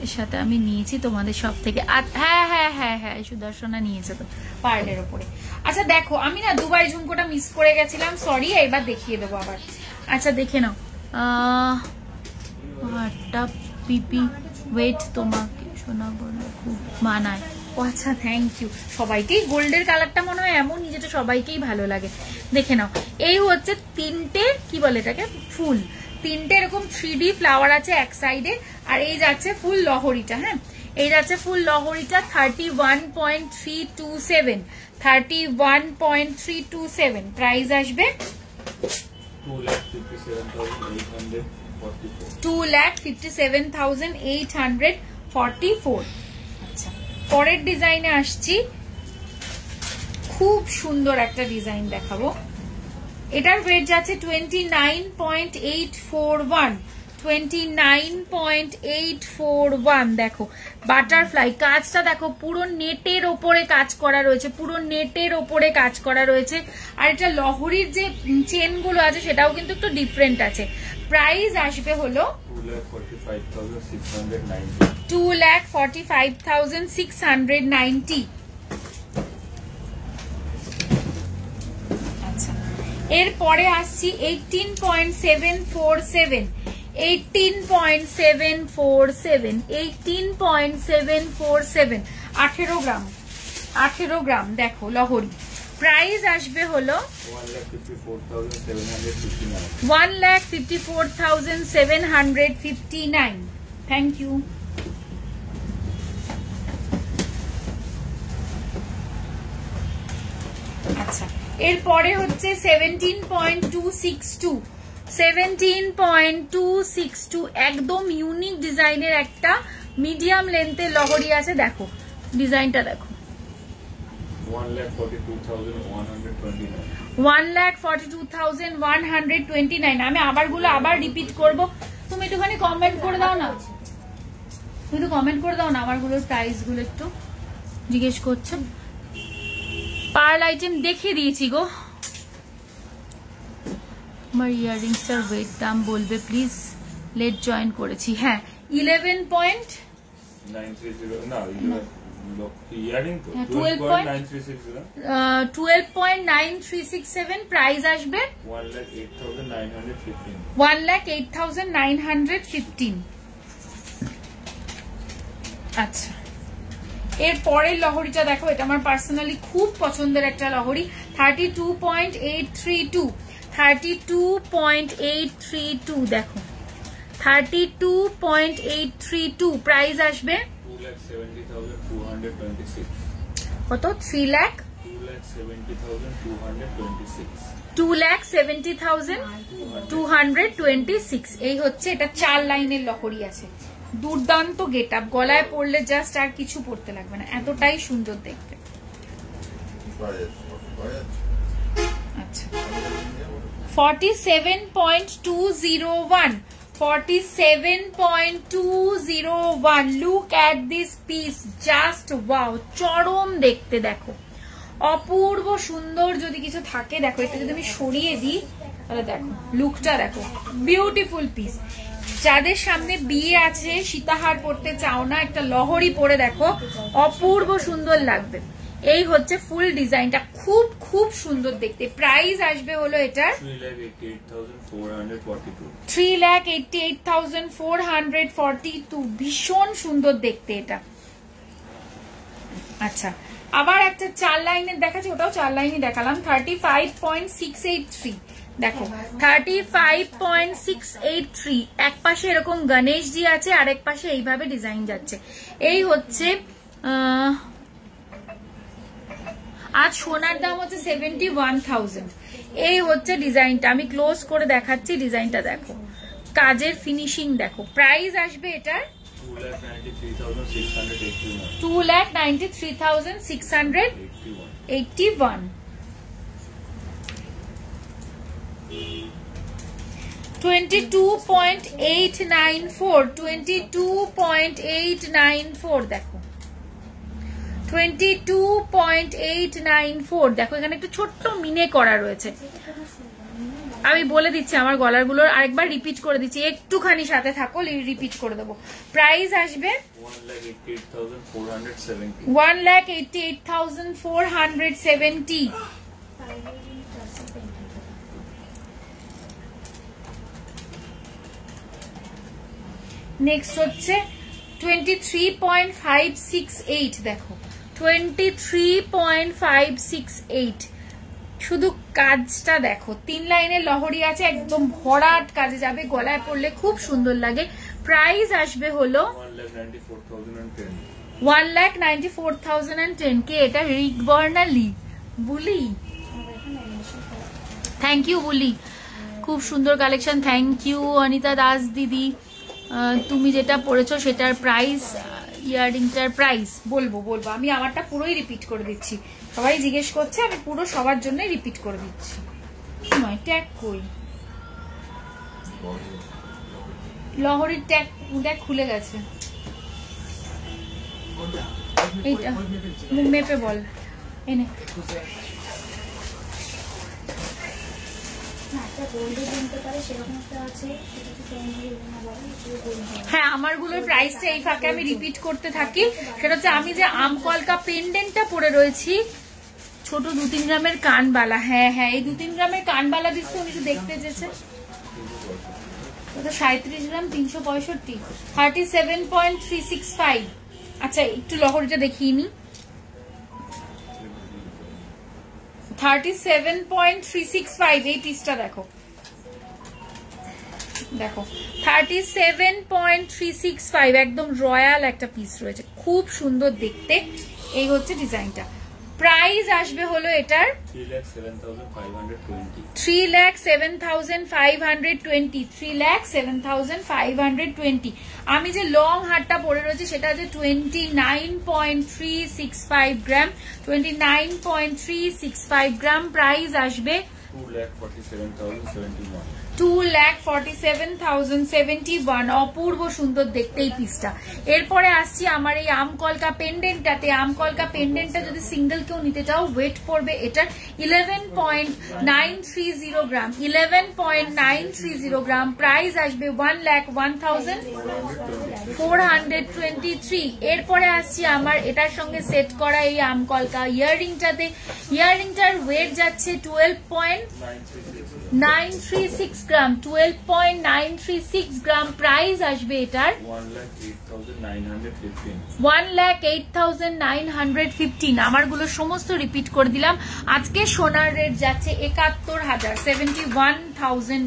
এর সাথে আমি নিয়েছি তোমাদের সব থেকে। হ্যাঁ হ্যাঁ হ্যাঁ হ্যাঁ সুদর্শনা নিয়েছে তো পার্লের ওপরে। আচ্ছা দেখো আমি না দুবাই ঝুমকোটা মিস করে গেছিলাম, সরি, এবার দেখিয়ে দেবো আবার। আচ্ছা দেখে নাও, পিপি ওয়েট তোমাকে শোনা বলে খুব মানায়। ও আচ্ছা থ্যাংক ইউ। সবাইকেই গোল্ডের কালারটা মনে হয় এমন, যেটা সবাইকেই ভালো লাগে। দেখে নাও এই হচ্ছে 3টে কি বলে এটাকে, ফুল 3টে এরকম 3D ফ্লাওয়ার আছে এক সাইডে, আর এই যাচ্ছে ফুল লহরিটা। হ্যাঁ এই যাচ্ছে ফুল লহরিটা 31.327, 31.327। প্রাইস আসবে 2,57,844। আচ্ছা পরের ডিজাইনে আসছি, খুব সুন্দর একটা ডিজাইন দেখাবো। এটার ওয়েট যাচ্ছে 29.841, 29.841। দেখো বাটারফ্লাই কাজটা দেখো, পুরো নেটের ওপরে কাজ করা রয়েছে, পুরো নেটের ওপরে কাজ করা রয়েছে। আর এটা লহরির যে চেন গুলো আছে সেটাও কিন্তু একটু ডিফারেন্ট আছে। প্রাইস আসবে হলো 2,45,690। আচ্ছা এরপরে আসছি 18.747, 18.747, 18.747, 18 গ্রাম, 18 গ্রাম। দেখো লহরি প্রাইস আসবে হলো 1,54,759। Thank you. আচ্ছা এরপরে হচ্ছে 17.262, 17.262 একদম ইউনিক ডিজাইনের একটা মিডিয়াম লেন্থের লহরি আছে। দেখো ডিজাইনটা দেখো, 1,42,129। আমি আবারগুলো আবার রিপিট করব, তুমি একটুখানি কমেন্ট করে দাও না, তুমি একটু কমেন্ট করে দাও না আমারগুলোর প্রাইস গুলো একটু জিজ্ঞেস করছো। পার্ল আইটেম দেখিয়ে দিয়েছি গো। আমার ইয়াররিংসটার ওয়েট দাম বলবে প্লিজ, লেট জয়েন করেছি। হ্যাঁ 12.937। প্রাইস আসবে 1,08,915। আচ্ছা এর পরের লহরিটা দেখো, এটা আমার পার্সোনালি খুব পছন্দের একটা লহরি, 32.832, 32.832। দেখো 32.832। প্রাইস আসবে কত? 2,70,226। এই হচ্ছে এটা 4 লাইনের লহরি আছে, দুর্দান্ত গেট আপ, গলায় পড়লে জাস্ট আর কিছু পড়তে লাগবে না, এতটাই সুন্দর দেখতে। আচ্ছা 47.201, 47.201। Look at this piece, just wow, চরম দেখতে। দেখো অপূর্ব সুন্দর যদি কিছু থাকে দেখো, এটা যদি আমি সরিয়ে দিই তাহলে দেখো লুকটা দেখো, বিউটিফুল পিস। যাদের সামনে বিয়ে আছে, সীতাহার পরতে চাও না, একটা লহরি পরে দেখো, অপূর্ব সুন্দর লাগবে। এই হচ্ছে ফুল ডিজাইনটা, খুব খুব সুন্দর দেখতে। প্রাইস আসবে হলো এটার 3,88,442। ভীষণ সুন্দর দেখতে এটা। আচ্ছা, আবার একটা 4 লাইনের দেখাচ্ছি, ওটাও 4 লাইনই দেখালাম। 35.683 দেখো, 35.683। এক পাশে এরকম গণেশজি আছে, আরেক পাশে এইভাবে ডিজাইন যাচ্ছে। এই হচ্ছে আজ সোনার দাম হচ্ছে 71,000। এই হচ্ছে ডিজাইনটা, আমি ক্লোজ করে দেখাচ্ছি। ডিজাইনটা দেখো, কাজের ফিনিশিং দেখো। প্রাইস আসবে এটার 2,93,681। 22.894, 22.894 দেখো, 22.894 দেখো। এখানে একটু ছোট্ট মিনে করা রয়েছে। আমি বলে দিচ্ছি আমার গলার গুলোর, আরেকবার রিপিট করে দিচ্ছি, একটুখানি সাথে থাকো, রিপিট করে দেবো। প্রাইস আসবে 1,88,470। নেক্সট হচ্ছে 23.568 দেখো, 23.568। শুধু কাজটা দেখো, 3 লাইনের লহরি আছে, একদম ভরাট কাজে যাবে, গলায় পরলে খুব সুন্দর লাগে। প্রাইস আসবে হলো 1,94,010। কে এটা? রিক বর্ণালী বুলি, থ্যাংক ইউ বুলি, খুব সুন্দর collection, thank you Anita Das দিদি। তুমি যেটা পড়েছো সেটার প্রাইস, ইয়াররিংটার প্রাইস বলবো আমি আমারটা পুরোই রিপিট করে দিচ্ছি। সবাই জিজ্ঞেস করছে, আমি পুরো সবার জন্য রিপিট করে দিচ্ছি। নয় ট্যাগ কই, লহরির ট্যাগ খুলে গেছে। এইটা মেপে বল এনে। হ্যাঁ, আমার গুলোর প্রাইসটা এই ফাঁকে আমি রিপিট করতে থাকি। সেটা হচ্ছে, আমি যে আমকলকা পেন্ডেন্টটা পরে রয়েছি, ছোট 2-3 গ্রামের কানবালা। হ্যাঁ, এই 2-3 গ্রামের কানবালা দিচ্ছে, উনি একটু দেখতে চেয়েছে। 37 গ্রাম 365, 37.365। আচ্ছা, একটু লহরিটা দেখিয়ে নি। 37.365 এই পিসটা দেখো, 37.365 একদম রয়্যাল একটা পিস রয়েছে, খুব সুন্দর দেখতে। এই হচ্ছে ডিজাইনটা। প্রাইস আসবে হলো এটার 3,07,520। 3,07,520। আমি যে লং হারটা পরে রয়েছে সেটা হচ্ছে 29.365 গ্রাম, 29.365 গ্রাম। প্রাইস আসবে 2,47,071। অপূর্ব সুন্দর দেখতে এই পিসটা। এরপরে আসছি আমার এই আমকলকা পেন্ডেন্টটাতে। আমকলকা পেন্ডেন্টটা যদি সিঙ্গেল কেউ নিতে চাও, ওয়েট পড়বে এটার 11.930 গ্রাম, 11.930 গ্রাম। প্রাইস আসবে 1,01,423। এরপরে আসছি আমার এটার সঙ্গে সেট করা এই আমকলকা ইয়াররিংটাতে। ইয়াররিংটার ওয়েট যাচ্ছে 12.936 গ্রাম, 12.936 গ্রাম। প্রাইস আসবে এটার 1,08,915। আমার গুলো সমস্ত রিপিট করে দিলাম। আজকে সোনার রেট যাচ্ছে 71,000,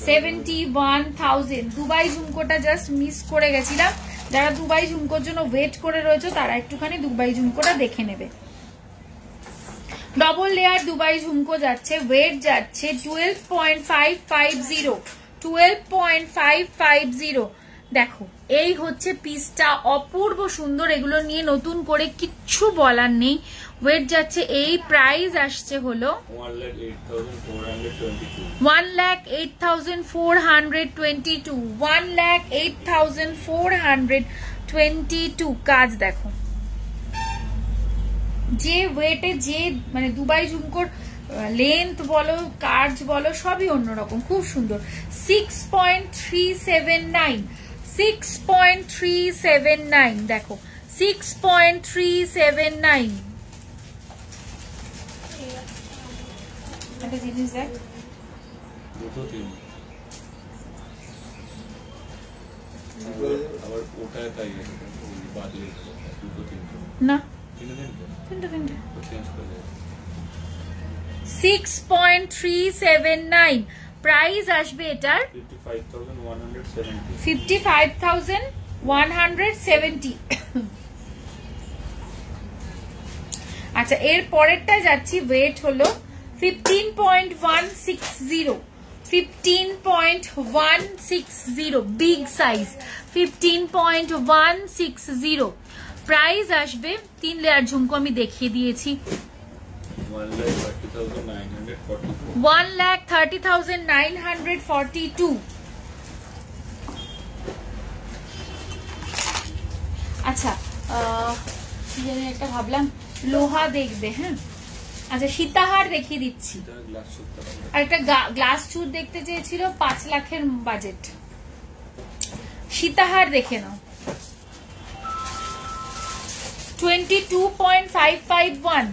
71,000। দুবাই ঝুমকোটা জাস্ট মিস করে গেছিলাম। যারা দুবাই ঝুমকোর জন্য ওয়েট করে রয়েছে তারা একটুখানি দুবাই ঝুমকোটা দেখে নেবে। ডবল লেয়ার দুবাই ঝুমকো যাচ্ছে, ওয়েট যাচ্ছে 12.550, 12.550। দেখো, এই হচ্ছে পিসটা, অপূর্ব সুন্দর। এগুলো নিয়ে নতুন করে কিচ্ছু বলার নেই। ওয়েট যাচ্ছে এই, প্রাইস আসছে হলো 1,08,422, 1,08,422। কাজ দেখো, যে ওয়েটে যে মানে দুবাই ঝুমকোর লেন্থ বলো কাজ বলো সবই অন্যরকম, খুব সুন্দর। 6.379 6.379 দেখো 6.379 একটা জিনিস দেখ দুটো তিন আবার ওটায় তাই বাদলে দুটো তিনটে না তিনটে তিনটে তিনটে চেঞ্জ করে 6.379 প্রাইস আসবে এটার 55,170 আচ্ছা এর পরেরটা যাচ্ছি ওয়েট হলো 15.160 15.160 বিগ সাইজ 15.160 প্রাইস আসবে 3 লেয়ার ঝুমকো আমি দেখিয়ে দিয়েছি 1,30,942 আচ্ছা কি জানি একটা ভাবলাম লোহা দেখবে। হ্যাঁ আচ্ছা সীতাহার দেখিয়ে দিচ্ছি আর একটা গ্লাস চুর দেখতে চেয়েছিল 5 লাখের বাজেট। সীতাহার দেখে নাও 22.551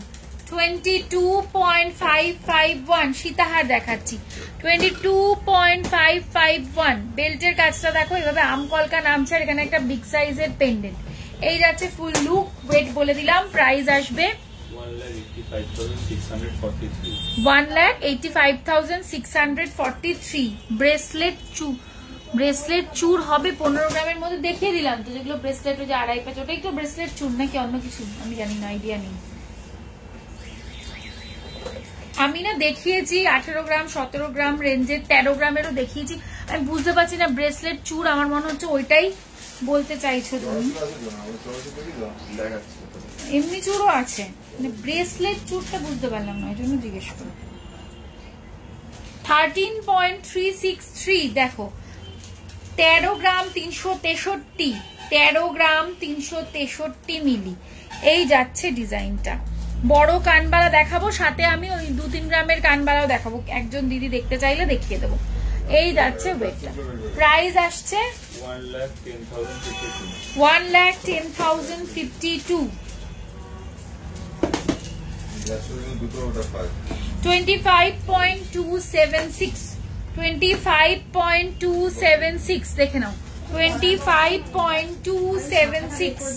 22.551 সীতাহার দেখাচ্ছি 22.551 বেল্টের কাজটা দেখো এভাবে আমকলকা নামছে আর এখানে একটা বিগ সাইজের পেন্ডেন্ট। এই যাচ্ছে ফুল লুক। ওয়েট বলে দিলাম, প্রাইস আসবে 1,85,643 ব্রেসলেট চুর হবে 15 গ্রামের মধ্যে দেখিয়ে দিলাম তো, যেগুলো ব্রেসলেট ওই যে 2.5 প্যাচ ওটাই তো ব্রেসলেট চুর নাকি অন্য কিছু আমি জানি না, আইডিয়া নেই। আমি না দেখিয়েছি 18 গ্রাম 17 গ্রাম রেঞ্জের 13 গ্রামেরও দেখিয়েছি, আমি বুঝতে পারছি না ব্রেসলেট চুর, আমার মনে হচ্ছে ওইটাই বলতে চাইছো তুমি। এমনি চুরও আছে, মানে ব্রেসলেট চুরটা বুঝতে পারলাম না, এই জন্য জিজ্ঞেস করি। 13.363 দেখো 13 গ্রাম 363 13 গ্রাম 363 মিলি। এই যাচ্ছে ডিজাইনটা। বড় কানবালা দেখাবো, সাথে আমি ওই 2-3 গ্রামের কানবালাও দেখাবো, একজন দিদি দেখতে চাইলে দেখিয়ে দেবো। এই যাচ্ছে ওয়েটটা। প্রাইস আসছে 1,10,052 25.276 25.276 দেখে নাও 25.276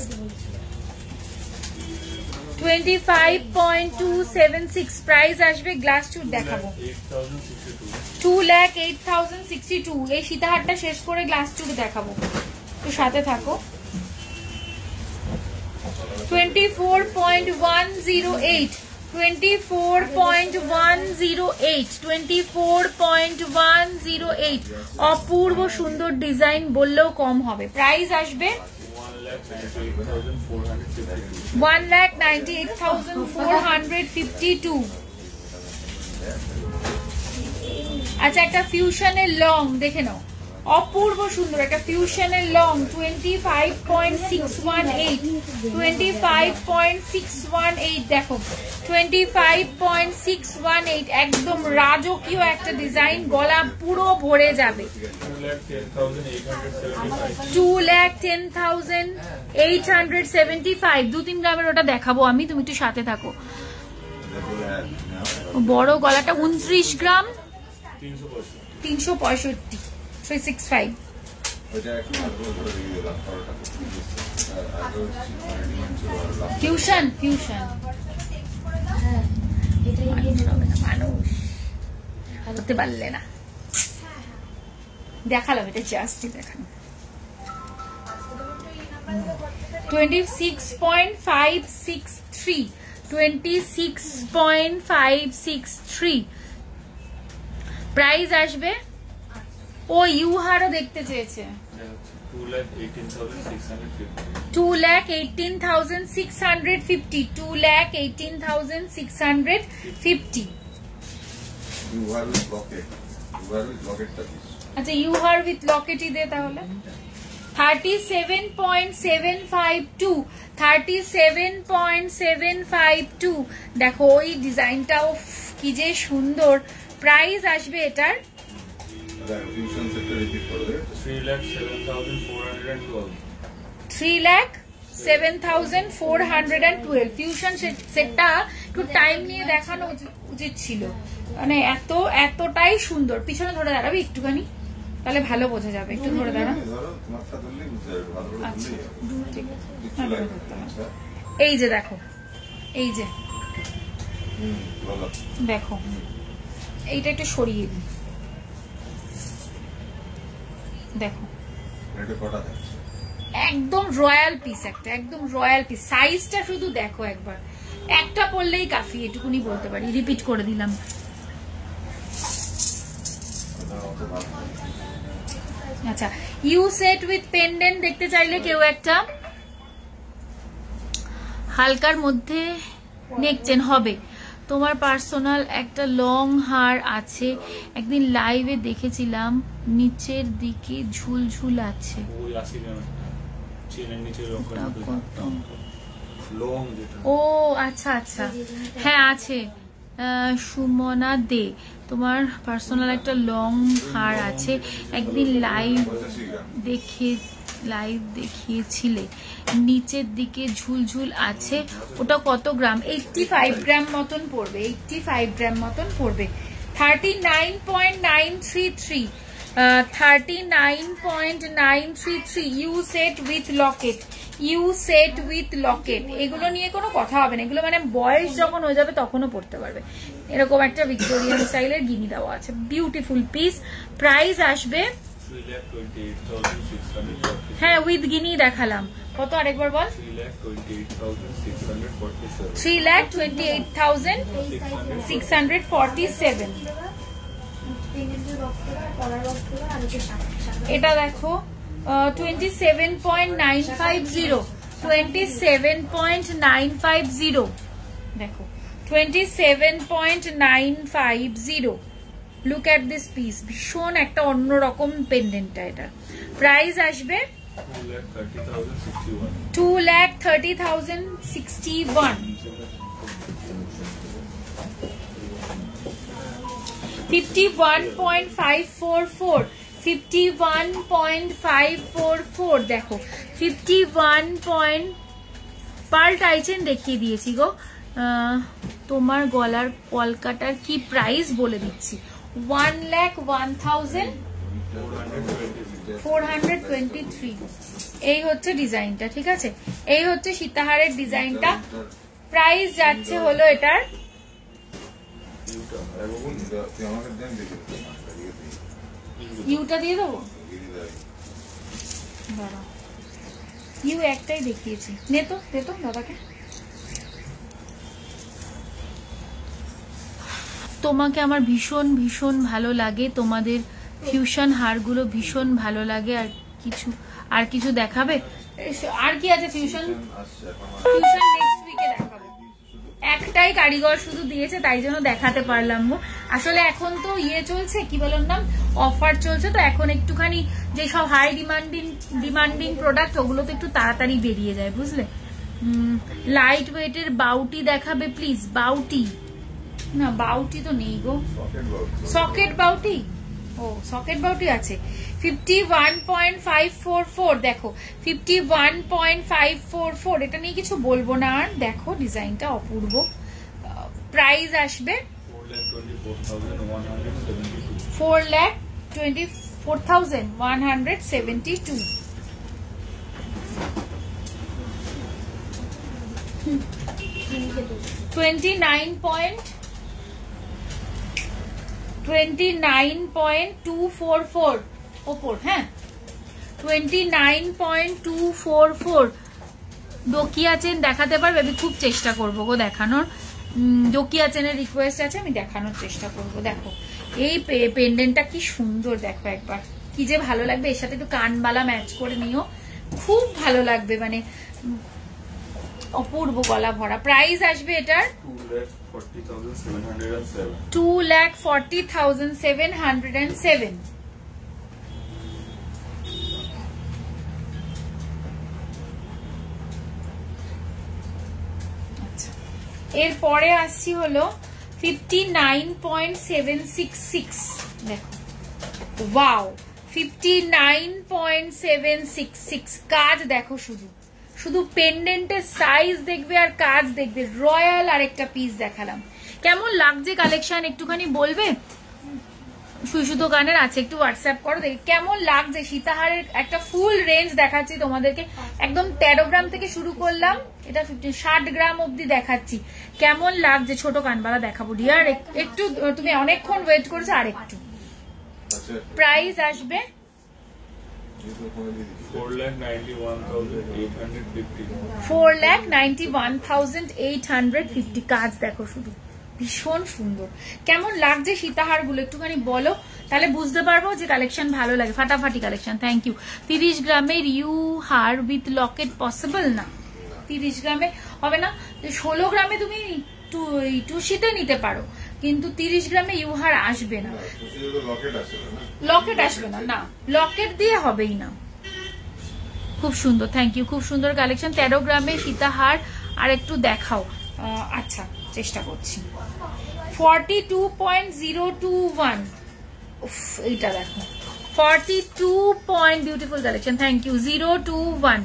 25.276 প্রাইস আসবে। গ্লাস চুর দেখাবো 2,08,062। এই সীতাহারটা শেষ করে গ্লাস চুর দেখাবো, তো সাথে থাকো। 24.108 24.108 24.108 অপূর্ব সুন্দর ডিজাইন, বললেও কম হবে। প্রাইস আসবে 1,98,452। আচ্ছা একটা ফিউশনের লং দেখে নাও, অপূর্ব সুন্দর একটা ফিউশনের লং 25.618 25.618 দেখো 25.618 একদম রাজকীয় একটা ডিজাইন, গলা পুরো ভরে যাবে। 2,10,875 2-3 গ্রামের ওটা দেখাবো আমি, তুমি একটু সাথে থাকো। বড় গলাটা 29 গ্রাম 365 365 ফিউশন ফিউশন মানুষ করতে পারলে না, দেখালাম এটা জাস্ট দেখানো। 26.563 26.563 প্রাইস আসবে। ও ইউহারও দেখতে চেয়েছে 2,18,650 2,18,650। আচ্ছা ইউহার উইথ লকেটই দে তাহলে। 37.752, 37.752। দেখো ওই ডিজাইনটাও কি যে সুন্দর। প্রাইস আসবে এটার 3,07,412। ফিউশন সেটটা একটু টাইম নিয়ে দেখানো উচিত ছিল, মানে এতটাই সুন্দর। পিছনে ধরে দাঁড়াবি একটুখানি, তাহলে ভালো বোঝা যাবে। একটু ধরে দাঁড়া। আচ্ছা ঠিক আছে। এই যে দেখো, এই যে দেখো, এইটা একটু সরিয়ে দিই। দেখো একদম রয়্যাল পিস, একদম রয়্যাল পিস। সাইজটা শুধু দেখো একবার, একটা পরলেই কাফি, এটুকুনি বলতে পারি। রিপিট করে দিলাম। আচ্ছা, ইউ সেট উইথ পেন্ডেন্ট দেখতে চাইলে কেউ একটা হালকার মধ্যে নেক চেন হবে। তোমার পার্সোনাল একটা লং হার আছে, একদিন লাইভে দেখেছিলাম, নিচের দিকে ঝুলঝুল আছে। ও আচ্ছা আচ্ছা, হ্যাঁ আছে। সুমনা দে, তোমার পার্সোনাল একটা লং হার আছে, একদিন লাইভ দেখিয়েছিলে, নিচের দিকে ঝুলঝুল আছে। ওটা কত গ্রাম? 85 গ্রাম মতন পড়বে, 85 গ্রাম মতন পড়বে। 39.933, 39.933। U set with locket, U set with locket. এগুলো নিয়ে কোনো কথা হবে না, এগুলো মানে বয়স যখন হয়ে যাবে তখনও পড়তে পারবে। এরকম একটা ভিক্টোরিয়ান স্টাইলের গিনি দেওয়া আছে, বিউটিফুল পিস। প্রাইস আসবে, হ্যাঁ উইথ গিনি দেখালাম। কত আরেকবার বল? 3,28,647। এটা দেখো 27.950, 27.950। দেখো 27.950। লুক এট দিস পিস, ভীষণ একটা অন্যরকম পেন্ডেন্টটা। এটা প্রাইস আসবে 2,30,061। 51.544, 51.544। দেখো 51 পার্ল টাইচেন দেখিয়ে দিয়েছি গো। তোমার গলার কলকাতার কি প্রাইস বলে দিচ্ছি, 1,01,423। এই হচ্ছে ডিজাইনটা, ঠিক আছে? এই হচ্ছে সীতাহারের ডিজাইনটা। প্রাইস যাচ্ছে হলো এটার ইউটা দিয়ে দেবো, ইউ একটাই দেখিয়েছি। নে তো, দে তো দাদাকে। তোমাকে আমার ভীষণ ভীষণ ভালো লাগে, তোমাদের ফিউশন হারগুলো ভীষণ ভালো লাগে। আর কিছু দেখাবে? আর কি আছে? ফিউশন নেক্সট উইকে দেখাবো। একটাই কারিগর শুধু দিয়েছে, তাই জন্য দেখাতে পারলাম। আসলে এখন তো ইয়ে চলছে, কি বলার নাম, অফার চলছে, তো এখন একটুখানি যেসব হাই ডিমান্ডিং প্রোডাক্ট ওগুলো তো একটু তাড়াতাড়ি বেরিয়ে যায়, বুঝলে? লাইট ওয়েটের বাউটি দেখাবে প্লিজ। বাউটি না, বাউটি তো নেই গো। সকেট বাউটি, ও সকেট বাউটি আছে। 51.544। দেখো 51.544। এটা নিয়ে কিছু বলবো না আর। দেখো ডিজাইনটা অপূর্ব। প্রাইস আসবে 4,24,172। 29.244 ওপর, হ্যাঁ 29.244। ডোকিয়া চেন দেখাতে পারবে? আমি খুব চেষ্টা করবো গো দেখানোর। ডোকিয়া চেনের রিকোয়েস্ট আছে, আমি দেখানোর চেষ্টা করবো। দেখো এই পেন্ডেন্টটা কি সুন্দর, দেখো একবার, কি যে ভালো লাগবে। এর সাথে একটু কানবালা ম্যাচ করে নিও, খুব ভালো লাগবে, মানে অপূর্ব গলা ভরা। প্রাইস আসবে এটার 2,40,707। এরপরে আসছি হলো 59.766, দেখো ওয়াও 59.766, কাজ দেখো, শুধু শুধু পেন্ডেন্টের সাইজ দেখবে আর কাজ দেখবে। রয়্যাল আরেকটা পিস দেখালাম, কেমন লাগছে কালেকশন একটুখানি বলবে? সুইসু দোকানের আছে, একটু হোয়াটসঅ্যাপ করো দেখি কেমন লাগছে। সীতাহারের একটা ফুল রেঞ্জ দেখাচ্ছি তোমাদেরকে, একদম 13 গ্রাম থেকে শুরু করলাম, এটা 60 গ্রাম অব্দি দেখাচ্ছি। কেমন লাগছে? ছোট কানবালা দেখাবো ডিয়ার, একটু তুমি অনেকক্ষণ ওয়েট করছো, আর একটু। প্রাইস আসবে 4,91,850। কাজ দেখো শুধু, ভীষণ সুন্দর। কেমন লাগছে সীতাহার গুলো একটুখানি বলো, তাহলে বুঝতে পারবো যে কালেকশন ভালো লাগে। ফাটাফাটি কালেকশন, থ্যাংক ইউ। 30 গ্রামের ইউ হার উইথ লকেট পসিবল না, 30 গ্রামে হবে না। 16 গ্রামে তুমি টুসিতে নিতে পারো, কিন্তু 30 গ্রামে ইউহার আসবে না, লকেট আসবে না, না লকেট দিয়ে হবেই না। খুব সুন্দর, থ্যাংক ইউ, খুব সুন্দর কালেকশন। 13 গ্রামে সীতাহার আর একটু দেখাও। আচ্ছা চেষ্টা করছি। 42.021, এইটা দেখো 42 বিউটিফুল কালেকশন, থ্যাংক ইউ। 021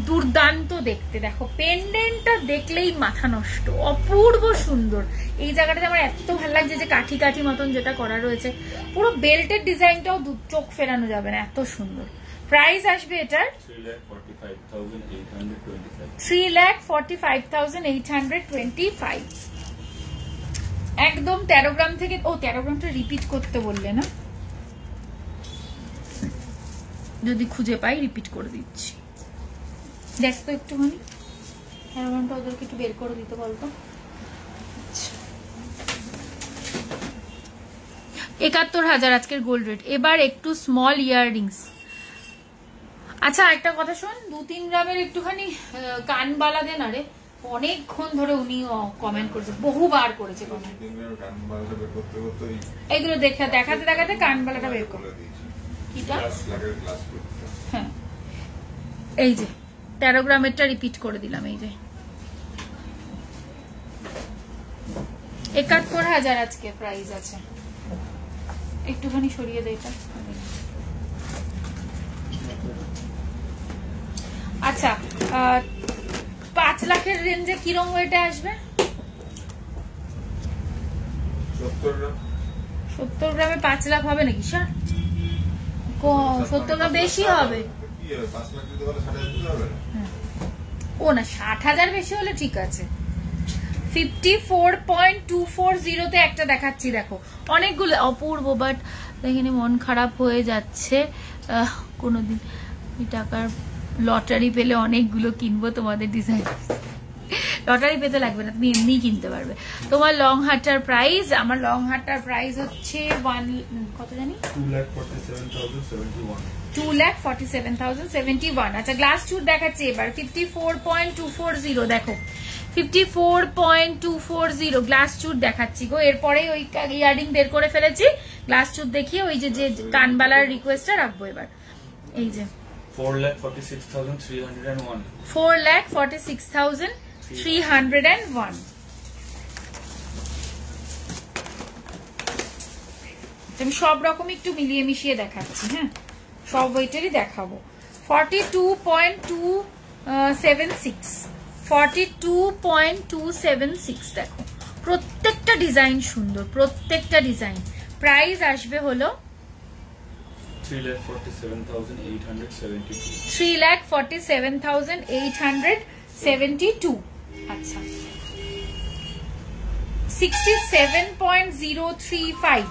দুর্দান্ত দেখতে, দেখো পেন্ডেন্টটা দেখলেই মাথা নষ্ট, অপূর্ব সুন্দর। এই জায়গাটাতে আমার এত ভালো লাগছে যে কাঠি কাঠি মতন যেটা করা রয়েছে, পুরো বেল্টের ডিজাইনটাও চোখ ফেরানো যাবে না, এত সুন্দর। প্রাইস আসবে এটার 3,45,825, একদম 13 গ্রাম থেকে। ও 13 গ্রামটা রিপিট করতে বললে না, যদি খুঁজে পাই রিপিট করে দিচ্ছি। দেখ তো একটুখানি 13 গ্রামটা ওদেরকে একটু বের করে দিতে বলতো। 71,000 আজকের গোল্ড রেট। এবার একটু স্মল ইয়াররিংস। আচ্ছা একটা কথা শোন, 2-3 গ্রামের একটুখানি কানবালা দেন। আরে অনেকক্ষণ ধরে উনি কমেন্ট করেছে, বহুবার করেছে কমেন্ট। এগুলো দেখাতে দেখাতে কানবালাটা বের করে। হ্যাঁ এই যে 13 গ্রামেরটা রিপিট করে দিলাম, এই যে 71,000 আজকে প্রাইস আছে। একটুখানি সরিয়ে দেয় এটা। আচ্ছা 5 লাখের রেঞ্জে কিরম ওয়েটে আসবে? 70 গ্রামে 5 লাখ হবে নাকি? 70 গ্রাম বেশি হবে। ও না 60,000 বেশি হলে ঠিক আছে। 54.240 তে একটা দেখাচ্ছি, দেখো অনেকগুলো, অপূর্ব। বাট দেখেনি মন খারাপ হয়ে যাচ্ছে। কোনোদিন টাকার লটারি পেলে অনেকগুলো কিনবো তোমাদের ডিজাইন। লটারি পেতে লাগবে না, তুমি এমনি কিনতে পারবে। তোমার লং হারটার প্রাইস, আমার লং হারটার প্রাইস হচ্ছে কত জানি 2,47,071। আচ্ছা গ্লাস চুট দেখাচ্ছি এবার 54.240, দেখো 54.240 গ্লাস চুট দেখাচ্ছি গো। এরপরে ওই ইয়ারিং বের করে ফেলেছি, গ্লাস চুট দেখিয়ে ওই যে কানবালার রিকোয়েস্টটা রাখবো এবার। এই যে 4,46,301, 4,46,301। আমি সব রকম একটু মিলিয়ে মিশিয়ে দেখাচ্ছি, হ্যাঁ সব ওয়েটেরই দেখাবো। 42.276, 42.276, দেখো প্রত্যেকটা ডিজাইন সুন্দর, প্রত্যেকটা ডিজাইন। প্রাইস আসবে হলো 3,47,872, 3,47,872। আচ্ছা 67.035,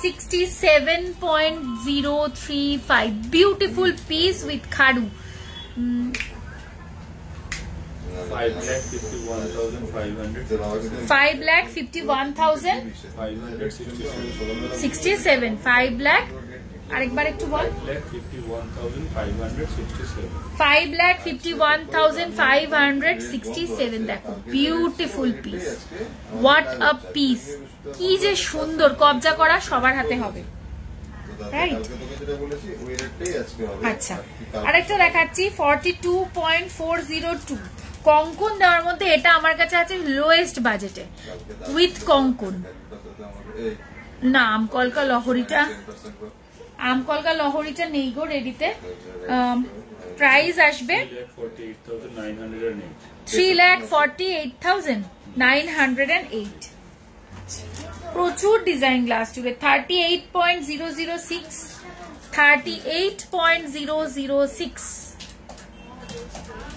67.035 বিউটিফুল পিস উইথ খাড়ু। 5,51,500, 5,51,567, 5 লাখ আরেকবার একটু বল। 5,51,567, দেখো beautiful piece, what a piece, কি যে সুন্দর। কবজা করা সবার হাতে হবে, রাইট? আচ্ছা আরেকটা দেখাচ্ছি 42.402, কঙ্কন দেওয়ার মধ্যে এটা আমার কাছে আছে লোয়েস্ট বাজেটে উইথ কঙ্কন। না আমকলকা লহরিটা নেই গো রেডিতে। প্রাইস আসবে 3,48,908। প্রচুর ডিজাইন গ্লাস টিউবে 38.006, 38.006,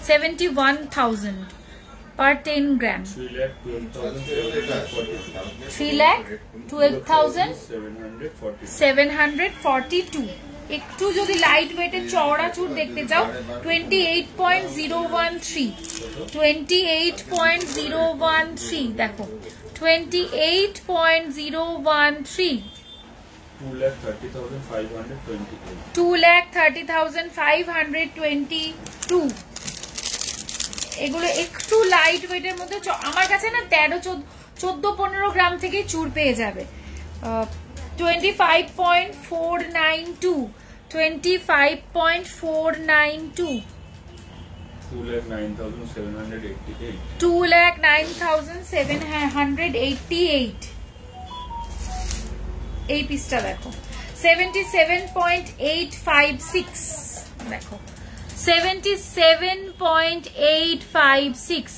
71,000 per 10 gram। 3,12,742। একটু যদি লাইট ওয়েটের চওড়া চুর দেখতে চাও 28.013, 28.013 দেখো 28.013, 2,30,522। এগুলো একটু লাইট ওয়েটের মধ্যে আমার কাছে না 13-14-15 গ্রাম থেকে চুর পেয়ে যাবে। 25.492, 25.492, 2,09,788। এই পিসটা দেখো 77.856 দেখো 77.856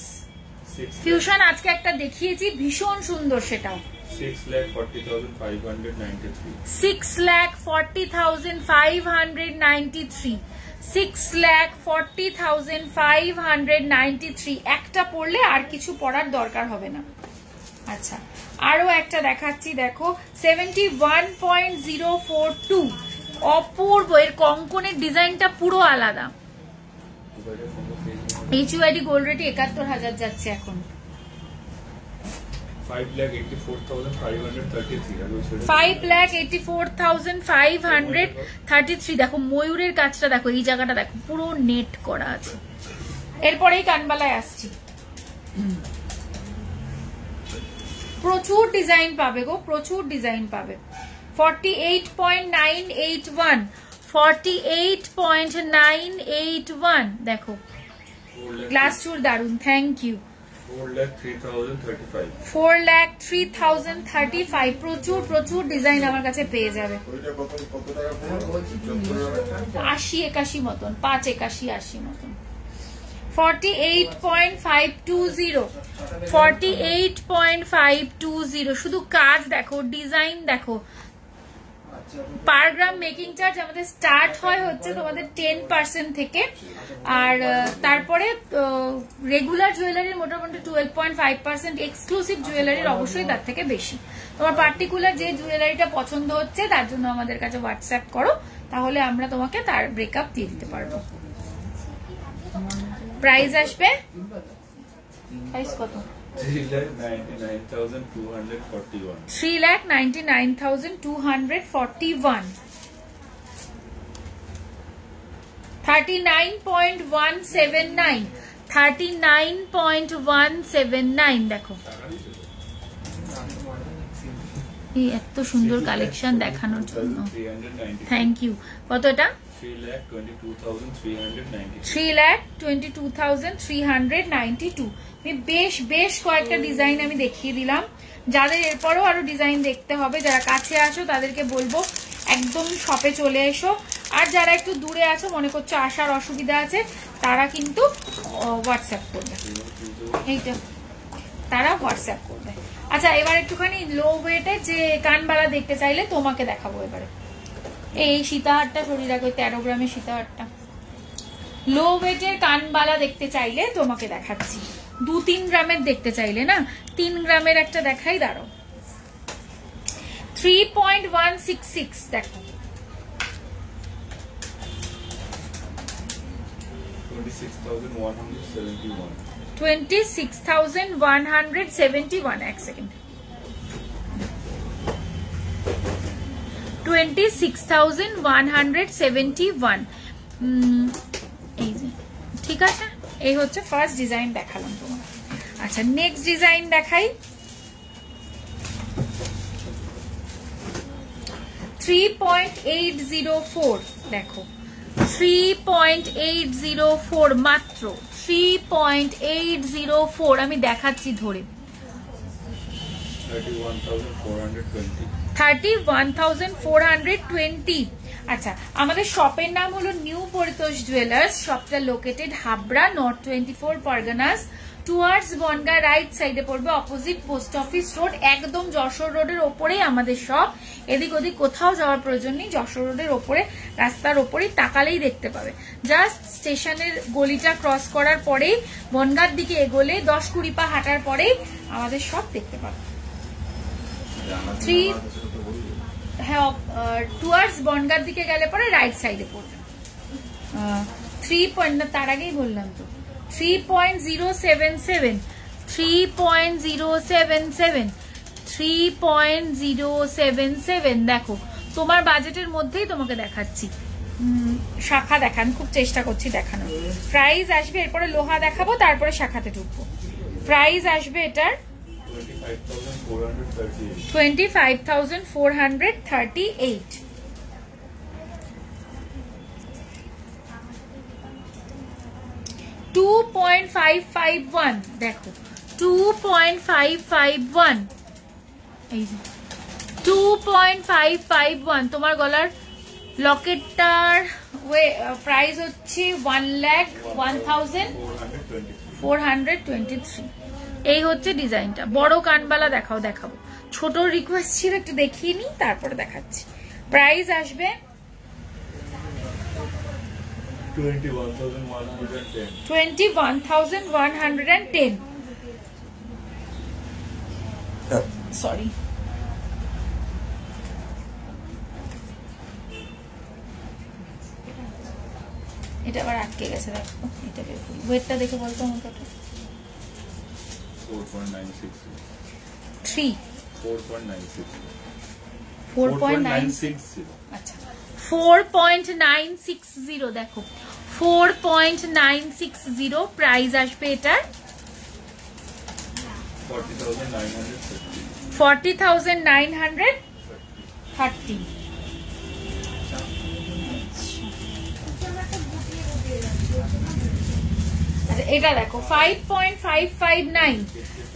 ফিউশন আজকে একটা দেখিয়েছি ভীষণ সুন্দর সেটাও 6,40,593 6,40,593 একটা পড়লে আর কিছু পড়ার দরকার হবে না। আচ্ছা আরো একটা দেখাচ্ছি দেখো 71.042 অপূর্ব। এর কঙ্কনের ডিজাইনটা পুরো আলাদা। HUID গোল্ড রেট 71,000 যাচ্ছে এখন। 5,84,533 দেখো ময়ূরের কাজটা দেখো, এই জায়গাটা দেখো পুরো নেট করা আছে। এরপরেই কানবালায় আসছি। প্রচুর ডিজাইন পাবে গো, প্রচুর ডিজাইন পাবে। 48.981, 48.981 দেখো গ্লাস চুর দারুন। Thank you. 4,03,035 প্রচুর প্রচুর ডিজাইন আমার কাছে পেয়ে যাবে। 80-81 মতন, 5,81 মতন। 48.520, 48.520 শুধু কাজ দেখো, ডিজাইন দেখো। পার গ্রাম মেকিং চার্জ আমাদের স্টার্ট হয় হচ্ছে তোমাদের 10% থেকে, আর তারপরে রেগুলার জুয়েলারির মোটামুটি 12.5%, এক্সক্লুসিভ জুয়েলারির অবশ্যই তার থেকে বেশি। তোমার পার্টিকুলার যে জুয়েলারিটা পছন্দ হচ্ছে তার জন্য আমাদের কাছে হোয়াটসঅ্যাপ করো, তাহলে আমরা তোমাকে তার ব্রেকআপ দিয়ে দিতে পারবো। প্রাইস আসবে প্রাইস কত? 3,99,241, 3,99,241, 39.179, 39.179 দেখো। এই এত সুন্দর কালেকশন দেখানোর জন্য থ্যাংক ইউ। কত এটা? 3,22,392। বেশ বেশ কয়েকটা ডিজাইন আমি দেখিয়ে দিলাম। যাদের এরপরও আরো ডিজাইন দেখতে হবে, যারা কাছে আসো তাদেরকে বলবো একদম শপে চলে এসো। আর যারা একটু দূরে আছো, মনে করছো আসার অসুবিধা আছে, তারা কিন্তু হোয়াটসঅ্যাপ করবে। এইটা তারা হোয়াটসঅ্যাপ করবে। আচ্ছা এবার একটুখানি লো ওয়েটে যে কানবালা দেখতে চাইলে তোমাকে দেখাবো। এবারে এই সীতাহারটা সরিয়ে রাখো, 13 গ্রামের সীতাহারটা। লো ওয়েটের কানবালা দেখতে চাইলে তোমাকে দেখাচ্ছি। 2-3 গ্রামের দেখতে চাইলে না, 3 গ্রামের একটা দেখাই, দাঁড়াও। 3.166 দেখো, 26,171। এক সেকেন্ড, 26,171। এই যে ঠিক আছে, এই হচ্ছে ফার্স্ট ডিজাইন দেখালাম তোমার। আচ্ছা নেক্সট ডিজাইন দেখাই। 3.804 দেখো, 3.804 মাত্র 3.804 আমি দেখাচ্ছি ধরে 31,420 আচ্ছা আমাদের শপের নাম হলো নিউ পরিতোষ জুয়েলার্স শপটা located Habra North 24 Parganas towards Bongaon right সাইডে পড়বে অপোজিট পোস্ট অফিস রোড একদম যশোর রোডের ওপরেই আমাদের শপ এদিক ওদিক কোথাও যাওয়ার প্রয়োজন নেই যশোর রোডের ওপরে রাস্তার ওপরেই তাকালেই দেখতে পাবে জাস্ট স্টেশনের গলিটা ক্রস করার পরেই বনগার দিকে এগোলে 10-20 পা হাঁটার পরেই আমাদের শপ দেখতে পাবে হ্যাঁ টুয়ার্ডস বনগার দিকে গেলে পরে রাইট সাইডে পড়বে 3 না তার আগেই বললাম তো 3.077 দেখো তোমার বাজেটের মধ্যেই তোমাকে দেখাচ্ছি শাখা দেখান খুব চেষ্টা করছি দেখানোর প্রাইস আসবে এরপরে লোহা দেখাবো তারপরে শাখাতে ঢুকবো প্রাইস আসবে এটার 25,438 2.551 দেখো 2.551 এই যে 2.551 তোমার গলার লকেটটার প্রাইস হচ্ছে 1,01,423 এই হচ্ছে ডিজাইনটা বড় কানবালা দেখাবো ছোট রিকোয়েস্ট ছিল একটু দেখিয়ে নি তারপরে দেখাচ্ছি প্রাইস আসবে 21,110 সরি এটা আবার আটকে গেছে দেখো এটা ওয়েটটা দেখে বলতো আমার কত 4.960 আচ্ছা 4.960 দেখো 4.960 প্রাইস আসবে এটার 40,930 এটা দেখো 5.559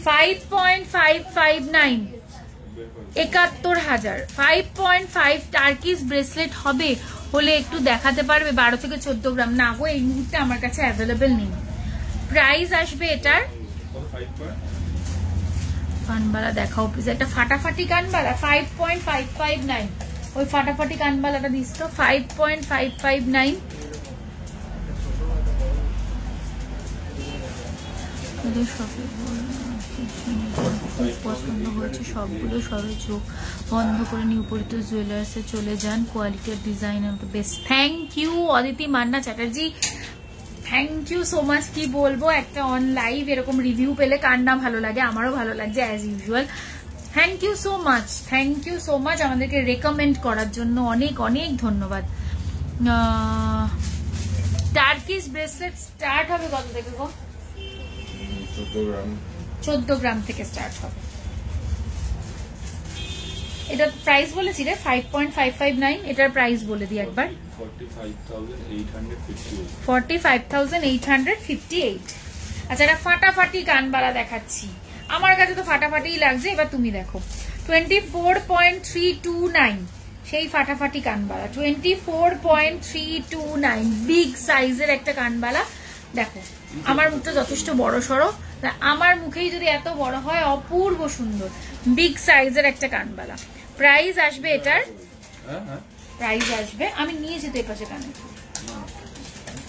71,000 5.5 টার্কিস ব্রেসলেট হবে হলে একটু দেখাতে পারবে 12 থেকে 14 গ্রাম না গো এই মুহূর্তে আমার কাছে অ্যাভেলেবেল নেই প্রাইস আসবে এটার কানবালা দেখাও প্লিজ একটা ফাটাফাটি কানবালা 5.559 ওই ফাটাফাটি কানবালাটা দিস তো 5.559 পছন্দ হয়েছে সবগুলো সবাই চোখ বন্ধ করে নিউ পরিতোষ জুয়েলার্সে চলে যান কোয়ালিটি আর design best thank you Aditi Manna Chatterjee thank you so much কি বলবো একটা অন লাইভ এরকম রিভিউ পেলে কার না ভালো লাগে আমারও ভালো লাগছে as usual thank you so much আমাদেরকে রেকমেন্ড করার জন্য অনেক অনেক ধন্যবাদ টার্কিশ ব্রেসলেট স্টার্ট হবে কত থেকে গো 14 গ্রাম থেকে স্টার্ট হবে এটার প্রাইস বলেছি রে 5.559 এটার প্রাইস বলে দিই একবার 45,858 আচ্ছা এটা ফাটাফাটি কানবালা দেখাচ্ছি আমার কাছে তো ফাটাফাটিই লাগছে এবার তুমি দেখো 24.329 সেই ফাটাফাটি কানবালা 24.329 বিগ সাইজের একটা কানবালা দেখো আমার মুখটা যথেষ্ট বড় সড়ো আমার মুখেই যদি এত বড় হয় অপূর্ব সুন্দর বিগ সাইজের একটা কানবালা প্রাইস আসবে এটার প্রাইস আসবে আমি নিয়েছি তো এই পাশে কানে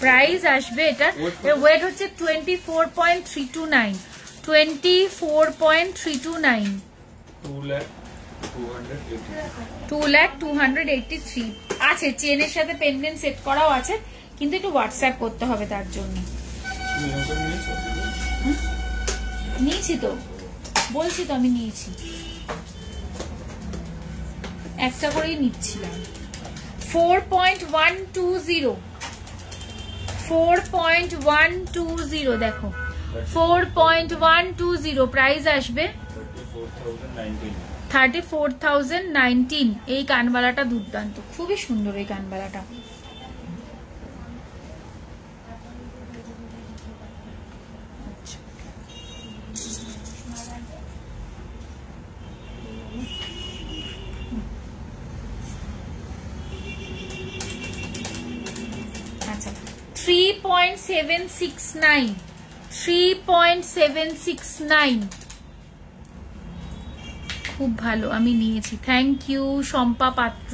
প্রাইস আসবে এটার ওয়েট হচ্ছে 24.329 2,283 আছে চেনের সাথে পেন্ডেন্ট সেট করাও আছে কিন্তু একটু হোয়াটসঅ্যাপ করতে হবে তার জন্য নিয়েছি তো বলছি তো আমি নিয়েছি একটা করেই নিচ্ছিলাম 4.120 দেখো 4.120 প্রাইস আসবে 34,019 এই কানবালাটা দুর্দান্ত খুবই সুন্দর এই কানবালাটা 3.769 3.769 খুব ভালো, আমি নিয়েছি। থ্যাংক ইউ শম্পা পাত্র,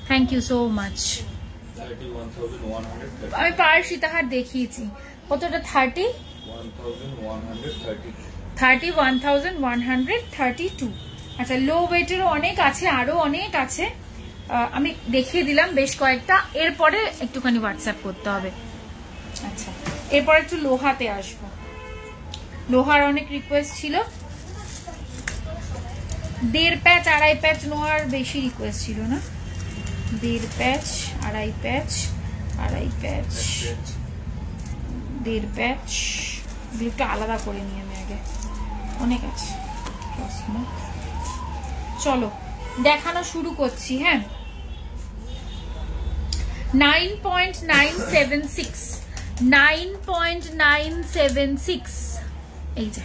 থ্যাংক ইউ সো মাচ। আমি পার সীতাহার দেখিয়েছি, কতটা 31,132। আচ্ছা, লো ওয়েটেরও অনেক আছে, আরো অনেক আছে, আমি দেখিয়ে দিলাম বেশ কয়েকটা। এরপরে একটুখানি হোয়াটসঅ্যাপ করতে হবে। আচ্ছা, এরপর একটু লোহাতে আসবো। লোহার অনেক রিকোয়েস্ট ছিল, 1.5 প্যাচ 2.5 প্যাচ নোয়ার বেশি রিকোয়েস্ট ছিল না? 1.5 প্যাচ 2.5 প্যাচ 2.5 প্যাচ 1.5 প্যাচ, একটু আলাদা করে নিয়ে আমি আগে, অনেক আছে। চলো দেখানো শুরু করছি। হ্যাঁ, 9.976 9.976 এই যে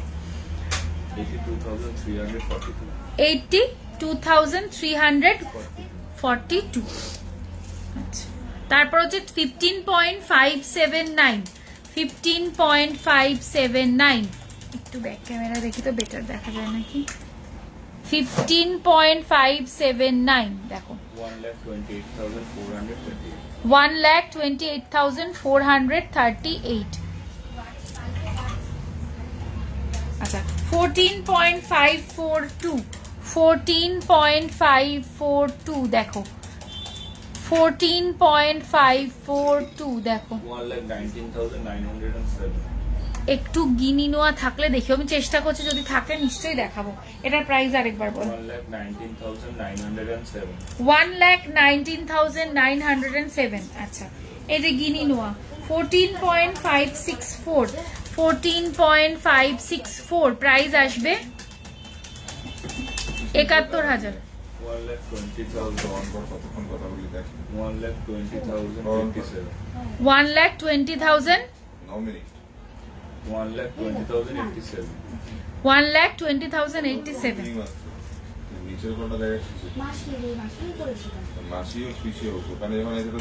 82,342। আচ্ছা, তারপর হচ্ছে 15.579 15.579, একটু ব্যাক ক্যামেরা দেখি তো বেটার দেখা যায় নাকি। 15.579 দেখো, 1,28,438। আচ্ছা, 14.542 14.542 দেখো, 14.542 দেখো, 1,19,907। একটু গিনি নোয়া থাকলে দেখি, আমি চেষ্টা করছি, যদি থাকে নিশ্চয়ই দেখাবো। এটার প্রাইস আরেকবার বল। 1,19,907। 1,19,907। আচ্ছা, এই যে গিনি নোয়া 14.564 14.564 প্রাইস আসবে 71,000। 1,20,000 1,20,087।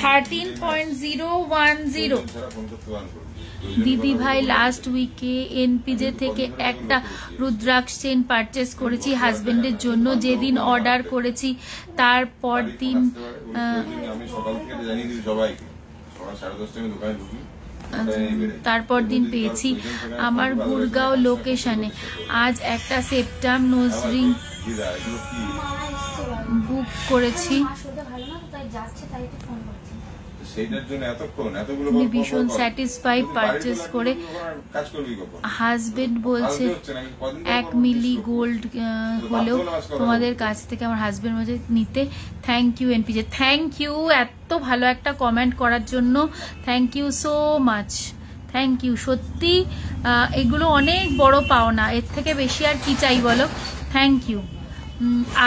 13.010 দিদি ভাই, লাস্ট উইকে এনপিজে থেকে একটা রুদ্রাক্ষ চেন পারচেস করেছি হাজবেন্ডের জন্য। যেদিন অর্ডার করেছি তারপর দিন পেয়েছি আমার গুরগাঁও লোকেশনে। আজ একটা সেপ্টাম নোজরিং বুক করেছি, ভীষণ স্যাটিসফাইড পারচেস করে। হাজবেন্ড বলছে 1 মিলি গোল্ড হলেও তোমাদের কাছ থেকে আমার হাজবেন্ড বলছে নিতে। Thank you NPJ, thank you এত ভালো একটা কমেন্ট করার জন্য, thank you so much, thank you. সত্যি এগুলো অনেক বড় পাওনা, এর থেকে বেশি আর কি চাই বলো। Thank you.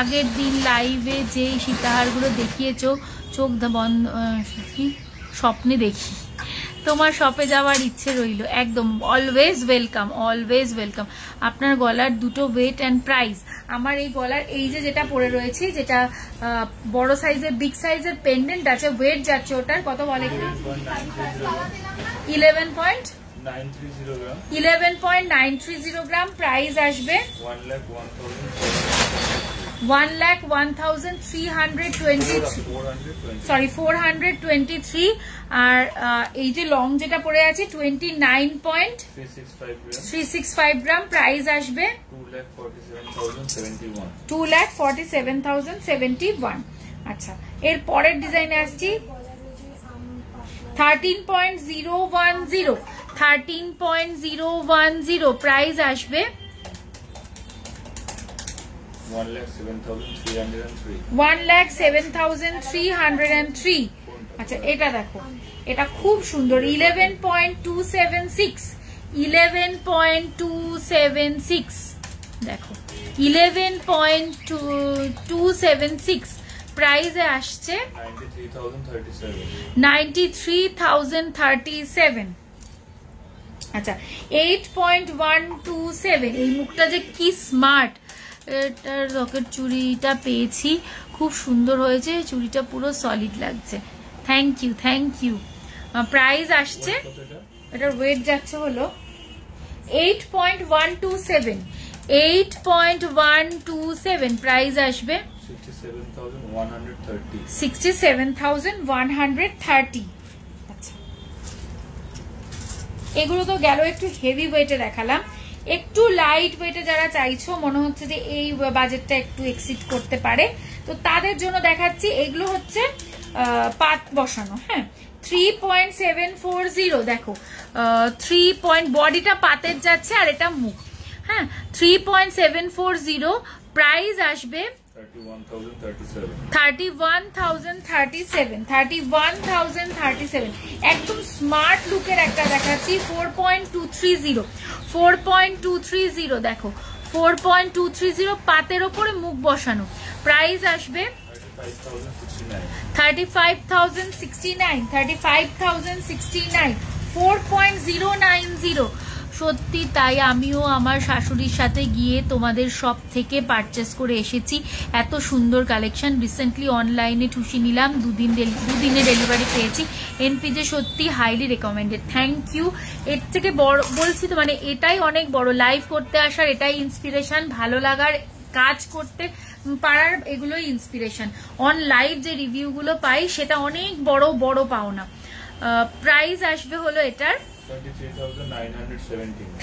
আগের দিন লাইভে যে সীতাহারগুলো দেখিয়েছো চোখ বন্ধ, স্বপ্নে দেখি। তোমার শপে যাওয়ার ইচ্ছে রইল, একদম অলওয়েজ ওয়েলকাম, অলওয়েজ ওয়েলকাম। আপনার গলার দুটো ওয়েট অ্যান্ড প্রাইস। আমার এই গলার এই যে যেটা পরে রয়েছে, যেটা বড় সাইজের বিগ সাইজের পেন্ডেন্ট আছে, ওয়েট যাচ্ছে ওটার কত বলে, 11.930 গ্রাম। প্রাইস আসবে 423। আর এই যে লং যেটা পরে আছে 29.365 গ্রাম। প্রাইস আসবে 2,47,071। আচ্ছা, এর পরের ডিজাইনে আসছি 13.010 13.010 প্রাইস আসবে 1,07,303। আচ্ছা, এটা দেখো, এটা খুব সুন্দর, 11.276 দেখো, 11.276 প্রাইসে আসছে 93,037। আচ্ছা, 8.127। এই মুখটা যে কি স্মার্ট। এটার রকেট চুড়িটা পেয়েছি, খুব সুন্দর হয়েছে, চুড়িটা পুরো সলিড লাগছে। Thank you, thank you. Price আসছে, এটার ওয়েট যাচ্ছে হলো 8.127, 8.127 প্রাইস আসবে 67,130। আচ্ছা, এগুলো তো গেল একটু হেভি ওয়েটে দেখালাম। একটু লাইট ওয়েটে যারা চাইছো, মনে হচ্ছে যে এই বাজেটটা একটু এক্সিড করতে পারে, তো তাদের জন্য দেখাচ্ছি। এগুলো হচ্ছে পাত বসানো, হ্যাঁ, 3.740 দেখো, 3 বডিটা পাতের যাচ্ছে আর এটা মুখ, হ্যাঁ, 3.740 প্রাইস আসবে 31,037, একদম স্মার্ট লুকের একটা দেখাচ্ছি। 4.230 দেখো, 4.230 পাতের ওপরে মুখ বসানো, প্রাইস আসবে 35,069, 4.090। সত্যি তাই, আমিও আমার শাশুড়ির সাথে গিয়ে তোমাদের সব থেকে পারচেস করে এসেছি। এত সুন্দর কালেকশন। রিসেন্টলি অনলাইনে ঠুসি নিলাম, দুদিনে ডেলিভারি পেয়েছি। এনপিজে সত্যি হাইলি রেকমেন্ডেড, থ্যাংক ইউ। এর থেকে বড় বলছি তো, মানে এটাই অনেক বড়, লাইভ করতে আসার এটাই ইন্সপিরেশন, ভালো লাগার, কাজ করতে পারার এগুলোই ইন্সপিরেশন। অন লাইভ যে রিভিউগুলো পাই সেটা অনেক বড় বড় পাওনা। প্রাইস আসবে হলো এটার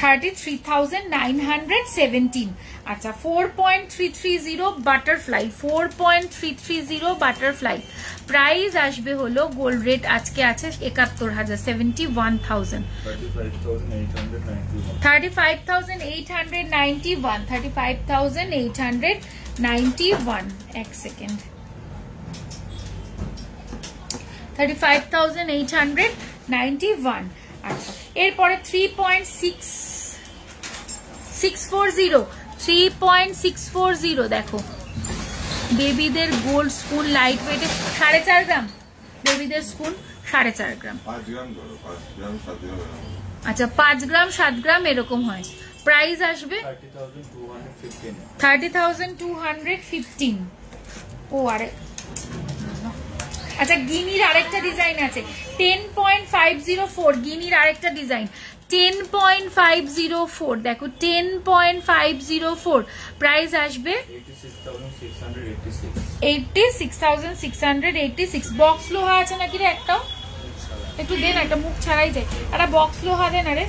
33,917। আচ্ছা, 4.330 বাটারফ্লাই, 4.330 বাটারফ্লাই প্রাইস আসবে হলো, গোল্ড রেট আজকে আছে 71,000, 71,000, 35,891, 35,891। এক সেকেন্ড, 35,891। আচ্ছা, এরপরে 3.640 দেখো, বেবিদের গোল্ড স্পুন লাইট ওয়েটে 4.5 গ্রাম, বেবিদের স্পুন 4.5 গ্রাম, 5 গ্রাম ধরো, 5 গ্রাম 7 গ্রাম। আচ্ছা, 5 গ্রাম 7 গ্রাম এরকম হয়। প্রাইস আসবে 30,215। ও আরে, আচ্ছা, গিনির আরেকটা ডিজাইন আছে 10.504, গিনির আরেকটা ডিজাইন 10.504 দেখো, 10.504 প্রাইস আসবে 86,686। বক্স লোহা আছে নাকি রে? একটাও একটু দেন, একটা মুখ ছাড়াই যায়, একটা বক্স লোহা দেন। আরে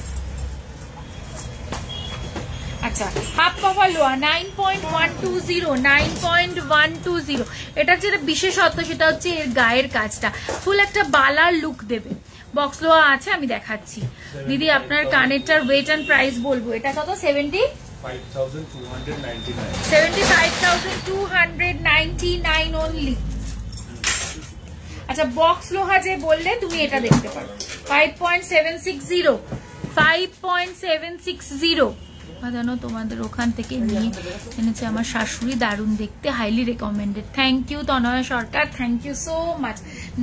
আচ্ছা, হাফ কভার লোহা 9.120, 9.120। এটার যেটা বিশেষত্ব সেটা হচ্ছে এর গায়ের কাজটা ফুল একটা বালার লুক দেবে। বক্স লোহা আছে, আমি দেখাচ্ছি। দিদি আপনার কানেরটার ওয়েট এন্ড প্রাইস বলবো। এটা কত? 75,299 অনলি। আচ্ছা, বক্স লোহা যে বললে তুমি, এটা দেখতে পারো 5.760। জানো তোমাদের ওখান থেকে নিয়ে এনেছে আমার শাশুড়ি, দারুণ দেখতে, highly recommended. Thank you Tanaya Sarkar, thank you so much.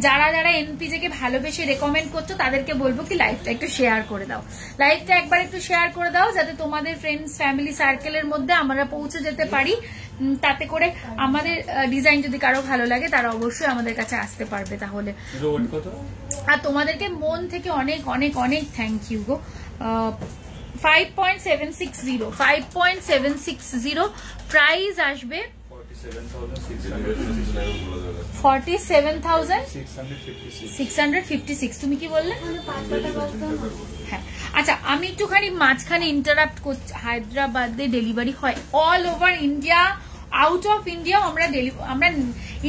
যারা যারা এনপিজে কে ভালোবেসে রেকমেন্ড করছো তাদেরকে বলবো কি লাইভটা একটু শেয়ার করে দাও, লাইভটা একবার একটু শেয়ার করে দাও, যাতে তোমাদের ফ্রেন্ডস ফ্যামিলি সার্কেলের মধ্যে আমরা পৌঁছে যেতে পারি। তাতে করে আমাদের ডিজাইন যদি কারো ভালো লাগে তারা অবশ্যই আমাদের কাছে আসতে পারবে। তাহলে আর তোমাদেরকে মন থেকে অনেক অনেক অনেক থ্যাংক ইউ গো। 5.760 প্রাইস আসবে 47,656। তুমি কি বললে? হ্যাঁ, আচ্ছা, আমি একটুখানি মাঝখানে ইন্টারাপ্ট করছি। হায়দ্রাবাদে ডেলিভারি হয়, all over India, out of India আমরা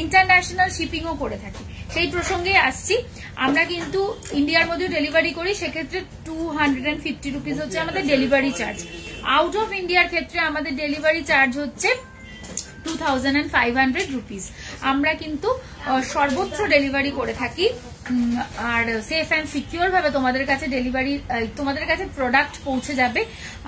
ইন্টারন্যাশনাল শিপিংও করে থাকি। সেই প্রসঙ্গে আসছি, আমরা কিন্তু ইন্ডিয়ার মধ্যে ডেলিভারি করি, সেক্ষেত্রে 250 রুপিস হচ্ছে আমাদের ডেলিভারি চার্জ। আউট অফ ইন্ডিয়ার ক্ষেত্রে আমাদের ডেলিভারি চার্জ হচ্ছে 2,500 রুপিস। আমরা কিন্তু সর্বত্র ডেলিভারি করে থাকি, আর সেফ অ্যান্ড সিকিউর ভাবে তোমাদের কাছে ডেলিভারি, তোমাদের কাছে প্রোডাক্ট পৌঁছে যাবে।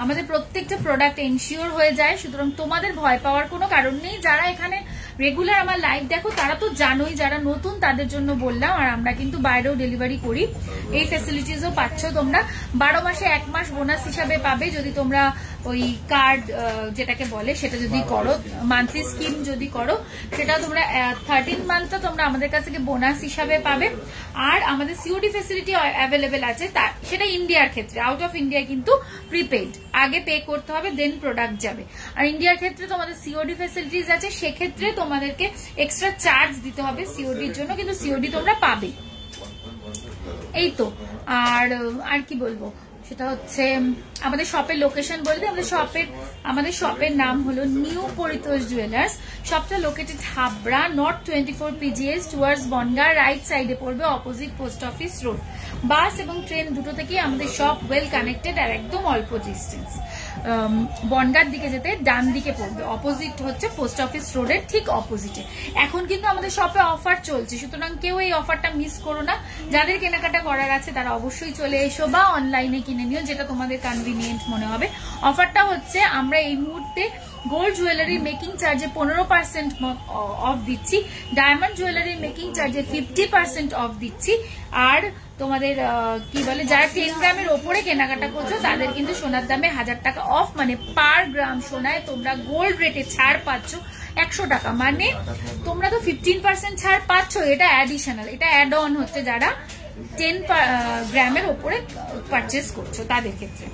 আমাদের প্রত্যেকটা প্রোডাক্ট এনশিওর হয়ে যায়, সুতরাং তোমাদের ভয় পাওয়ার কোনো কারণ নেই। যারা এখানে রেগুলার আমার লাইভ দেখো তারা তো জানোই, যারা নতুন তাদের জন্য বললাম। আর আমরা কিন্তু বাইরেও ডেলিভারি করি, এই ফ্যাসিলিটিসও পাচ্ছ তোমরা। 12 মাসে 1 মাস বোনাস হিসাবে পাবে যদি তোমরা ওই কার্ড যেটাকে বলে সেটা যদি করো, মান্থলি স্কিম যদি করো, সেটা তোমরা 13 মান্থটা তোমরা আমাদের কাছ থেকে বোনাস হিসাবে পাবে। আর আমাদের সিওডি ফ্যাসিলিটি অ্যাভেলেবেল আছে, সেটা ইন্ডিয়ার ক্ষেত্রে। আউট অফ ইন্ডিয়া কিন্তু প্রিপেড, আগে পে করতে হবে দেন প্রোডাক্ট যাবে। আর ইন্ডিয়ার ক্ষেত্রে তোমাদের সিওডি ফ্যাসিলিটিস আছে, সেক্ষেত্রে তোমাদেরকে এক্সট্রা চার্জ দিতে হবে সিওডির জন্য, কিন্তু সিওডি তোমরা পাবে। এই তো। আর কি বলবো, সেটা হচ্ছে আমাদের শপের লোকেশন বলে দিই। আমাদের শপের নাম হলো নিউ পরিতোষ জুয়েলার্স। শপটা located Habra, North 24 PGS towards Bongaon, right সাইডে পড়বে, opposite post office road. Bus এবং ট্রেন দুটো থেকেই আমাদের শপ ওয়েল কানেক্টেড আর একদম অল্প ডিস্টেন্স। বনগাঁর দিকে যেতে ডান দিকে পড়বে, অপোজিট হচ্ছে পোস্ট অফিস রোডের ঠিক অপোজিটে। এখন কিন্তু আমাদের শপে অফার চলছে, সুতরাং কেউ এই অফারটা মিস করো না। যাদের কেনাকাটা করার আছে তারা অবশ্যই চলে এসো বা অনলাইনে কিনে নিও, যেটা তোমাদের কনভিনিয়েন্ট মনে হবে। অফারটা হচ্ছে আমরা এই মুহূর্তে গোল্ড জুয়েলারি মেকিং চার্জে 15% অফ দিচ্ছি, ডায়মন্ড জুয়েলারি মেকিং চার্জে 50% অফ দিচ্ছি। আর তোমাদের কি বলে, যারা 10 গ্রামের ওপরে কেনাকাটা করছো তাদের কিন্তু সোনার দামে 1000 টাকা অফ, মানে পার গ্রাম সোনায় তোমরা গোল্ড রেটে ছাড় পাচ্ছ 100 টাকা। মানে তোমরা তো 15% ছাড় পাচ্ছ, এটা অ্যাডিশনাল, এটা অ্যাড অন হচ্ছে যারা 10 গ্রামের ওপরে পারচেস করছো তাদের ক্ষেত্রে।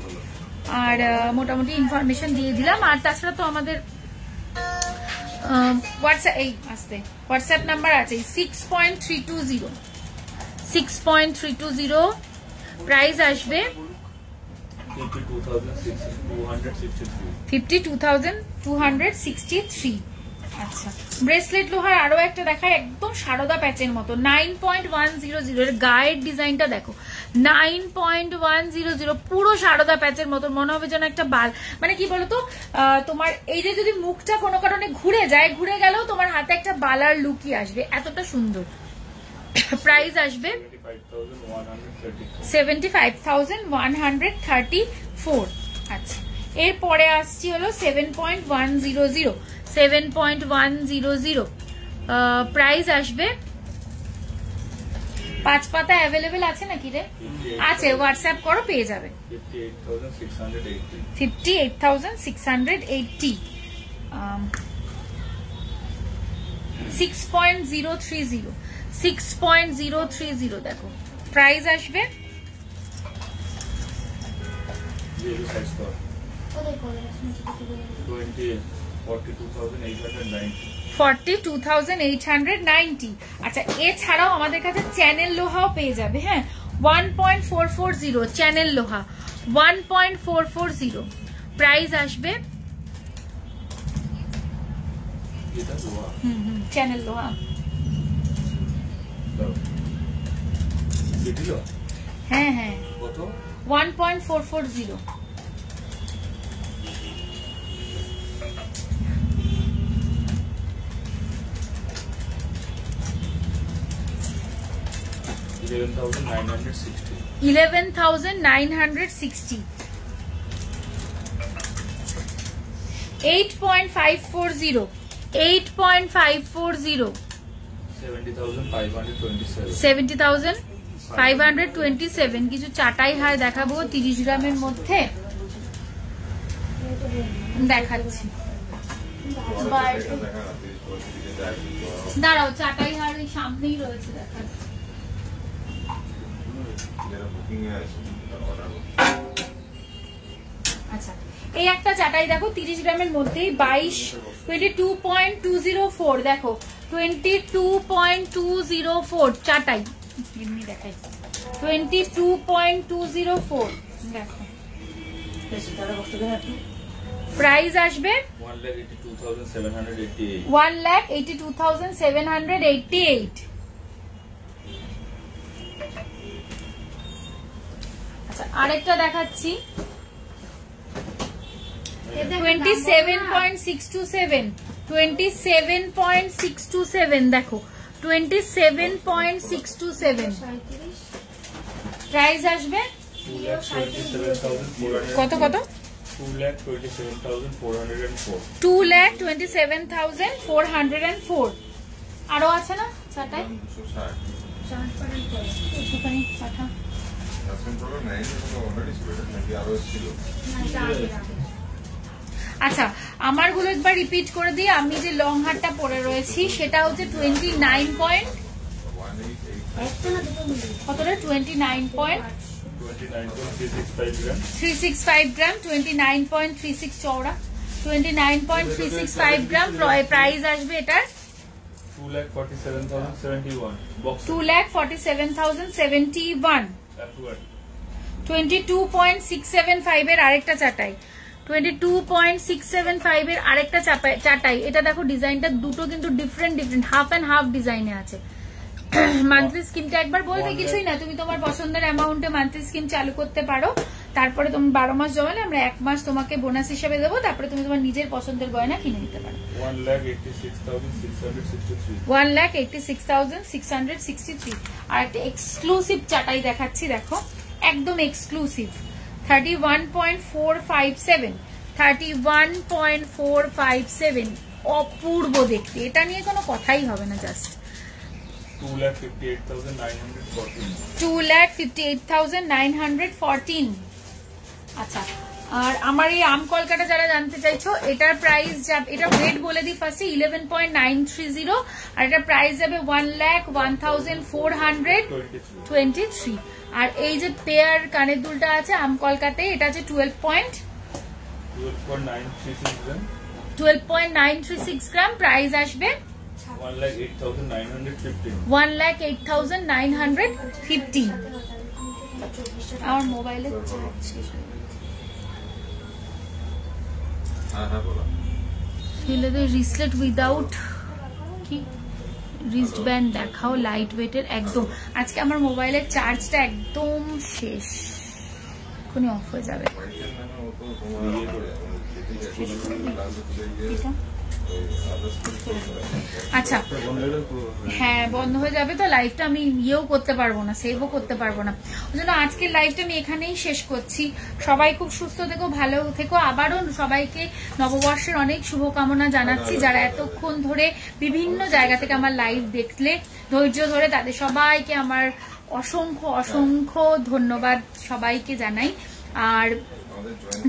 আর মোটামুটি ইনফরমেশন দিয়ে দিলাম। আর তাছাড়া তো আমাদের হোয়াটসঅ্যাপ নাম্বার আছে 6.320 প্রাইস আসবে 52,263। আচ্ছা, ব্রেসলেট লোহার আরো একটা দেখায়, একদম সারদা প্যাচের মতো 9.100 এর গায়ের ডিজাইনটা দেখো, 9.100 পুরো সারদা প্যাচের মতো, মনে হবে যেন একটা বাল, মানে কি বলতো তোমার এই যে যদি মুখটা কোনো কারণে ঘুরে যায়, ঘুরে গেলেও তোমার হাতে একটা বালার লুকই আসবে, এতটা সুন্দর। প্রাইস আসবে 75,134। আচ্ছা, এরপরে আসছি হলো 7.100 প্রাইস আসবে। 5 পাতা অ্যাভেলেবেল আছে নাকি রে? আছে, হোয়াটসঅ্যাপ করো পেয়ে যাবে। 58,680 6.030 দেখো, প্রাইস আসবে 42,890। আচ্ছা, এছাড়াও আমাদের কাছে চ্যানেল লোহাও পেয়ে যাবে। হ্যাঁ, 1.440 চ্যানেল লোহা, 1.440 প্রাইস আসবে। চ্যানেল লোহা হ্যাঁ হ্যাঁ 1.440। $11,960 8.540 70,527 কিছু চাটাই হার দেখাবো 30 গ্রামের মধ্যে দেখাচ্ছি। দাঁড়াও, চাটাই হার ওই সামনেই রয়েছে, দেখাচ্ছি। আচ্ছা, এই একটা চাটাই দেখো 30 গ্রামের মধ্যেই 22.204 দেখো, 22.204 চাটাই, এমনি দেখাই 22.204 দেখো। প্রাইস আসবে 1,82,788। আচ্ছা, আরেকটা দেখাচ্ছি 27.627 দেখো, 27.627 প্রাইস আসবে কত কত 2,27,404. 2,27,404 আরো আছে না চাটাই 260 একটুখানি পাঠা আচ্ছা আমার গুলো একবার রিপিট করে দিই আমি যে লং হারটা পরে রয়েছি সেটা হচ্ছে 29 পয়েন্ট কতটা 29.365 গ্রাম 29.36 চওড়া 29.365 গ্রাম প্রাইস আসবে এটার 2,47,071. Box. 2,47,071 22.675 এর আরেকটা চাটাই 22.675 এর আরেকটা চাটাই এটা দেখো ডিজাইনটা দুটো কিন্তু ডিফারেন্ট হাফ এন্ড হাফ ডিজাইনে আছে মান্থলি স্কিমটা একবার বলবে কিছুই না তুমি তোমার পছন্দের অ্যামাউন্টে মান্থলি স্কিম চালু করতে পারো তারপরে তুমি 12 মাস জমালে আমরা 1 মাস তোমাকে বোনাস হিসেবে দেবো তারপরে তুমি তোমার নিজের পছন্দের গয়না কিনে নিতে পারো 1,86,663 আর একটা এক্সক্লুসিভ চাটাই দেখাচ্ছি দেখো একদম এক্সক্লুসিভ 31.457 অপূর্ব দেখতে এটা নিয়ে কোনো কথাই হবে না জাস্ট 2,58,914 আচ্ছা আর আমার এই আম কলকাটা যারা জানতে চাইছো এটার প্রাইস এটা রেট বলে দিই ফার্স্টে 11.930 আর এটা প্রাইস যাবে 1,01,423 আর এই যে পেয়ার কানের দুলটা আছে আম কলকাতায় এটা আছে 12.936 গ্রাম প্রাইস আসবে 1,08,915 আমার মোবাইলে রিসলেট উইদাউট কি রিস্ট ব্যান্ড দেখাও লাইট ওয়েটের একদম আজকে আমার মোবাইলের চার্জটা একদম শেষ এখনই অফ হয়ে যাবে আচ্ছা হ্যাঁ বন্ধ হয়ে যাবে তো লাইভটা আমি ইয়েও করতে পারবো না সেভও করতে পারবো না ওই জন্য আজকের লাইভটা আমি এখানেই শেষ করছি সবাই খুব সুস্থ থেকো ভালো থেকো আবারও সবাইকে নববর্ষের অনেক শুভকামনা জানাচ্ছি যারা এতক্ষণ ধরে বিভিন্ন জায়গা থেকে আমার লাইভ দেখলে ধৈর্য ধরে তাদের সবাইকে আমার অসংখ্য ধন্যবাদ সবাইকে জানাই আর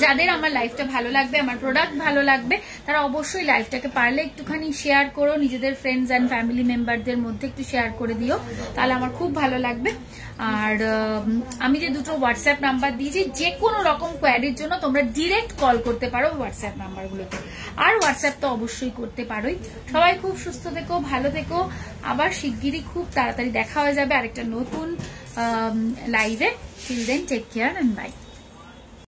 যাদের আমার লাইফটা ভালো লাগবে আমার প্রোডাক্ট ভালো লাগবে তারা অবশ্যই লাইফটাকে পারলে একটুখানি শেয়ার করো নিজেদের ফ্রেন্ডস এন্ড ফ্যামিলি মেম্বারদের মধ্যে একটু শেয়ার করে দিও তাহলে আমার খুব ভালো লাগবে আর আমি যে দুটো হোয়াটসঅ্যাপ নাম্বার দিয়েছি যে কোনো রকম কোয়ারির জন্য তোমরা ডিরেক্ট কল করতে পারো হোয়াটসঅ্যাপ নাম্বারগুলোতে আর হোয়াটসঅ্যাপ তো অবশ্যই করতে পারোই সবাই খুব সুস্থ থেকো ভালো থেকো আবার শিগগিরই খুব তাড়াতাড়ি দেখা হয়ে যাবে আরেকটা নতুন লাইভে till then take care and by